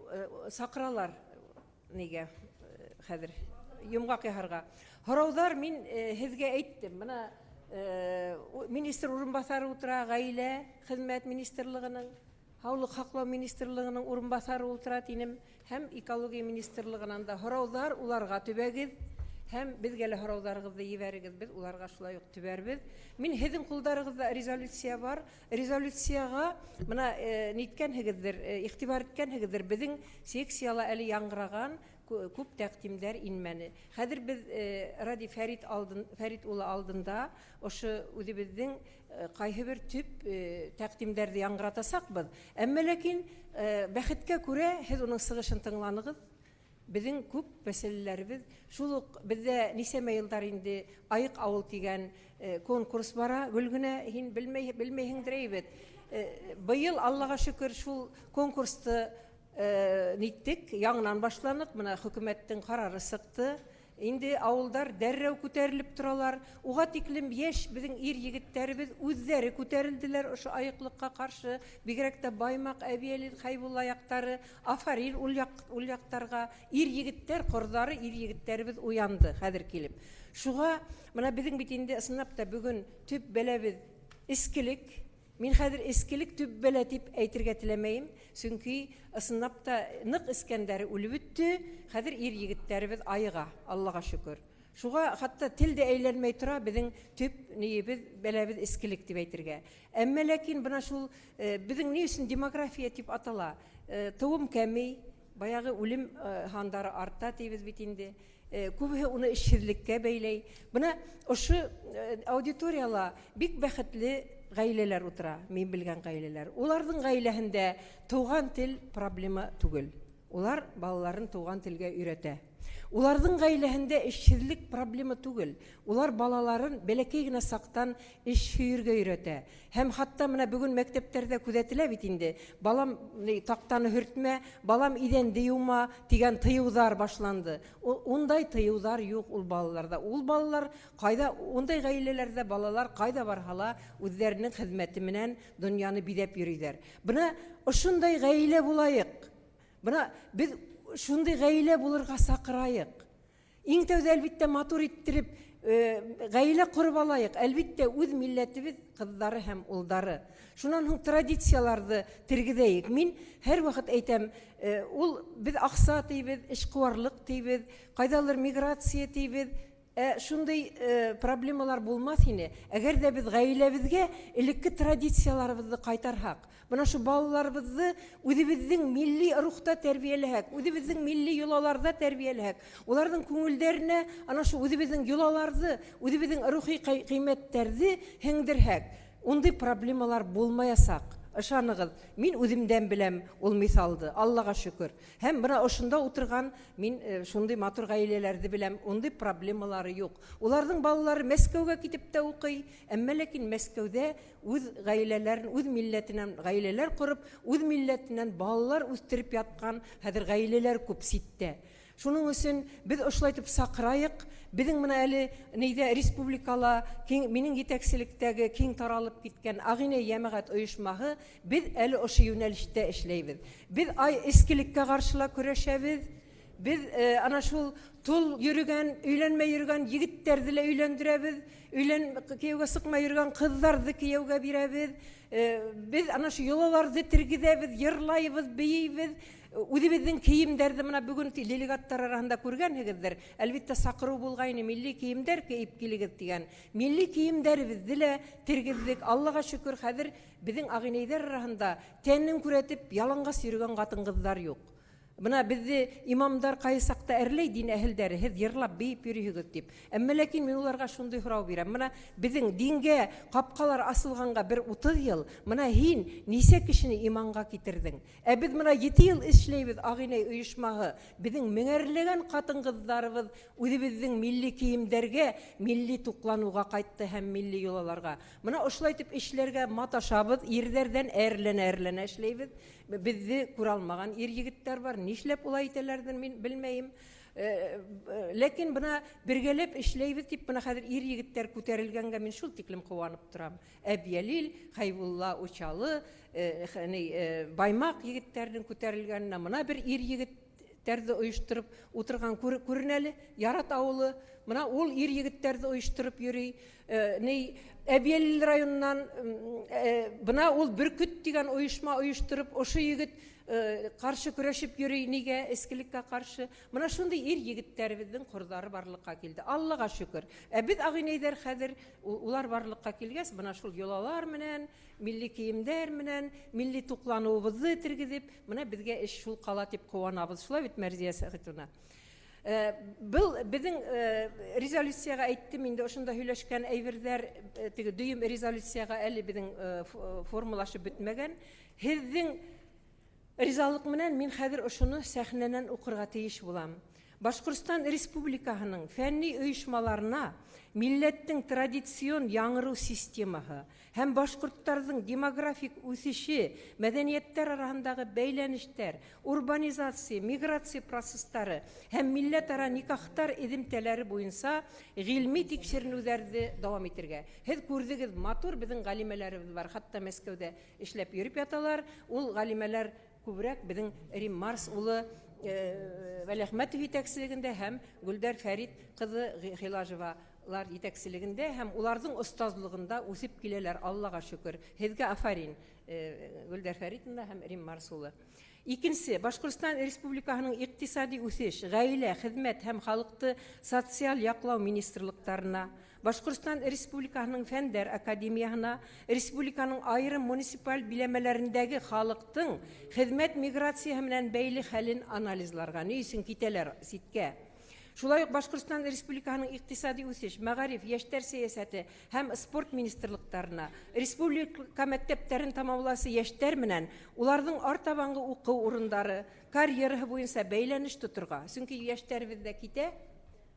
саҡыралар нигә хәҙер йомғаҡ яһарға. Һорауҙар мин һеҙгә әйттем. Бына министр урынбаҫары ултыра, ғаилә хеҙмәт министрлығының, Һаулыҡ һаҡлау министрлығының урынбаҫары ултыра тинем, һәм экология министрлығынан да һорауҙар уларға төбәгеҙ. һәм безгә лә һораударыгызды ебәрегез, без уларга шулай ук төбәрбез. Мин һезнең кулдарыгызда резолюция бар. Резолюцияга мына ниткәнһегездер, игътибар иткәнһегездер, безнең секцияла әле яңгыраган күп тәкъдимдәр инмәне. Хәзер без Ради Фәрит улы алдында ошо үзебезнең кайһы бер төп тәкъдимдәрне яңгыратасакбыз. Әмма ләкин бәхеткә күрә һез уның сыгышын тыңланыгыз. Безнең күп мәсьәләләребез, шул ук бездә нисәмә елдар инде Айык авыл дигән конкурс бара. Гөлгенә һин белмәйһеңдер әйбәт. Быел Аллага шөкер шул конкурсты ниттек, яңынан башланык, мына хөкүмәттең карары сыкты. Инде авылдар дәррәү күтәрелеп торалар. Уга тиклем яшь безнең ир-егетләребез үзләре күтәрелделәр ошо айыклыкка каршы. Бигрәк тә Баймак, Әбиәлил, Хайбулла яктары, Афарил ул яктарга ир-егетләр кордары, ир-егетләребез уянды хәзер килеп. Шуга мына безнең бит инде ысынлап та бүген төп бәләбез искелек. Мин хәзер искелек төп бәлә дип әйтергә теләмәйм. Чөнки ысынлап та нык искәндәре үлеп бетте. Хәзер ир-егетләребез айыга, Аллага шөкер. Шуга хатта телдә әйләнмәй тора безнең төп ниебез, бәләбез искелек дип әйтергә. Әмма ләкин бына шул безнең ни өчен демография дип атала? Туым кәми, баягы үлем хандары арта дибез бит инде. Күбе уны эшсезлеккә бәйләй. Бына ошо аудиторияла бик бәхетле гаиләләр утыра, мин белгән гаиләләр. Уларның гаиләһендә туган тел проблема түгел. Улар балаларын туган телгә өйрәтә. Уларның гаиләһендә эшсезлек проблема түгел. Улар балаларын бәләкәй генә сактан эш һөергә өйрәтә. Һәм хатта менә бүген мәктәптәрдә күзәтелә бит инде. Балам тактаны хөртмә, балам идәнде юма дигән тыюлар башланды. Ундай тыюлар юк ул балаларда. Ул балалар кайда, ундай гаиләләрдә балалар кайда барһала үзләренең хезмәте менән дөньяны бидәп йөриләр. Бына ошондай гаилә булайык. Бына без шундай гаилә булырга сакырайык. Иң тәүдә әлбиттә матур иттереп гаилә корып алайык. Әлбиттә үз милләтебез кызлары һәм улдары. Шуннан һуң традицияларны тергезәйек. Мин һәр вакыт әйтәм, ул без акса тибез, эшкуарлык тибез, кайдалыр миграция тибез. Шундай проблемалар булмас ине. Әгәр дә без гаиләбезгә элекке традицияларыбызны кайтарһак, бына шу балаларыбызны үзебезнең милли рухта тәрбияләһәк, үзебезнең милли йолаларда тәрбияләһәк, уларның күңелләренә ана шу үзебезнең йолаларны, үзебезнең рухи кыйммәтләрне һеңдерһәк, ундай проблемалар булмаясак. Ышаныгыз, мин үземдән беләм ул мисалды, Аллага шөкер. Һәм бына ошында утырган мин шундый матур гаиләләрне беләм, ундай проблемалары юк. Уларның балалары Мәскәүгә китеп тә укый, әмма ләкин Мәскәүдә үз гаиләләрен, үз милләтеннән гаиләләр курып, үз милләтеннән балалар үстереп яткан хәзер гаиләләр күп ситтә. Шуның өчен без ошылайтып сакырайык. Безнең менә әле нидә республикала минең җитәкчелектәге киң таралып киткән Агыйнә җәмәгать оешмаһы без әле ошо юнәлештә эшләйбез. Без искелеккә каршыла көрәшәбез. Без ана шул тол йөргән, өйләнмәй йөргән егетләрне дә өйләндерәбез. Кияүгә сыкмай йөргән кызларны кияүгә бирәбез. Без ана шу йолаларны тергезәбез, йырлайбыз, бейибез. Үзебезнең киемнәрне менә бүген делегаттар арасында күргәнһегездер. Әлбиттә сакыру булгайны милли киемнәр киеп килегез дигән. Милли киемнәребезне дә тергездек. Аллага шөкер, хәзер безнең агыйнәйләр арасында тәннең күрәтеп яланга сөргән хатын-кызлар юк. Бына безне имамдар кайсакта әрләй дин әһелләре, һез йырлап бейеп йөрисегез дип. Әмма ләкин мин уларга шундый һорау бирәм. Менә безнең дингә капкалар асылганга бер 30 ел, менә һин нисә кешене иманга китердең? Без менә 7 ел эшләйбез Агыйнә оешмаһы. Безнең меңәрләгән хатын-кызларыбыз үзебезнең милли киемнәргә, милли туклануга кайтты һәм милли йолаларга. Менә ошылайтып эшләргә маташабыз, ирләрдән әрләнә эшләйбез. Безне күрә алмаган ир-егетләр бар. Нишләп улай итәләрдер, мин белмәйм. Ләкин бына бергәләп эшләйбез дип, бына хәзер ир-егетләр күтәрелгәнгә мин шул тиклем куанып торам. Әбиәлил, Хайбулла, Учалы, Баймак егетләрнең күтәрелгәненә мына бер ир-егетләрне оештырып утырган күренәле, Ярат авылы, мына ул ир-егетләрне оештырып йөри. Әбиәлил районынан бына ул Бүркүт дигән оешма оештырып, ошо егет каршы көрәшеп йөри, нигә эскелеккә каршы. Менә шундый ир егетләребезнең кордары барлыкка килде. Аллага шөкер. Без агынайдар хәзер улар барлыкка килгәс, менә шул йолалар менән, милли киемдәр менән, милли туклануыбызны тергезеп, менә безгә эш шул кала дип куанабыз. Шулай бит Мәрзия Сәгыйтовна. Был безнең резолюцияга әйттем инде, ошонда һөйләшкән әйберләр, теге дөйем резолюцияга әле безнең формулашып бетмәгән. Һезнең ризалык менән мин хәзер ошоны сәхнәнән укырга тиеш булам. Башкортстан Республикаһының фәнни оешмаларына милләттең традицион яңыру системаһы һәм башкортларның демографик үсеше, мәдәнияттәр арасындагы бәйләнештәр, урбанизация, миграция процесслары һәм милләтара никахтар эземтәләре буенча гыйльми тикшеренүләрне дәвам итәргә. Һез күрдегез, матур безнең галимәләребез бар, хәтта Мәскәүдә эшләп йөреп яталар. Ул галимәләр күбрәк безнең Рим Марс улы Вәлихмәтов итәкчелегендә һәм Гөлдәр Фәрит кызы Хилажевалар итәкчелегендә һәм уларның остазлыгында үсеп киләләр, Аллага шөкер. Һезгә афарин, Гөлдәр Фәритовна һәм Рим Марс улы. Икенче, Башкортстан Республикаһының икътисади үсеш, гаилә, хезмәт һәм халыкты социаль яклау министрлыкларына, Башкортстан Республикаһының Фәндәр академияһына, республиканың айрым муниципаль биләмәләрендәге халыктың хезмәт миграциясы белән бәйле хәлен анализларга, ни өчен китәләр ситкә. Шулай ук Башкортстан Республикаһының икътисади үсеш, мәгариф, яшьтәр сәясәте һәм спорт министрлыкларына, республика мәктәпләрен тамамласы яшьтәр менән уларның артабанғы уку урындары, карьераһы буенча бәйләнеш тотырга. Чөнки яшьтәребез дә китә,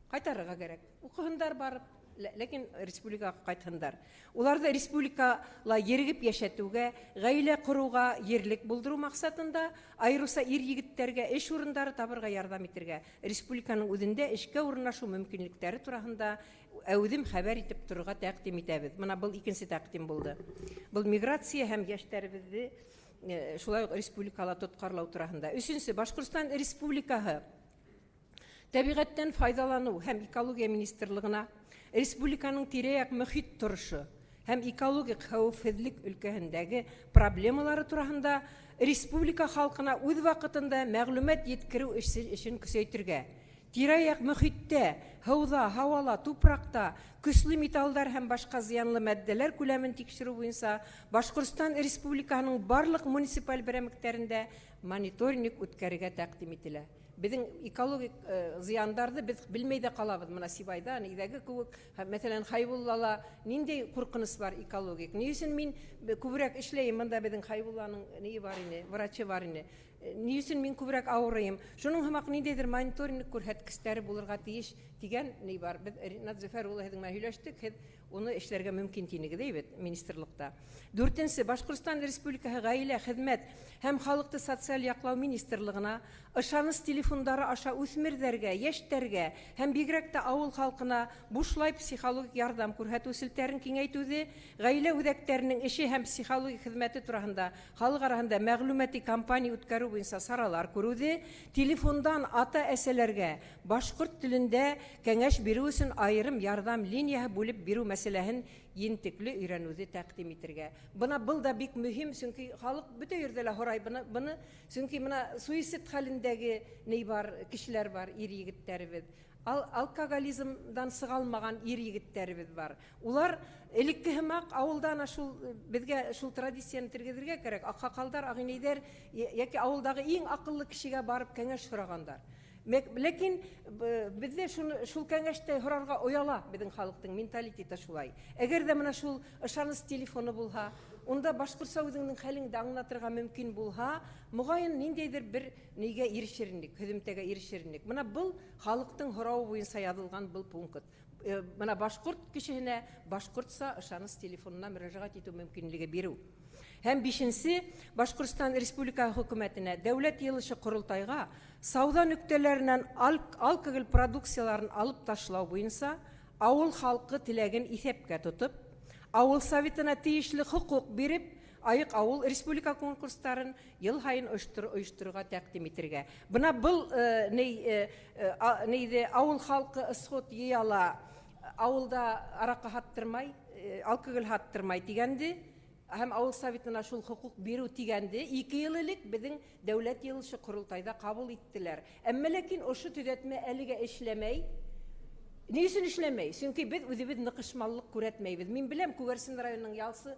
кайтарырга кирәк. Укыгындар барып, ләкин республикага кайтһындар. Уларда республикала йөргеп яшәтүгә, гаилә куруга ерлек булдыру максатында айрыса ир егетләргә эш урындары табырга ярдәм итәргә, республиканың үзендә эшкә урнашу мөмкинлекләре турында әүдем хәбәр итеп торырга тәкъдим итәбез. Менә бу икенче тәкъдим булды. Бу миграция һәм яшьтәребезне шулай ук республикала тоткарлау турында. Өченче, Башкортстан Республикаһы табигатьтән файдалану һәм экология министрлыгына, республиканың тирә-як мөхит торышы һәм экологик хәвефсезлек өлкәһендәге проблемалары турында республика халкына үз вакытында мәгълүмат yetkерү эшен көсәйтергә. Тирә-як мөхиттә, һауда, һавала, тупракта көчле металлдар һәм башка зыянлы матдәләр күләмен тикшерү буенча Башкортстан Республиканың барлык муниципаль берәмлектәрендә мониторинг үткәрергә тәкъдим ителә. Безнең экологик зыяндарды без белмәй дә калабыз. Менә Сибайда, нидәге күп, мәсәлән, Хайбуллала нинди куркыныс бар экологик. Ни өчен мин күбрәк эшләйм, монда безнең Хайбулланың ни бар ине, врачы бар ине. Ни өчен мин күбрәк авырыйм? Шуның һәмәк ниндидер мониторинг күрһәткечләре булырга тиеш дигән ни бар. Без Назифар улы һеҙҙең менән һөйләштек, уны эшләргә мөмкин тинегеҙ бит министрлыкта. 4-нче, Башкортстан Республикаһы гаилә, хеҙмәт һәм халыҡты социаль яҡлау министрлығына ышаныс телефондары аша үҫмерҙәргә, йәштәргә һәм бигерәк тә ауыл халҡына бушлай психологик ярҙам күрһәтеү селтәрен киңәйтеүҙе, ғаилә үҙәктәренең эше һәм психологик хеҙмәте тураһында халыҡ араһында мәғлүмәти кампания үткәреү буйынса саралар күреүҙе, телефондан ата-әсәләргә башҡорт телендә кәңәш биреү өсөн айырым ярҙам линияһы бүлеп биреү мәсьәләһен ентекле өйрәнүҙе тәҡдим итергә. Бына был да бик мөһим, сөнки халыҡ бөтә ерҙә лә һорай быны, сөнки бына суицид хәлендәге ни бар, кешеләр бар, ир егеттәребеҙ. Алкоголизмдан сыға алмаған ир егеттәребеҙ бар. Улар элекке һымаҡ ауылдан шул беҙгә шул традицияны тергеҙергә кәрәк. Аҡһаҡалдар, ағинәйҙәр йәки ауылдағы иң аҡыллы кешегә барып кәңәш һорағандар. Ләкин бездә шул кәңәштә һорарға ояла безнең халыҡтың менталитеты шулай. Әгәр дә менә шул ышаныс телефоны булһа, унда башҡортса үҙеңнең хәлеңде аңлатырға мөмкин булһа, моғайын ниндәйҙер бер нигә ирешеринек, һөҙөмтәгә ирешеринек. Менә был халыҡтың һорауы буйынса яҙылған был пункт. Менә башҡорт кешеһенә башҡортса ышаныс телефонына мөрәжәғәт итеү мөмкинлеге биреү. Һәм 5-нче, Башҡортостан Республика хөкүмәтенә дәүләт йыйылышы ҡоролтайға сауда нөктәләренән алкоголь продукцияларын алып ташлау буйынса ауыл халҡы теләген иҫәпкә тотоп, ауыл советына тейешле хоҡуҡ биреп, айыҡ ауыл республика конкурстарын йыл һайын ойоштороға тәҡдим итергә. Бына был ауыл халҡы ысход йыяла ауылда арақа хаттырмай, алкоголь хаттырмай дегенде, һәм ауыл советына шул хукук беру дегенде 2 ел элек безнең дәүләт йылышы курултайда кабул иттеләр. Әмма ләкин ошо төзәтмә әлегә эшләмәй. Ни өчен эшләмәй? Чөнки без үзебез ныкышмаллык күрәтмәйбез. Мин беләм, Күгәрсен районының ялсы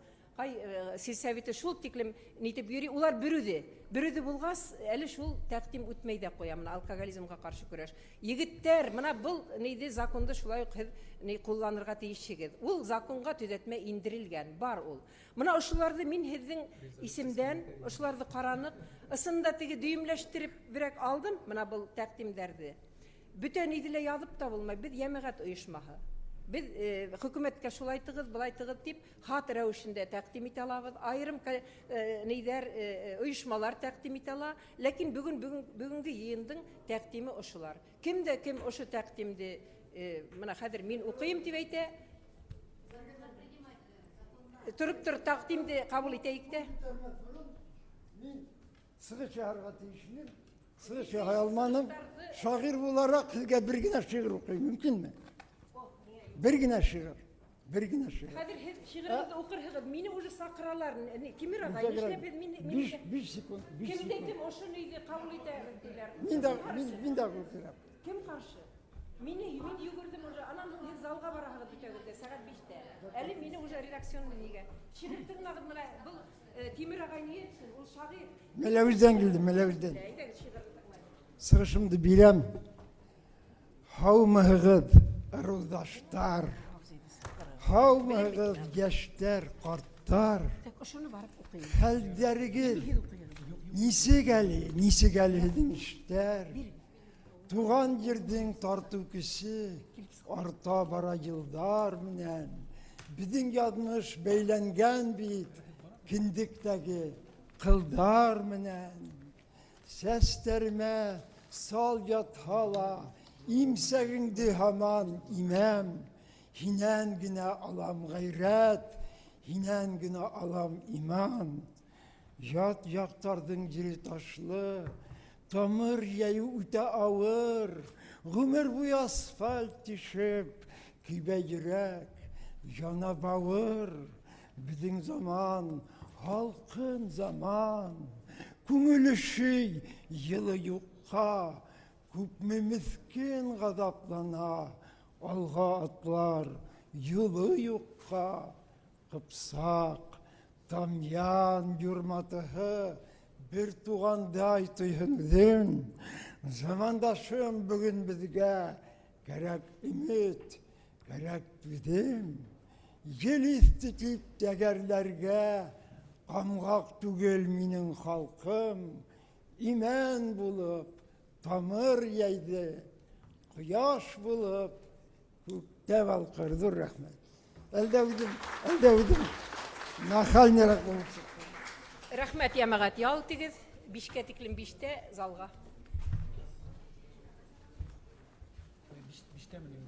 сельсоветы шул тиклем нитеп йөри, улар бирүде булгас, әле шул тәкъдим үтмәй дә куя, менә алкоголизмга каршы көрәш. Егеттәр, менә был нейде законда шулай ук кулланырга тиешсегез. Ул законга төзәтмә индирелгән, бар ул. Менә ошыларны мин һезнең исемдән, ошыларны каранып, ысында теге дөймләштереп бирәк алдым, менә был тәкъдимдәрне. Бүтән иделә язып та булмай, без җәмәгать оешмаһы. Biz hükümetkə şulaytığız, bulaytığız deyip hat rəvişində təqdim ite alabız. Ayrım neyder uyuşmalar təqdim ite ala. Lakin bugünkü yığındın təqdimi oşular. Kimdə kim oşu təqdimdi, mənə xədir min oquyum deyib eytə. Turub təqdimdi qabul etəyik də. Min sığı çağırğa teyişinir. Sığı çağır almanım. Şagir olarak sizge bir güne şiir okuyayım. Mümkün mü? Bir güne şiir. Kadir şiirinizi okursunuz. Mini ucu sakıralar. Kimir aday? Bir sekund. Kimde kim o şu neydi kabul ederdiler? Min de okuyayım. Kim karşı? Mini yugurdum ucu. Anam zalga barahı bitegirdi. Saat 5'te. Eli mini ucu redaksiyonu neyge. Şiirin tırnağı mına bu Timir ağay niye etsin? O şair. Melevizden geldim, Melevizden. Sırışımdı bilem. Havmığız, ırıldaşlar. Havmığız, gençler, kartlar. Haldergil. Nisi gelidin işler. Tuğan girdin tartı kişi. Arta bara yıldar minen. Bidin yadmış beylengen bit. Kindikteki kıldar minen. Seslerime sal yat hala. İmsegindi haman imam. Hinen güne alam gayret. Hinen güne alam iman. Yat yaktardın ciri taşlı. Tamır yayı üte ağır. Gümür bu asfalt düşüp. Kibe yürek. Yana bağır. Bizim zaman. Halkın zaman. Kümülüşü yılı yukka. Küpmü miskin gazaplana. Alga atlar yılı yukka. Kıpsak. Tamyan yurmatıhı. Bir tuğanday tüyündün. Zamandaşım bugün bizge. Gerek ümit. Gerek bidim. Yel istitip degerlerge. Kamgak tügel minin halkım. İmen bulup. Tamır yeydi. Kıyaş bulup. Deval kırdır rahmet. Elde uydum. Nahal nerak olursa. Rahmet yamagat yal tigiz. Bişke tiklim bişte zalga. Bişte mi diyeyim?